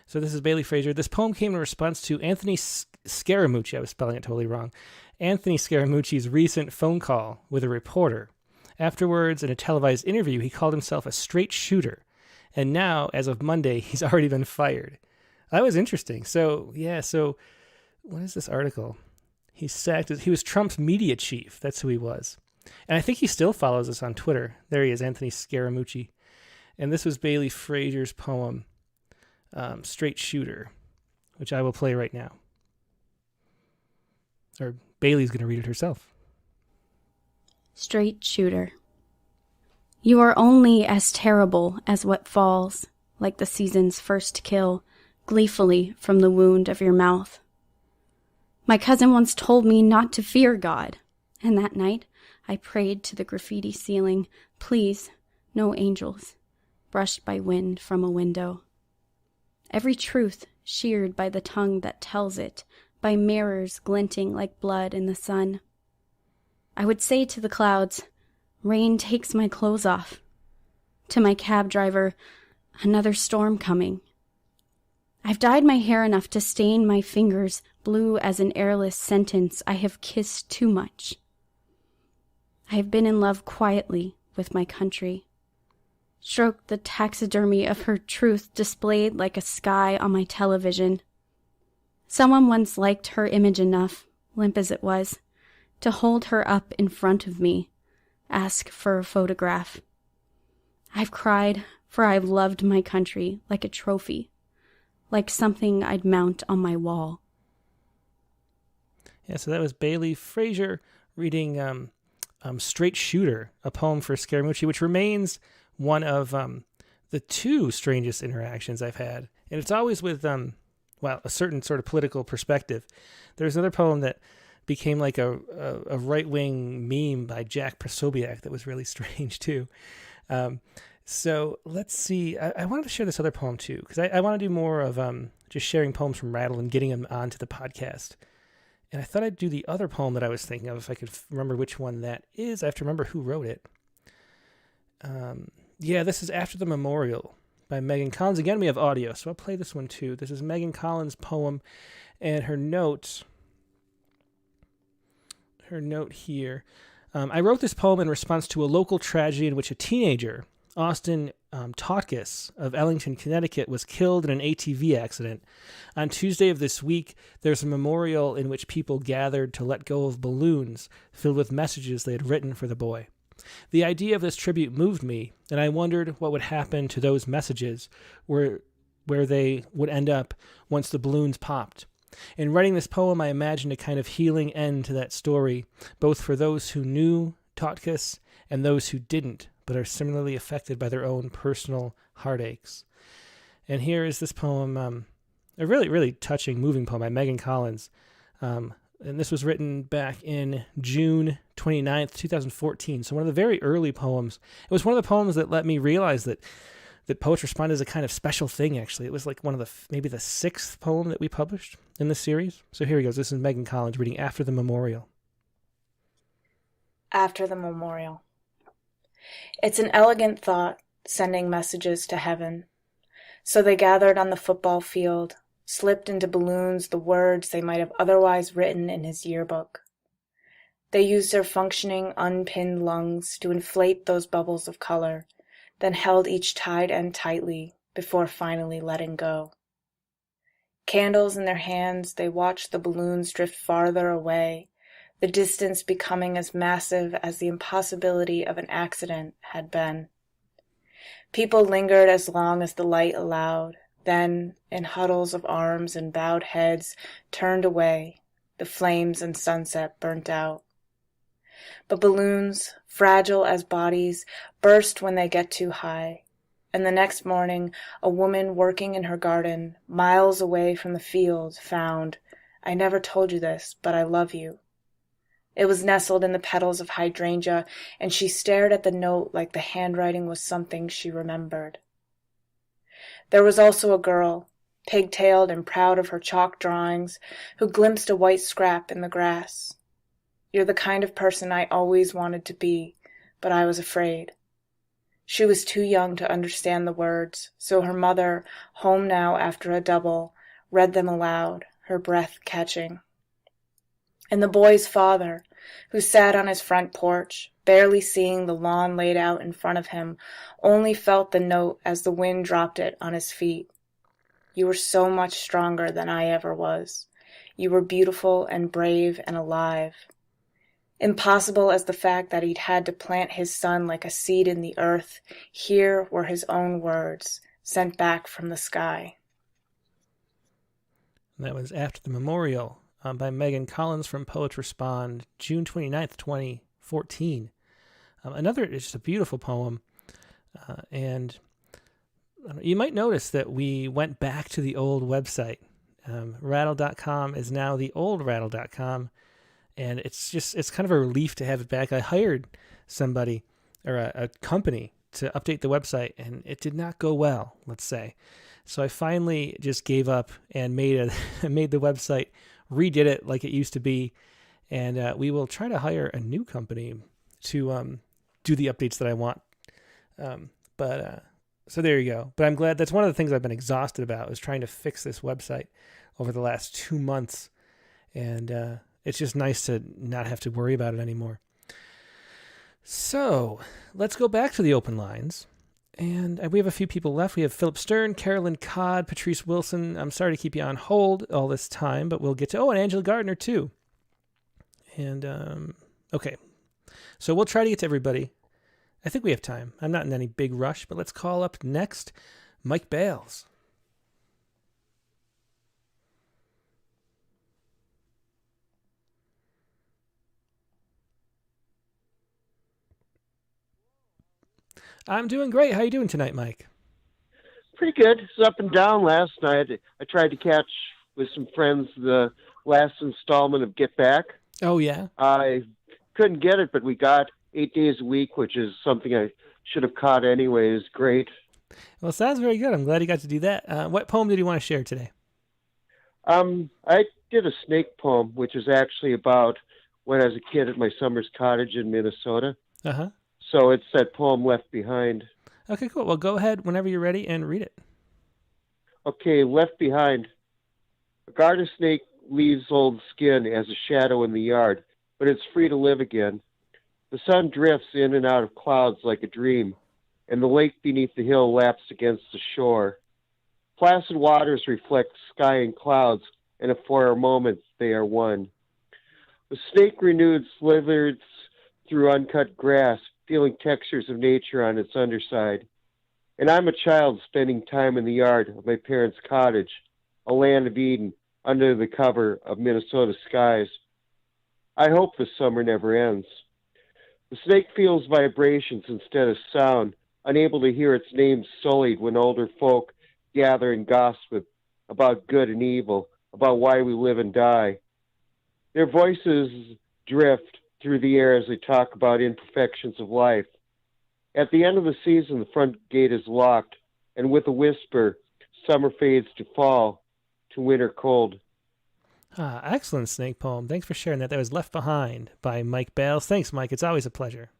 A: So this is Bailey Frazier. This poem came in response to Anthony Scaramucci. I was spelling it totally wrong. Anthony Scaramucci's recent phone call with a reporter. Afterwards, in a televised interview, he called himself a straight shooter. And now, as of Monday, he's already been fired. That was interesting. So, yeah, what is this article? He's sacked. He was Trump's media chief. That's who he was. And I think he still follows us on Twitter. There he is, Anthony Scaramucci. And this was Bailey Frazier's poem, Straight Shooter, which I will play right now. Or Bailey's going to read it herself.
K: Straight shooter. You are only as terrible as what falls, like the season's first kill, gleefully from the wound of your mouth. My cousin once told me not to fear God, and that night I prayed to the graffiti ceiling, please, no angels, brushed by wind from a window. Every truth sheared by the tongue that tells it, by mirrors glinting like blood in the sun. I would say to the clouds, rain takes my clothes off. To my cab driver, another storm coming. I've dyed my hair enough to stain my fingers blue as an airless sentence I have kissed too much. I have been in love quietly with my country. Stroked the taxidermy of her truth displayed like a sky on my television. Someone once liked her image enough, limp as it was, to hold her up in front of me, ask for a photograph. I've cried, for I've loved my country like a trophy, like something I'd mount on my wall.
A: Yeah, so that was Bailey Frazier reading Straight Shooter, a poem for Scaramucci, which remains one of the two strangest interactions I've had. And it's always with, a certain sort of political perspective. There's another poem that became like a right-wing meme by Jack Prosobiec that was really strange, too. So let's see. I wanted to share this other poem, too, because I want to do more of just sharing poems from Rattle and getting them onto the podcast. And I thought I'd do the other poem that I was thinking of, if I could remember which one that is. I have to remember who wrote it. This is After the Memorial by Megan Collins. Again, we have audio, so I'll play this one too. This is Megan Collins' poem, and her note here. I wrote this poem in response to a local tragedy in which a teenager, Austin Totkus of Ellington, Connecticut, was killed in an ATV accident. On Tuesday of this week, there's a memorial in which people gathered to let go of balloons filled with messages they had written for the boy. The idea of this tribute moved me, and I wondered what would happen to those messages, where they would end up once the balloons popped. In writing this poem, I imagined a kind of healing end to that story, both for those who knew Totkus and those who didn't, but are similarly affected by their own personal heartaches. And here is this poem, a really, really touching, moving poem by Megan Collins. And this was written back in June 29th, 2014. So one of the very early poems. It was one of the poems that let me realize that Poets Respond is a kind of special thing, actually. It was like one of maybe the sixth poem that we published in this series. So here he goes. This is Megan Collins reading After the Memorial.
L: After the Memorial. It's an elegant thought, sending messages to heaven. So they gathered on the football field, slipped into balloons the words they might have otherwise written in his yearbook. They used their functioning, unpinned lungs to inflate those bubbles of color, then held each tied end tightly before finally letting go. Candles in their hands, they watched the balloons drift farther away, the distance becoming as massive as the impossibility of an accident had been. People lingered as long as the light allowed, then, in huddles of arms and bowed heads, turned away, the flames and sunset burnt out. But balloons, fragile as bodies, burst when they get too high, and the next morning a woman working in her garden, miles away from the field, found, "I never told you this, but I love you." It was nestled in the petals of hydrangea, and she stared at the note like the handwriting was something she remembered. There was also a girl, pigtailed and proud of her chalk drawings, who glimpsed a white scrap in the grass. "You're the kind of person I always wanted to be, but I was afraid." She was too young to understand the words, so her mother, home now after a double, read them aloud, her breath catching. And the boy's father, who sat on his front porch, barely seeing the lawn laid out in front of him, only felt the note as the wind dropped it on his feet. "You were so much stronger than I ever was. You were beautiful and brave and alive." Impossible as the fact that he'd had to plant his son like a seed in the earth, here were his own words, sent back from the sky.
A: That was After the Memorial by Megan Collins from Poets Respond, June 29th, 2014. Another, it's just a beautiful poem. And you might notice that we went back to the old website. Rattle.com is now the old Rattle.com. And it's kind of a relief to have it back. I hired somebody or a company to update the website, and it did not go well, let's say. So I finally just gave up and made the website redid it like it used to be, and we will try to hire a new company to do the updates that I want. So there you go. But I'm glad. That's one of the things I've been exhausted about, is trying to fix this website over the last 2 months. And it's just nice to not have to worry about it anymore. So let's go back to the open lines. And we have a few people left. We have Philip Stern, Carolyn Codd, Patrice Wilson. I'm sorry to keep you on hold all this time, but we'll get to... Oh, and Angela Gardner, too. And, okay. So we'll try to get to everybody. I think we have time. I'm not in any big rush, but let's call up next Mike Bales. I'm doing great. How are you doing tonight, Mike?
M: Pretty good. It's up and down last night. I tried to catch with some friends the last installment of Get Back.
A: Oh, yeah?
M: I couldn't get it, but we got 8 days a week, which is something I should have caught anyway. It's great.
A: Well, sounds very good. I'm glad you got to do that. What poem did you want to share today?
M: I did a snake poem, which is actually about when I was a kid at my summer's cottage in Minnesota.
A: Uh-huh.
M: So it's that poem Left Behind.
A: Okay, cool. Well, go ahead whenever you're ready and read it.
M: Okay, Left Behind. A garter snake leaves old skin as a shadow in the yard, but it's free to live again. The sun drifts in and out of clouds like a dream, and the lake beneath the hill laps against the shore. Placid waters reflect sky and clouds, and for a moment they are one. The snake renewed slithers through uncut grass, feeling textures of nature on its underside. And I'm a child spending time in the yard of my parents' cottage, a land of Eden under the cover of Minnesota skies. I hope the summer never ends. The snake feels vibrations instead of sound, unable to hear its name sullied when older folk gather and gossip about good and evil, about why we live and die. Their voices drift through the air as they talk about imperfections of life. At the end of the season, the front gate is locked, and with a whisper, summer fades to fall, to winter cold.
A: Excellent snake poem. Thanks for sharing that. That was Left Behind by Mike Bales. Thanks, Mike. It's always a pleasure.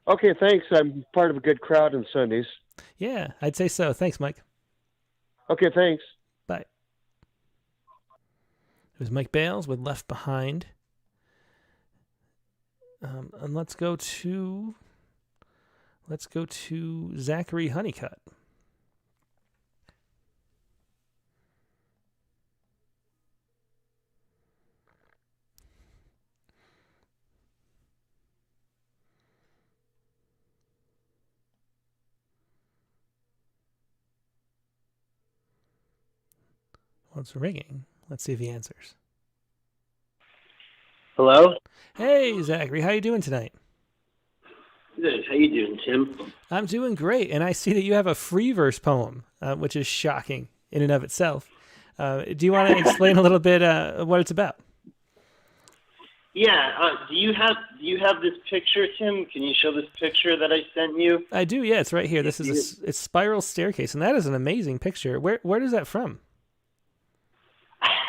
M: Okay, thanks. I'm part of a good crowd on Sundays.
A: Yeah, I'd say so. Thanks, Mike.
M: Okay, thanks.
A: Bye. It was Mike Bales with Left Behind. And let's go to Zachary Honeycutt. Well, it's ringing. Let's see if he answers.
N: Hello?
A: Hey, Zachary. How you doing tonight?
N: Good. How you doing, Tim?
A: I'm doing great, and I see that you have a free verse poem, which is shocking in and of itself. Do you want to explain a little bit what it's about?
N: Yeah. Do you have this picture, Tim? Can you show this picture that I sent you?
A: I do. Yeah, it's right here. This is it's Spiral Staircase, and that is an amazing picture. Where is that from?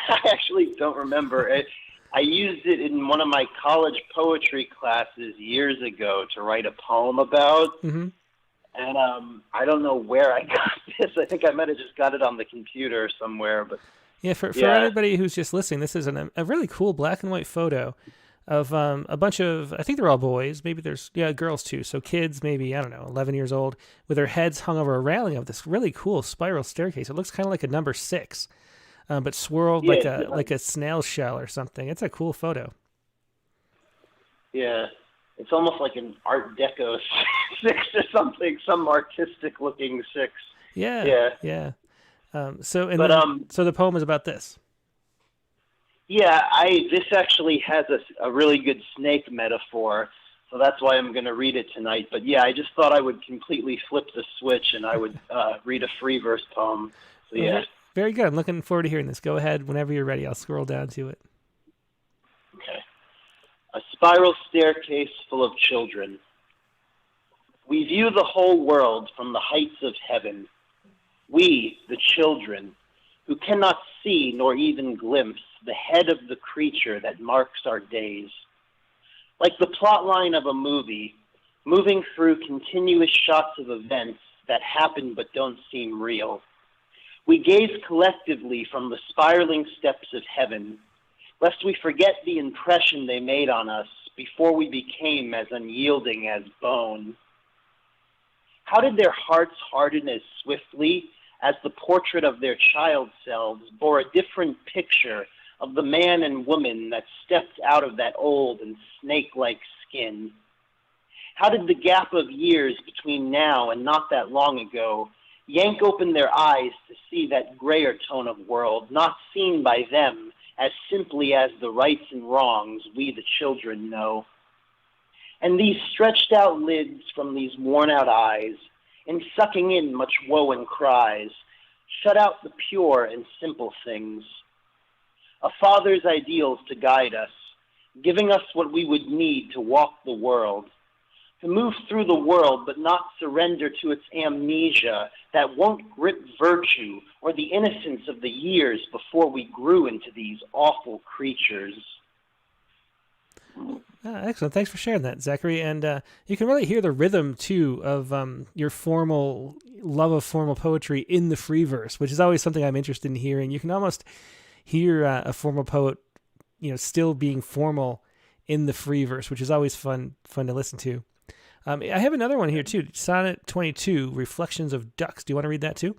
N: I actually don't remember it. I used it in one of my college poetry classes years ago to write a poem about.
A: Mm-hmm.
N: And I don't know where I got this. I think I might have just got it on the computer somewhere. But
A: for anybody who's just listening, this is a really cool black and white photo of a bunch of, I think they're all boys. Maybe there's girls too. So kids, maybe, I don't know, 11 years old, with their heads hung over a railing of this really cool spiral staircase. It looks kind of like a number 6. But swirled like a snail shell or something. It's a cool photo.
N: Yeah, it's almost like an Art Deco 6 or something, some artistic looking 6.
A: Yeah. So the poem is about this.
N: Yeah, this actually has a really good snake metaphor, so that's why I'm going to read it tonight. But yeah, I just thought I would completely flip the switch and I would read a free verse poem. So yeah.
A: Okay. Very good. I'm looking forward to hearing this. Go ahead whenever you're ready. I'll scroll down to it.
N: Okay. A spiral staircase full of children. We view the whole world from the heights of heaven. We, the children, who cannot see nor even glimpse the head of the creature that marks our days. Like the plot line of a movie, moving through continuous shots of events that happen but don't seem real. We gaze collectively from the spiraling steps of heaven, lest we forget the impression they made on us before we became as unyielding as bone. How did their hearts harden as swiftly as the portrait of their child selves bore a different picture of the man and woman that stepped out of that old and snake-like skin? How did the gap of years between now and not that long ago yank open their eyes to see that grayer tone of world, not seen by them as simply as the rights and wrongs we the children know? And these stretched out lids from these worn out eyes, in sucking in much woe and cries, shut out the pure and simple things. A father's ideals to guide us, giving us what we would need to walk the world, to move through the world but not surrender to its amnesia that won't grip virtue or the innocence of the years before we grew into these awful creatures.
A: Excellent. Thanks for sharing that, Zachary. And you can really hear the rhythm, too, of your formal love of formal poetry in the free verse, which is always something I'm interested in hearing. You can almost hear a formal poet, still being formal in the free verse, which is always fun to listen to. I have another one here, too. Sonnet 22, Reflections of Ducks. Do you want to read that, too?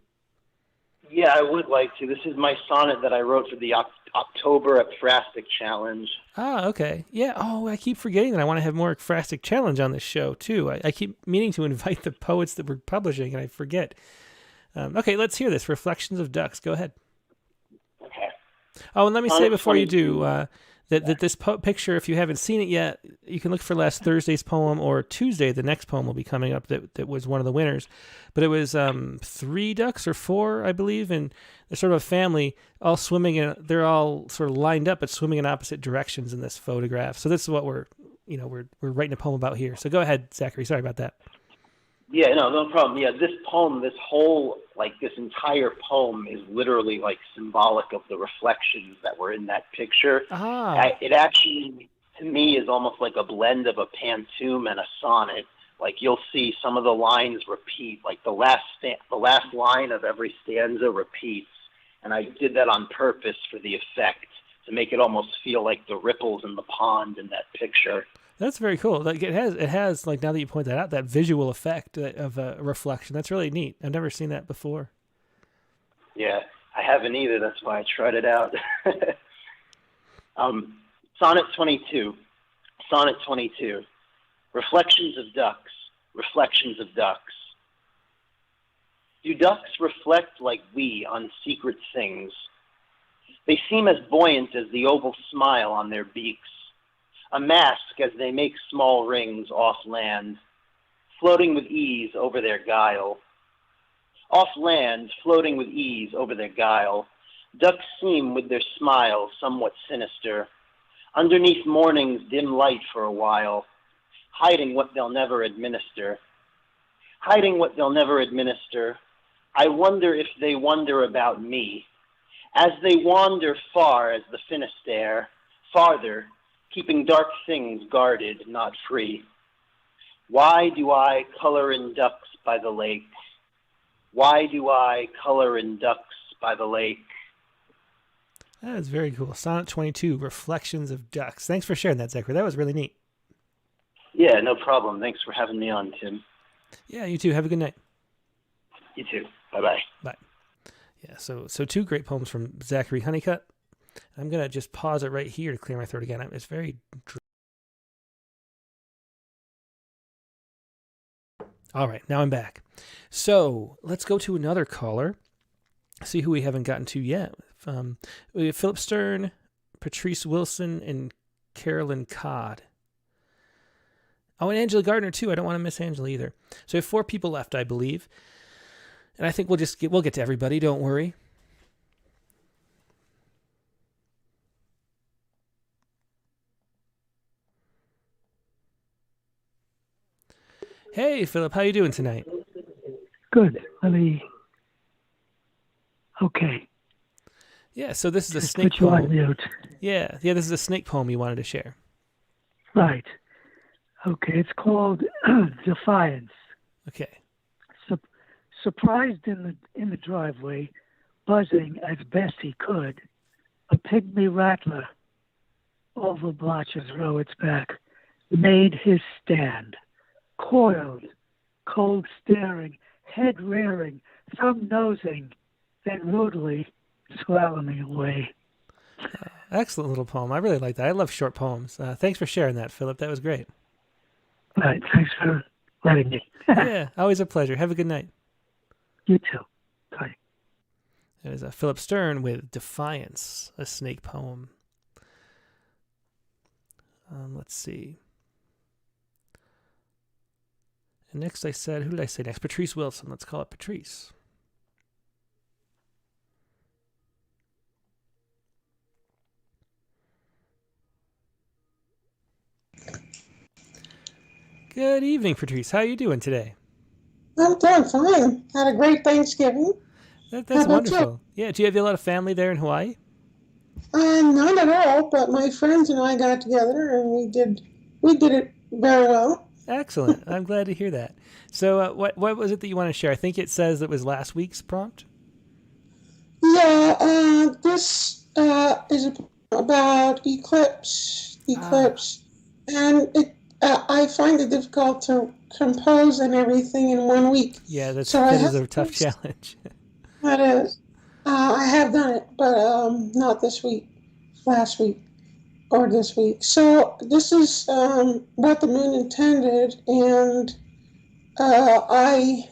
N: Yeah, I would like to. This is my sonnet that I wrote for the October Ekphrastic Challenge.
A: Ah, okay. Yeah. Oh, I keep forgetting that I want to have more Ekphrastic Challenge on this show, too. I keep meaning to invite the poets that we're publishing, and I forget. Okay, let's hear this. Reflections of Ducks. Go ahead.
N: Okay.
A: Oh, and let me say before
N: 22.
A: you do that this picture, if you haven't seen it yet, you can look for last Thursday's poem, or Tuesday, the next poem will be coming up that was one of the winners. But it was 3 ducks or 4, I believe, and they're sort of a family all swimming, and they're all sort of lined up but swimming in opposite directions in this photograph. So this is what we're writing a poem about here. So go ahead, Zachary. Sorry about that.
N: Yeah, no problem. Yeah, this poem, this entire poem is literally symbolic of the reflections that were in that picture.
A: Ah.
N: It actually, to me, is almost like a blend of a pantoum and a sonnet. You'll see some of the lines repeat, the last line of every stanza repeats. And I did that on purpose for the effect, to make it almost feel like the ripples in the pond in that picture.
A: That's very cool. It has now that you point that out, that visual effect of a reflection. That's really neat. I've never seen that before.
N: Yeah, I haven't either. That's why I tried it out. Sonnet 22. Sonnet 22. Reflections of ducks. Reflections of ducks. Do ducks reflect like we on secret things? They seem as buoyant as the oval smile on their beaks, a mask as they make small rings off land, floating with ease over their guile. Off land, floating with ease over their guile, ducks seem with their smile somewhat sinister, underneath morning's dim light for a while, hiding what they'll never administer. Hiding what they'll never administer, I wonder if they wonder about me, as they wander far as the Finisterre, farther, keeping dark things guarded, not free. Why do I color in ducks by the lake? Why do I color in ducks by the lake?
A: That is very cool. Sonnet 22, Reflections of Ducks. Thanks for sharing that, Zachary. That was really neat.
N: Yeah, no problem. Thanks for having me on, Tim.
A: Yeah, you too. Have a good night.
N: You too. Bye-bye.
A: Bye. Yeah, so 2 great poems from Zachary Honeycutt. I'm going to just pause it right here to clear my throat again. It's very... All right, now I'm back. So let's go to another caller. See who we haven't gotten to yet. We have Philip Stern, Patrice Wilson, and Carolyn Codd. Oh, and Angela Gardner, too. I don't want to miss Angela either. So we have 4 people left, I believe. And I think we'll get to everybody. Don't worry. Hey, Philip, how you doing tonight?
O: Good. Okay.
A: Yeah, so this is a
O: Just
A: snake
O: put you on
A: poem.
O: mute.
A: Yeah, this is a snake poem you wanted to share.
O: Right. Okay, it's called Defiance.
A: Okay.
O: Surprised in the driveway, buzzing as best he could, a pygmy rattler, oval blotches row its back, made his stand, coiled, cold staring, head rearing, thumb nosing, then rudely slaloming away.
A: Excellent little poem. I really like that. I love short poems. Thanks for sharing that, Philip. That was great.
O: Right, thanks for letting me.
A: Yeah, always a pleasure. Have a good night.
O: You too. Bye.
A: That is Philip Stern with Defiance, a snake poem. Let's see. And next who did I say next? Patrice Wilson. Let's call it Patrice. Good evening, Patrice. How are you doing today?
P: I'm doing fine. Had a great Thanksgiving.
A: That's wonderful. Yeah, do you have a lot of family there in Hawaii?
P: None at all, but my friends and I got together and we did it very well.
A: Excellent. I'm glad to hear that. So what was it that you want to share? I think it says it was last week's prompt.
P: Yeah, this is about eclipse, and I find it difficult to compose and everything in 1 week.
A: Yeah, that is a tough challenge.
P: That is. I have done it, but not this week, last week, or this week. So this is what the moon intended, and I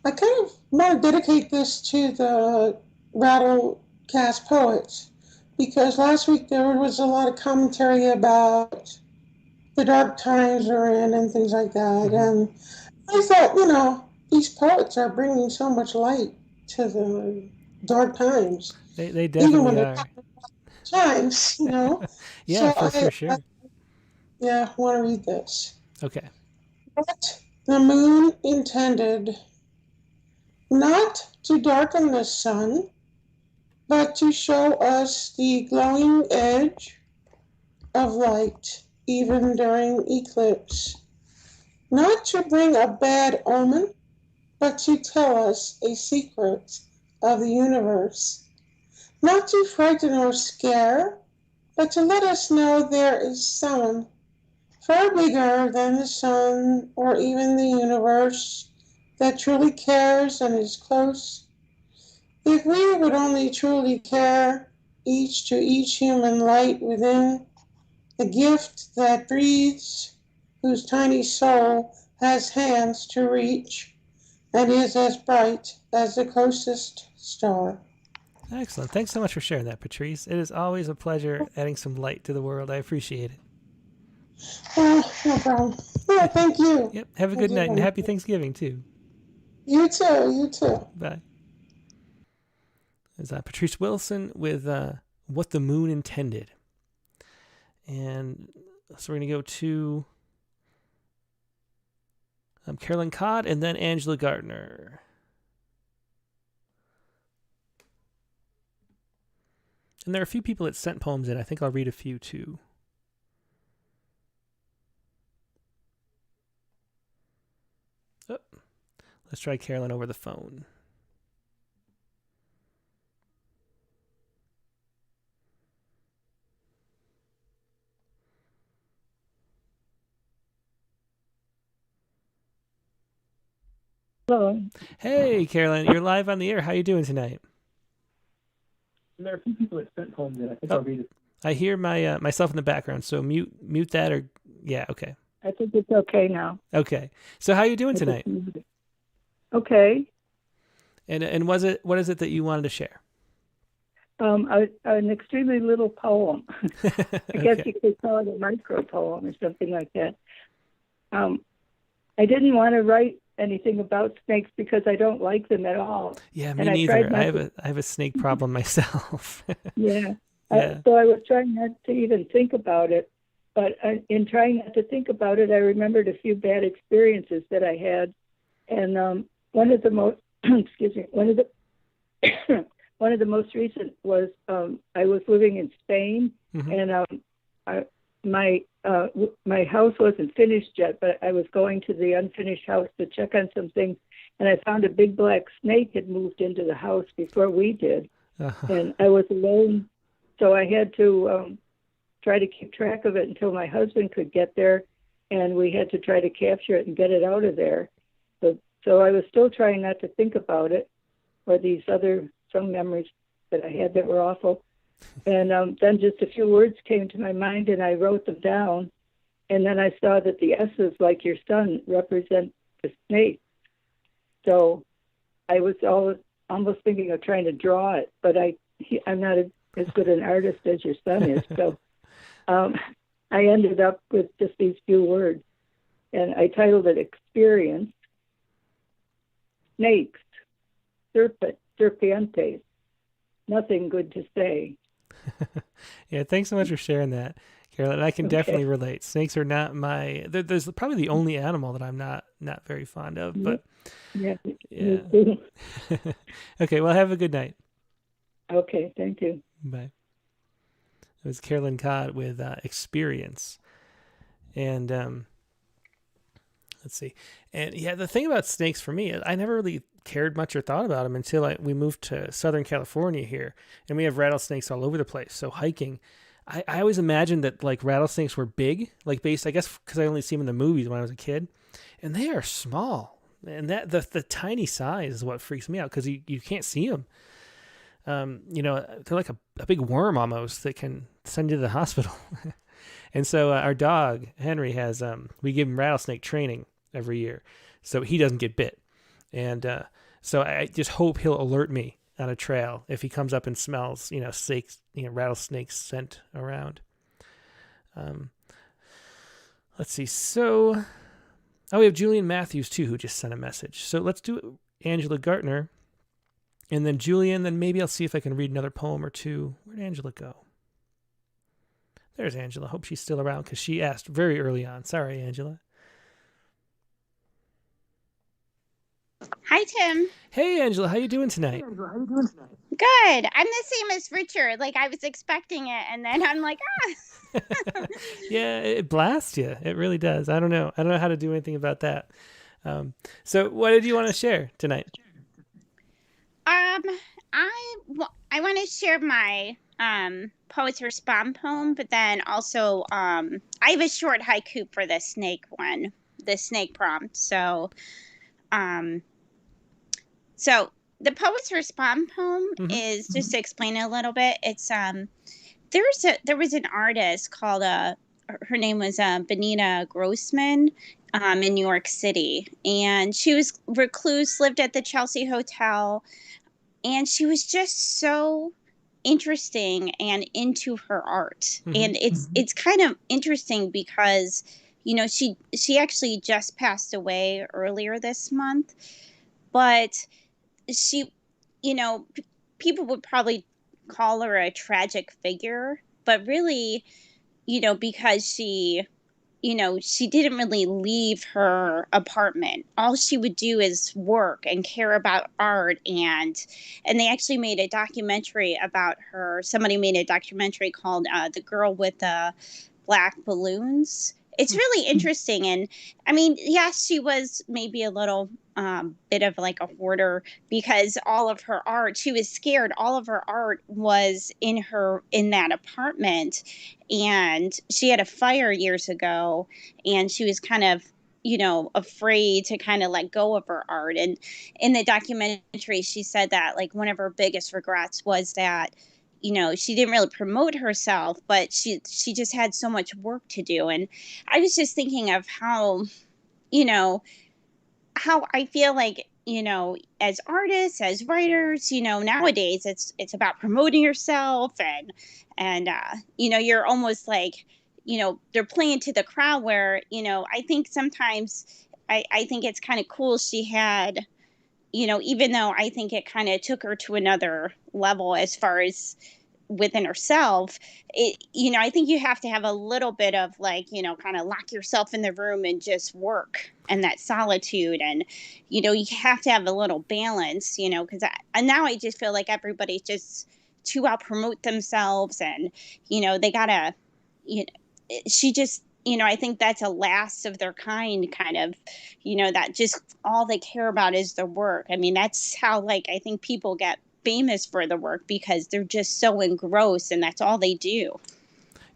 P: kind of want to dedicate this to the Rattlecast poets, because last week there was a lot of commentary about the dark times we're in and things like that. And I thought, these poets are bringing so much light to the dark times.
A: They definitely are.
P: Times,
A: Yeah,
P: so
A: for sure.
P: I want to read this.
A: Okay.
P: What the moon intended, not to darken the sun, but to show us the glowing edge of light, even during eclipse. Not to bring a bad omen, but to tell us a secret of the universe. Not to frighten or scare, but to let us know there is someone far bigger than the sun or even the universe that truly cares and is close. If we would only truly care, each to each human light within, the gift that breathes, whose tiny soul has hands to reach, and is as bright as the closest star.
A: Excellent. Thanks so much for sharing that, Patrice. It is always a pleasure adding some light to the world. I appreciate it.
P: No problem. Yeah, thank you.
A: Yep. Have a good night and happy Thanksgiving, too.
P: You too.
A: Bye. There's Patrice Wilson with What the Moon Intended. And so we're going to go to Carolyn Codd and then Angela Gardner. And there are a few people that sent poems in. I think I'll read a few too. Oh, let's try Carolyn over the phone.
O: Hello.
A: Hey, Carolyn, you're live on the air. How you doing tonight?
O: There are a few people that sent poems in. I think I'll read it.
A: I hear my myself in the background, so mute that or yeah, okay.
O: I think it's okay now.
A: Okay. So how you doing tonight?
O: Okay.
A: And what is it that you wanted to share?
O: An extremely little poem. I guess you could call it a micro poem or something like that. I didn't want to write anything about snakes because I don't like them at all.
A: Yeah, me neither. I have a snake problem myself.
O: Yeah.
A: Yeah.
O: So I was trying not to even think about it. But in trying not to think about it, I remembered a few bad experiences that I had. And one of the one of the most recent was I was living in Spain, and my house wasn't finished yet, but I was going to the unfinished house to check on some things, and I found a big black snake had moved into the house before we did, and I was alone, so I had to try to keep track of it until my husband could get there, and we had to try to capture it and get it out of there. So I was still trying not to think about it, or these some memories that I had that were awful. And then just a few words came to my mind, and I wrote them down. And then I saw that the S's, like your son, represent the snake. So I was almost thinking of trying to draw it, but I'm not as good an artist as your son is. So I ended up with just these few words. And I titled it Experience, Snakes, Serpientes, Nothing Good to Say.
A: Yeah, thanks so much for sharing that, Carolyn. I can definitely relate. Snakes are not there's probably the only animal that I'm not very fond of, but
O: yeah.
A: Okay, well, have a good night.
O: Okay, thank you.
A: Bye. It was Carolyn Codd with Experience. And let's see. And yeah, the thing about snakes for me, I never really cared much or thought about them until we moved to Southern California here, and we have rattlesnakes all over the place. So hiking, I always imagined that like rattlesnakes were big, like based, I guess, because I only see them in the movies when I was a kid, and they are small. And that the tiny size is what freaks me out, because you can't see them. They're like a big worm almost that can send you to the hospital. And so our dog, Henry, we give him rattlesnake training every year so he doesn't get bit. And so I just hope he'll alert me on a trail if he comes up and smells, rattlesnake scent around. Let's see. So, we have Julian Matthews too, who just sent a message. So let's do Angela Gartner. And then Julian, then maybe I'll see if I can read another poem or two. Where'd Angela go? There's Angela. Hope she's still around, because she asked very early on. Sorry, Angela.
Q: Hi, Tim.
A: Hey, Angela. How you doing tonight?
Q: Good. I'm the same as Richard. Like, I was expecting it, and then I'm like,
A: Yeah, it blasts you. It really does. I don't know how to do anything about that. So what did you want to share tonight?
Q: I want to share my poet's respond poem, but then also I have a short haiku for the snake one, the snake prompt. So the poet's respond poem is, just to explain it a little bit. It's there was an artist called her name was Benita Grossman in New York City, and she was recluse, lived at the Chelsea Hotel. And she was just so interesting and into her art. And it's kind of interesting because, she actually just passed away earlier this month. But she, people would probably call her a tragic figure. But really, because she didn't really leave her apartment. All she would do is work and care about art. And they actually made a documentary about her. Somebody made a documentary called The Girl with the Black Balloons. It's really interesting. And I mean, yes, she was maybe a little bit of like a hoarder, because all of her art, she was scared. All of her art was in that apartment. And she had a fire years ago, and she was kind of, afraid to kind of let go of her art. And in the documentary, she said that like one of her biggest regrets was that, she didn't really promote herself, but she just had so much work to do. And I was just thinking of how I feel like, as artists, as writers, nowadays it's about promoting yourself and you're almost like, they're playing to the crowd where, I think sometimes I think it's kind of cool she had, even though I think it kind of took her to another level as far as, within herself, I think you have to have a little bit of like, kind of lock yourself in the room and just work and that solitude. And, you have to have a little balance, because now I just feel like everybody's just too out promote themselves and, they gotta, she just, I think that's a last of their kind of, that just all they care about is the work. I mean, that's how like, I think people get famous for the work because they're just so engrossed and that's all they do.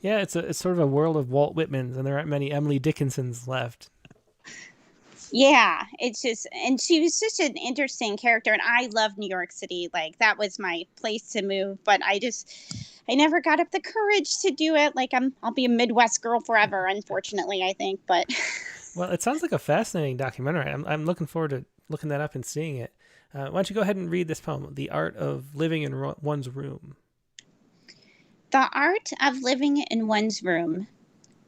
A: Yeah, it's sort of a world of Walt Whitmans, and there aren't many Emily Dickinsons left.
Q: Yeah, it's just, and she was such an interesting character, and I love New York City. Like, that was my place to move, but I never got up the courage to do it. Like, I'll be a Midwest girl forever, unfortunately, I think, but.
A: Well, it sounds like a fascinating documentary. I'm looking forward to looking that up and seeing it. Why don't you go ahead and read this poem, The Art of Living in One's Room.
Q: The Art of Living in One's Room,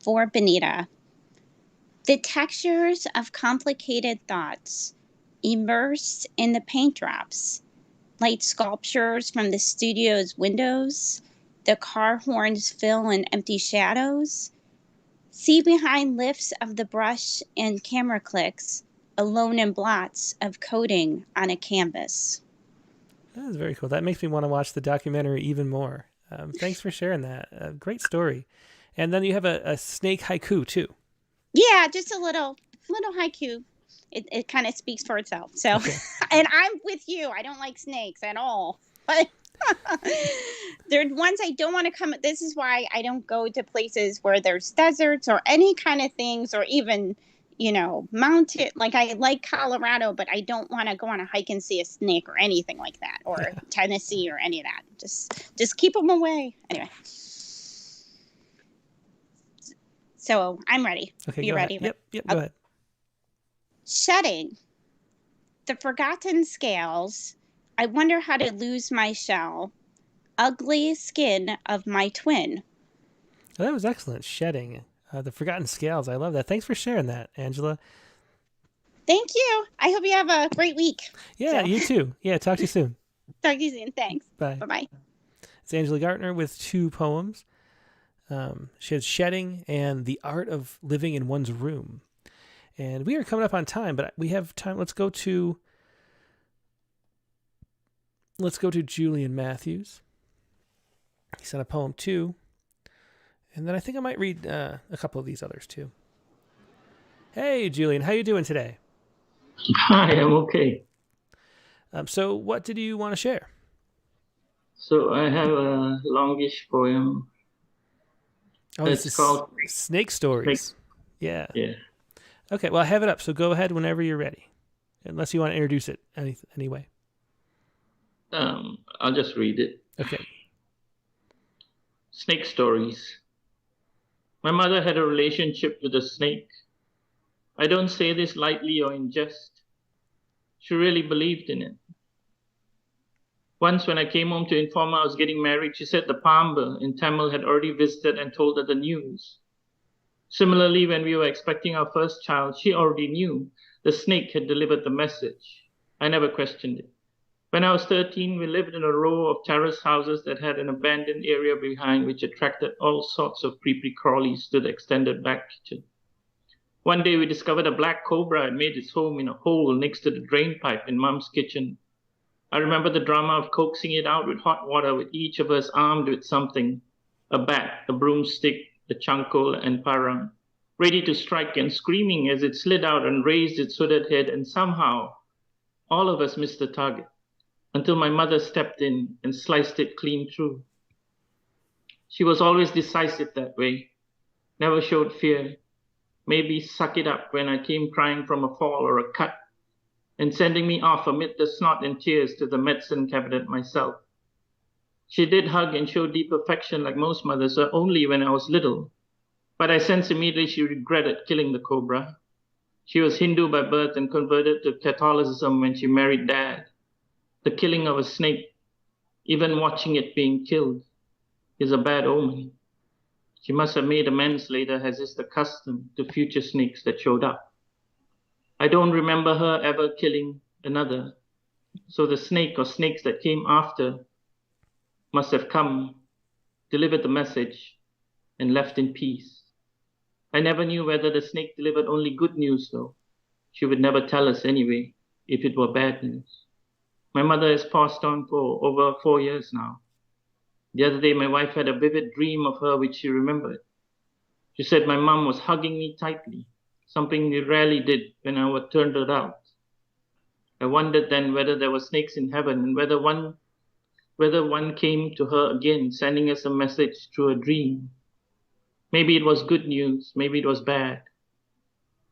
Q: for Benita. The textures of complicated thoughts immersed in the paint drops, light sculptures from the studio's windows, the car horns fill in empty shadows. See behind lifts of the brush and camera clicks, alone in blots of coding on a canvas.
A: That is very cool. That makes me want to watch the documentary even more. Thanks for sharing that. Great story. And then you have a snake haiku too.
Q: Yeah, just a little haiku. It kind of speaks for itself. So, okay. And I'm with you. I don't like snakes at all. But they're ones I don't want to come. This is why I don't go to places where there's deserts or any kind of things, or even, mountain. Like, I like Colorado, but I don't want to go on a hike and see a snake or anything like that, or Tennessee or any of that. Just keep them away. Anyway. So I'm ready.
A: Okay,
Q: you ready?
A: Yep, go ahead.
Q: Shedding. The forgotten scales. I wonder how to lose my shell. Ugly skin of my twin.
A: Well, that was excellent. Shedding. The forgotten scales. I love that. Thanks for sharing that, Angela.
Q: Thank you. I hope you have a great week.
A: Yeah, you too. Yeah, talk to you soon.
Q: Talk to you soon. Thanks.
A: Bye.
Q: Bye-bye.
A: It's Angela Gartner with 2 poems. She has Shedding and The Art of Living in One's Room. And we are coming up on time, but we have time. Let's go to Julian Matthews. He sent a poem too. And then I think I might read a couple of these others too. Hey, Julian, how you doing today?
R: Hi, I'm okay.
A: So what did you want to share?
R: So I have a longish poem.
A: Oh, it's called Snake Stories.
R: Snake.
A: Yeah.
R: Yeah.
A: Okay, well, I have it up, so go ahead whenever you're ready. Unless you want to introduce it anyway.
R: I'll just read it.
A: Okay.
R: Snake Stories. My mother had a relationship with a snake. I don't say this lightly or in jest. She really believed in it. Once when I came home to inform her I was getting married, she said the Pamba in Tamil had already visited and told her the news. Similarly, when we were expecting our first child, she already knew the snake had delivered the message. I never questioned it. When I was 13, we lived in a row of terrace houses that had an abandoned area behind which attracted all sorts of creepy crawlies to the extended back kitchen. One day we discovered a black cobra had made its home in a hole next to the drain pipe in Mum's kitchen. I remember the drama of coaxing it out with hot water, with each of us armed with something, a bat, a broomstick, a chankol, and parang, ready to strike and screaming as it slid out and raised its hooded head, and somehow all of us missed the target, until my mother stepped in and sliced it clean through. She was always decisive that way, never showed fear, maybe suck it up when I came crying from a fall or a cut, and sending me off amid the snot and tears to the medicine cabinet myself. She did hug and show deep affection like most mothers, only when I was little, but I sensed immediately she regretted killing the cobra. She was Hindu by birth and converted to Catholicism when she married Dad. The killing of a snake, even watching it being killed, is a bad omen. She must have made amends later, as is the custom to future snakes that showed up. I don't remember her ever killing another, so the snake or snakes that came after must have come delivered the message, and left in peace. I never knew whether the snake delivered only good news, though. She would never tell us anyway, if it were bad news. My mother has passed on for over 4 years now. The other day, my wife had a vivid dream of her which she remembered. She said my mom was hugging me tightly, something we rarely did when I turned her out. I wondered then whether there were snakes in heaven and whether one came to her again, sending us a message through a dream. Maybe it was good news, maybe it was bad.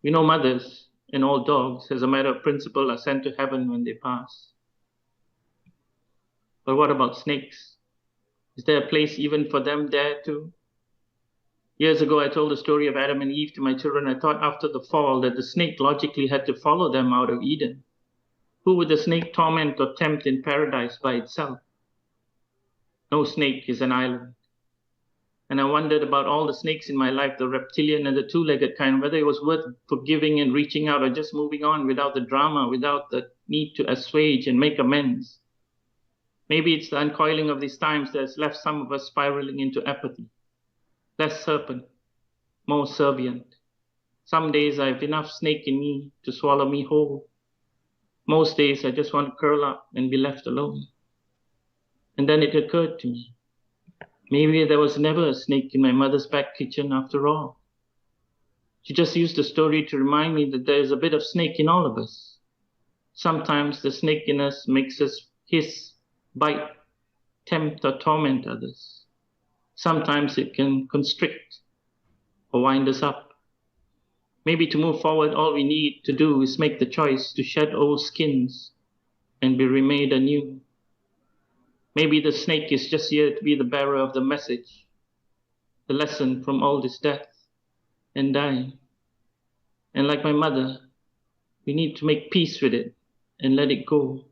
R: We know mothers and all dogs, as a matter of principle, are sent to heaven when they pass. But what about snakes? Is there a place even for them there too? Years ago, I told the story of Adam and Eve to my children. I thought after the fall that the snake logically had to follow them out of Eden. Who would the snake torment or tempt in paradise by itself? No snake is an island. And I wondered about all the snakes in my life, the reptilian and the two-legged kind, whether it was worth forgiving and reaching out or just moving on without the drama, without the need to assuage and make amends. Maybe it's the uncoiling of these times that has left some of us spiraling into apathy. Less serpent, more servient. Some days I have enough snake in me to swallow me whole. Most days I just want to curl up and be left alone. And then it occurred to me, maybe there was never a snake in my mother's back kitchen after all. She just used the story to remind me that there is a bit of snake in all of us. Sometimes the snake in us makes us hiss, bite, tempt, or torment others. Sometimes it can constrict or wind us up. Maybe to move forward, all we need to do is make the choice to shed old skins and be remade anew. Maybe the snake is just here to be the bearer of the message, the lesson from all this death and dying. And like my mother, we need to make peace with it and let it go.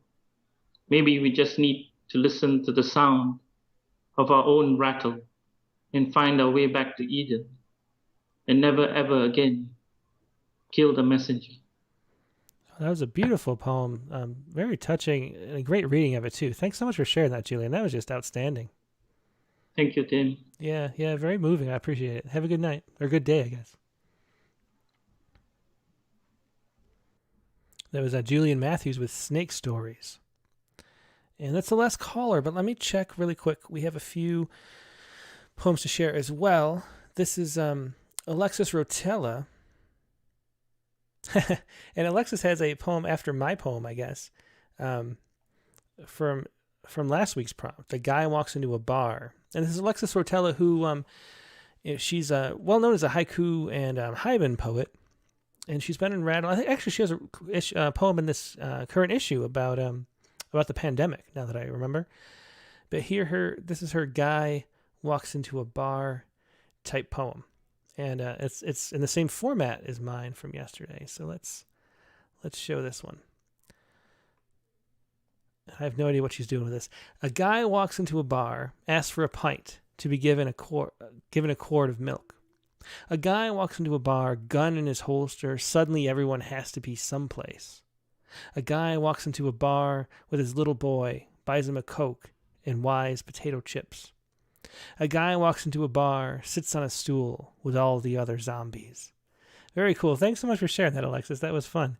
R: Maybe we just need to listen to the sound of our own rattle and find our way back to Eden and never ever again kill the messenger.
A: That was a beautiful poem, very touching, and a great reading of it too. Thanks so much for sharing that, Julian. That was just outstanding.
R: Thank you, Tim.
A: Yeah, very moving. I appreciate it. Have a good night, or good day, I guess. That was Julian Matthews with Snake Stories. And that's the last caller, but let me check really quick. We have a few poems to share as well. This is Alexis Rotella. And Alexis has a poem after my poem, I guess, from last week's prompt. The guy walks into a bar. And this is Alexis Rotella, who she's well known as a haiku and haiban poet. And she's been in Rattle. I think actually she has a poem in this current issue about the pandemic, now that I remember. But this is her guy walks into a bar type poem. And it's in the same format as mine from yesterday. So let's show this one. I have no idea what she's doing with this. A guy walks into a bar, asks for a pint to be given a quart of milk. A guy walks into a bar, gun in his holster. Suddenly everyone has to be someplace. A guy walks into a bar with his little boy, buys him a Coke and Wise potato chips. A guy walks into a bar, sits on a stool with all the other zombies. Very cool. Thanks so much for sharing that, Alexis. That was fun.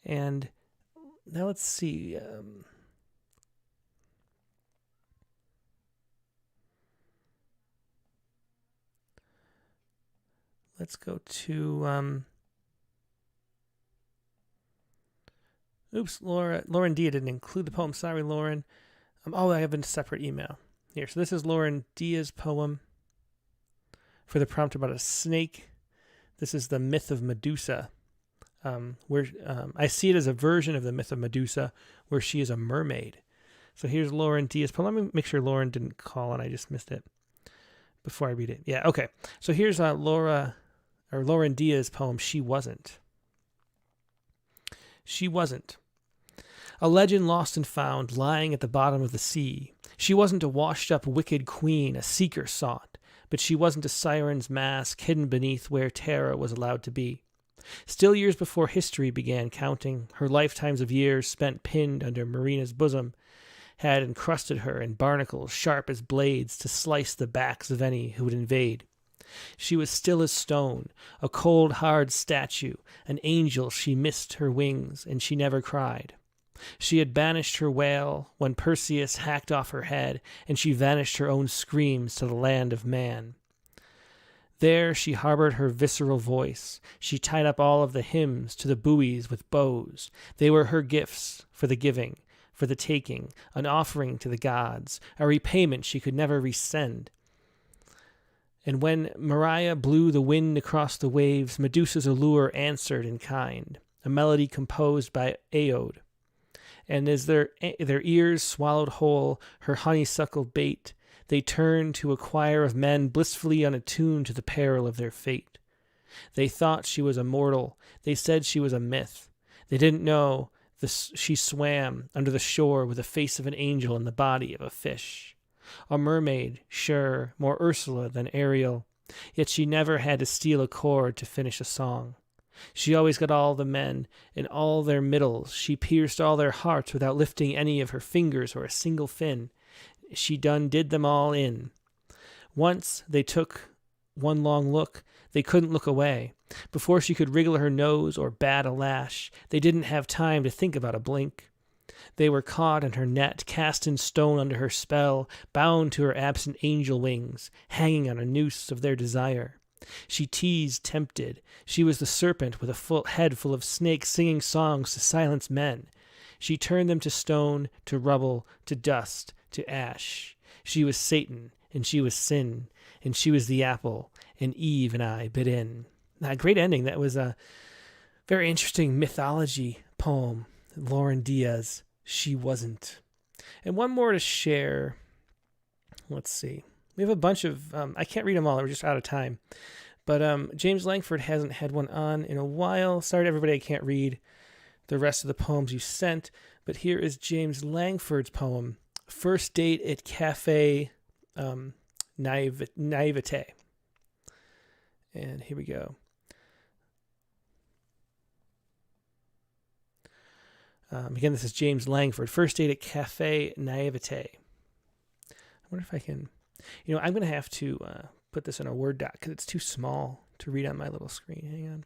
A: And now let's see. Let's go to... Oops, Lauren D. didn't include the poem. Sorry, Lauren. I have a separate email. Here, so this is Lauren Dia's poem for the prompt about a snake. This is the myth of Medusa, where I see it as a version of the myth of Medusa, where she is a mermaid. So here's Lauren Dia's poem. Let me make sure Lauren didn't call and I just missed it before I read it. Yeah, okay. So here's Lauren Dia's poem, She Wasn't. She wasn't. A legend lost and found, lying at the bottom of the sea. She wasn't a washed-up wicked queen a seeker sought, but she wasn't a siren's mask hidden beneath where terror was allowed to be. Still years before history began counting, her lifetimes of years spent pinned under Marina's bosom had encrusted her in barnacles sharp as blades to slice the backs of any who would invade. She was still as stone, a cold, hard statue, an angel. She missed her wings, and she never cried. She had banished her wail when Perseus hacked off her head, and she vanished her own screams to the land of man. There she harbored her visceral voice. She tied up all of the hymns to the buoys with bows. They were her gifts for the giving, for the taking, an offering to the gods, a repayment she could never resend. And when Maria blew the wind across the waves, Medusa's allure answered in kind, a melody composed by Aode. And as their ears swallowed whole her honeysuckle bait, they turned to a choir of men blissfully unattuned to the peril of their fate. They thought she was immortal. They said she was a myth. They didn't know she swam under the shore with the face of an angel and the body of a fish. A mermaid, sure, more Ursula than Ariel, yet she never had to steal a chord to finish a song. She always got all the men in all their middles. She pierced all their hearts without lifting any of her fingers or a single fin. She done did them all in. Once they took one long look. They couldn't look away. Before she could wriggle her nose or bat a lash, they didn't have time to think about a blink. They were caught in her net, cast in stone under her spell, bound to her absent angel wings, hanging on a noose of their desire. She teased, tempted. She was the serpent with a full head full of snakes singing songs to silence men. She turned them to stone, to rubble, to dust, to ash. She was Satan, and she was sin, and she was the apple, and Eve and I bit in. Now, great ending. That was a very interesting mythology poem. Lauren Diaz, She Wasn't. And one more to share. Let's see. We have a bunch of, I can't read them all. We're just out of time. But James Langford hasn't had one on in a while. Sorry to everybody, I can't read the rest of the poems you sent. But here is James Langford's poem, First Date at Cafe Naivete. And here we go. Again, this is James Langford, First Date at Cafe Naivete. I wonder if I can, I'm going to have to put this in a Word doc because it's too small to read on my little screen. Hang on.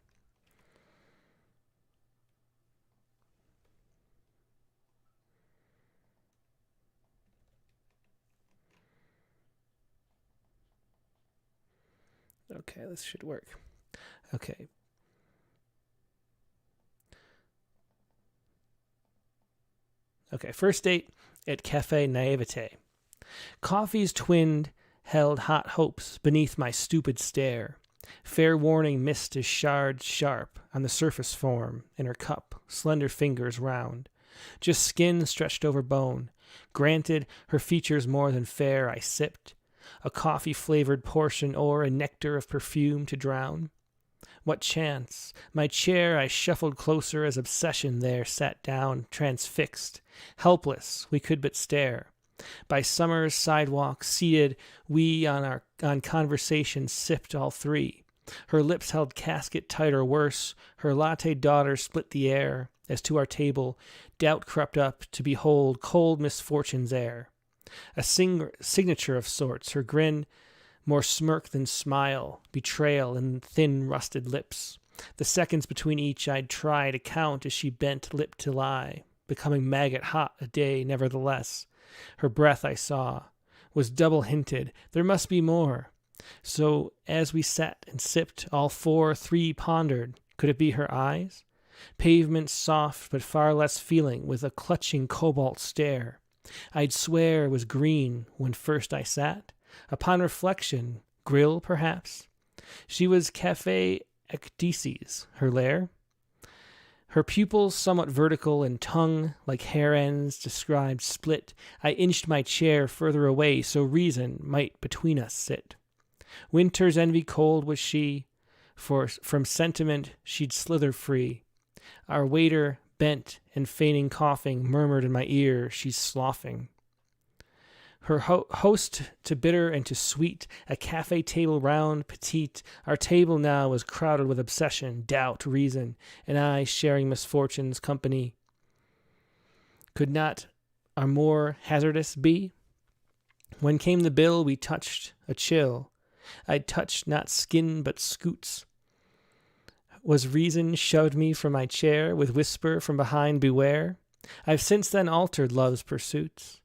A: Okay, this should work. Okay. Okay, first date at Cafe Naivete. Coffee's twinned held hot hopes beneath my stupid stare. Fair warning mist is shard sharp on the surface form in her cup, slender fingers round. Just skin stretched over bone. Granted, her features more than fair, I sipped. A coffee-flavored portion or a nectar of perfume to drown. What chance? My chair I shuffled closer as obsession there sat down, transfixed. Helpless, we could but stare. By summer's sidewalk, seated, we on conversation sipped all three. Her lips held casket tight or worse. Her latte daughter split the air. As to our table, doubt crept up to behold cold misfortune's air. A signature of sorts, her grin more smirk than smile, betrayal in thin rusted lips. The seconds between each I'd try to count as she bent lip to lie, becoming maggot hot a day nevertheless. Her breath I saw was double hinted, there must be more. So as we sat and sipped, all three pondered, could it be her eyes? Pavement soft but far less feeling, with a clutching cobalt stare. I'd swear it was green when first I sat. Upon reflection, grill perhaps. She was Cafe Ecdyses, her lair. Her pupils somewhat vertical and tongue, like hair ends described split. I inched my chair further away so reason might between us sit. Winter's envy cold was she, for from sentiment she'd slither free. Our waiter, bent and feigning coughing, murmured in my ear, she's sloughing. Her host to bitter and to sweet, a cafe table round, petite. Our table now was crowded with obsession, doubt, reason, and I, sharing misfortune's company, could not are more hazardous be? When came the bill, we touched a chill. I touched not skin but scoots. Was reason shoved me from my chair with whisper from behind, beware? I've since then altered love's pursuits.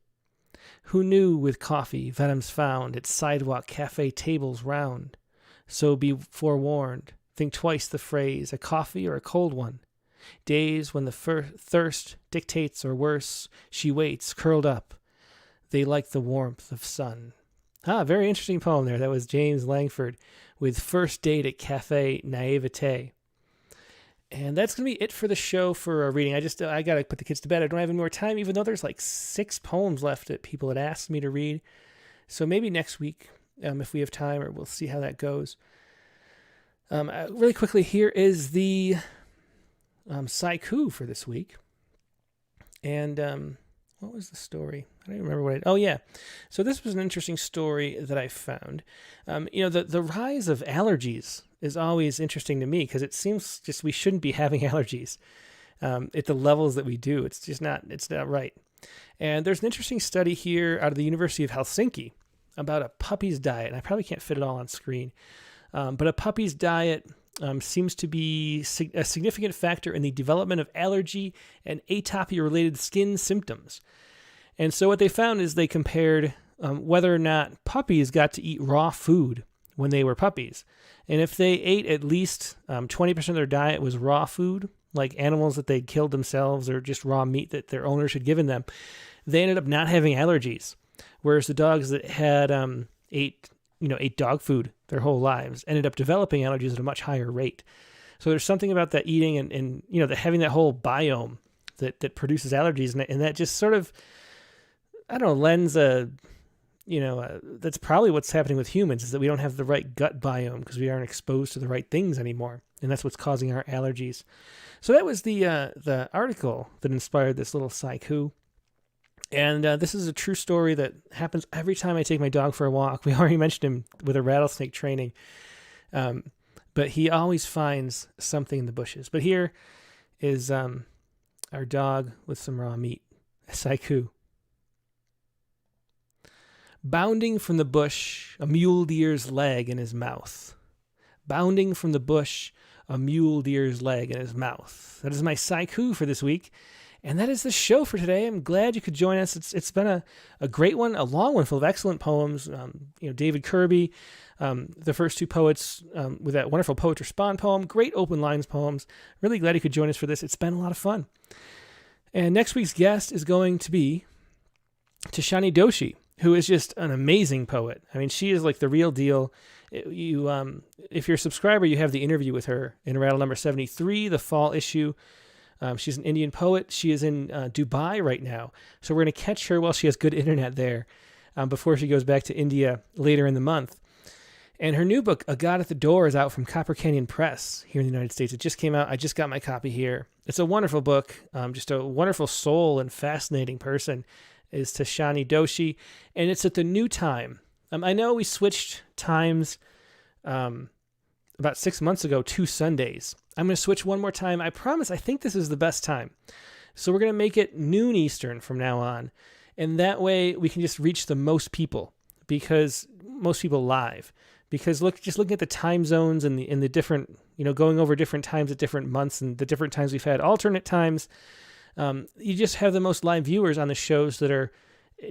A: Who knew with coffee venoms found at sidewalk cafe tables round? So be forewarned, think twice the phrase, a coffee or a cold one. Days when the thirst dictates or worse, she waits, curled up. They like the warmth of sun. Very interesting poem there. That was James Langford with First Date at Cafe Naivete. And that's going to be it for the show for reading. I got to put the kids to bed. I don't have any more time, even though there's like 6 poems left that people had asked me to read. So maybe next week, if we have time, or we'll see how that goes. Really quickly, here is the Sciku for this week. And what was the story? I don't even remember what it... Oh, yeah. So this was an interesting story that I found. The rise of allergies is always interesting to me because it seems just we shouldn't be having allergies at the levels that we do. It's just not right. And there's an interesting study here out of the University of Helsinki about a puppy's diet. And I probably can't fit it all on screen. But a puppy's diet seems to be a significant factor in the development of allergy and atopy-related skin symptoms. And so what they found is they compared whether or not puppies got to eat raw food when they were puppies. And if they ate at least 20% of their diet was raw food, like animals that they'd killed themselves or just raw meat that their owners had given them, they ended up not having allergies. Whereas the dogs that had ate dog food their whole lives ended up developing allergies at a much higher rate. So there's something about that eating and having that whole biome that produces allergies, and that just sort of, I don't know, lends that's probably what's happening with humans, is that we don't have the right gut biome because we aren't exposed to the right things anymore. And that's what's causing our allergies. So that was the article that inspired this little Sciku. And this is a true story that happens every time I take my dog for a walk. We already mentioned him with a rattlesnake training. But he always finds something in the bushes. But here is our dog with some raw meat, Sciku. Bounding from the bush, a mule deer's leg in his mouth. Bounding from the bush, a mule deer's leg in his mouth. That is my Sciku for this week. And that is the show for today. I'm glad you could join us. It's been a great one, a long one full of excellent poems. David Kirby, the first 2 poets with that wonderful Poets Respond poem, great open lines poems. Really glad you could join us for this. It's been a lot of fun. And next week's guest is going to be Tishani Doshi, who is just an amazing poet. I mean, she is like the real deal. If you're a subscriber, you have the interview with her in Rattle number 73, the fall issue. She's an Indian poet. She is in Dubai right now. So we're going to catch her while she has good internet there before she goes back to India later in the month. And her new book, A God at the Door, is out from Copper Canyon Press here in the United States. It just came out. I just got my copy here. It's a wonderful book. Just a wonderful soul and fascinating person is Tishani Doshi. And it's at the new time. I know we switched times about 6 months ago to Sundays. I'm going to switch one more time. I promise, I think this is the best time. So we're going to make it noon Eastern from now on. And that way we can just reach the most people, because most people live. Because just looking at the time zones and the different, going over different times at different months and the different times we've had alternate times, you just have the most live viewers on the shows that are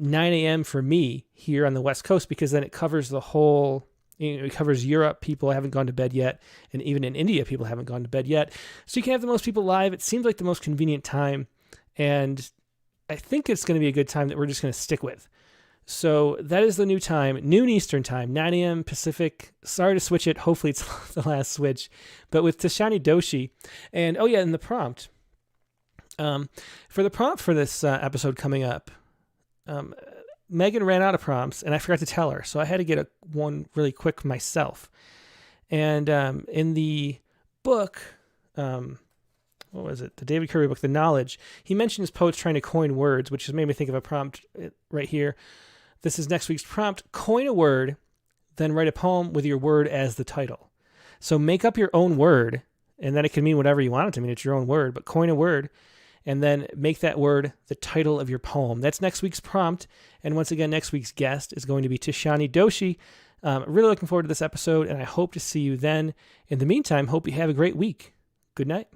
A: 9 a.m. for me here on the West Coast, because then it covers the whole... it covers Europe. People haven't gone to bed yet. And even in India, people haven't gone to bed yet. So you can have the most people live. It seems like the most convenient time. And I think it's going to be a good time that we're just going to stick with. So that is the new time, noon Eastern time, 9 a.m. Pacific. Sorry to switch it. Hopefully it's the last switch. But with Tishani Doshi. And, and the prompt. For the prompt for this episode coming up, Megan ran out of prompts, and I forgot to tell her, so I had to get one really quick myself. And in the book, what was it? The David Kirby book, The Knowledge, he mentions poets trying to coin words, which has made me think of a prompt right here. This is next week's prompt. Coin a word, then write a poem with your word as the title. So make up your own word, and then it can mean whatever you want it to mean. It's your own word, but coin a word, and then make that word the title of your poem. That's next week's prompt. And once again, next week's guest is going to be Tishani Doshi. Really looking forward to this episode, and I hope to see you then. In the meantime, hope you have a great week. Good night.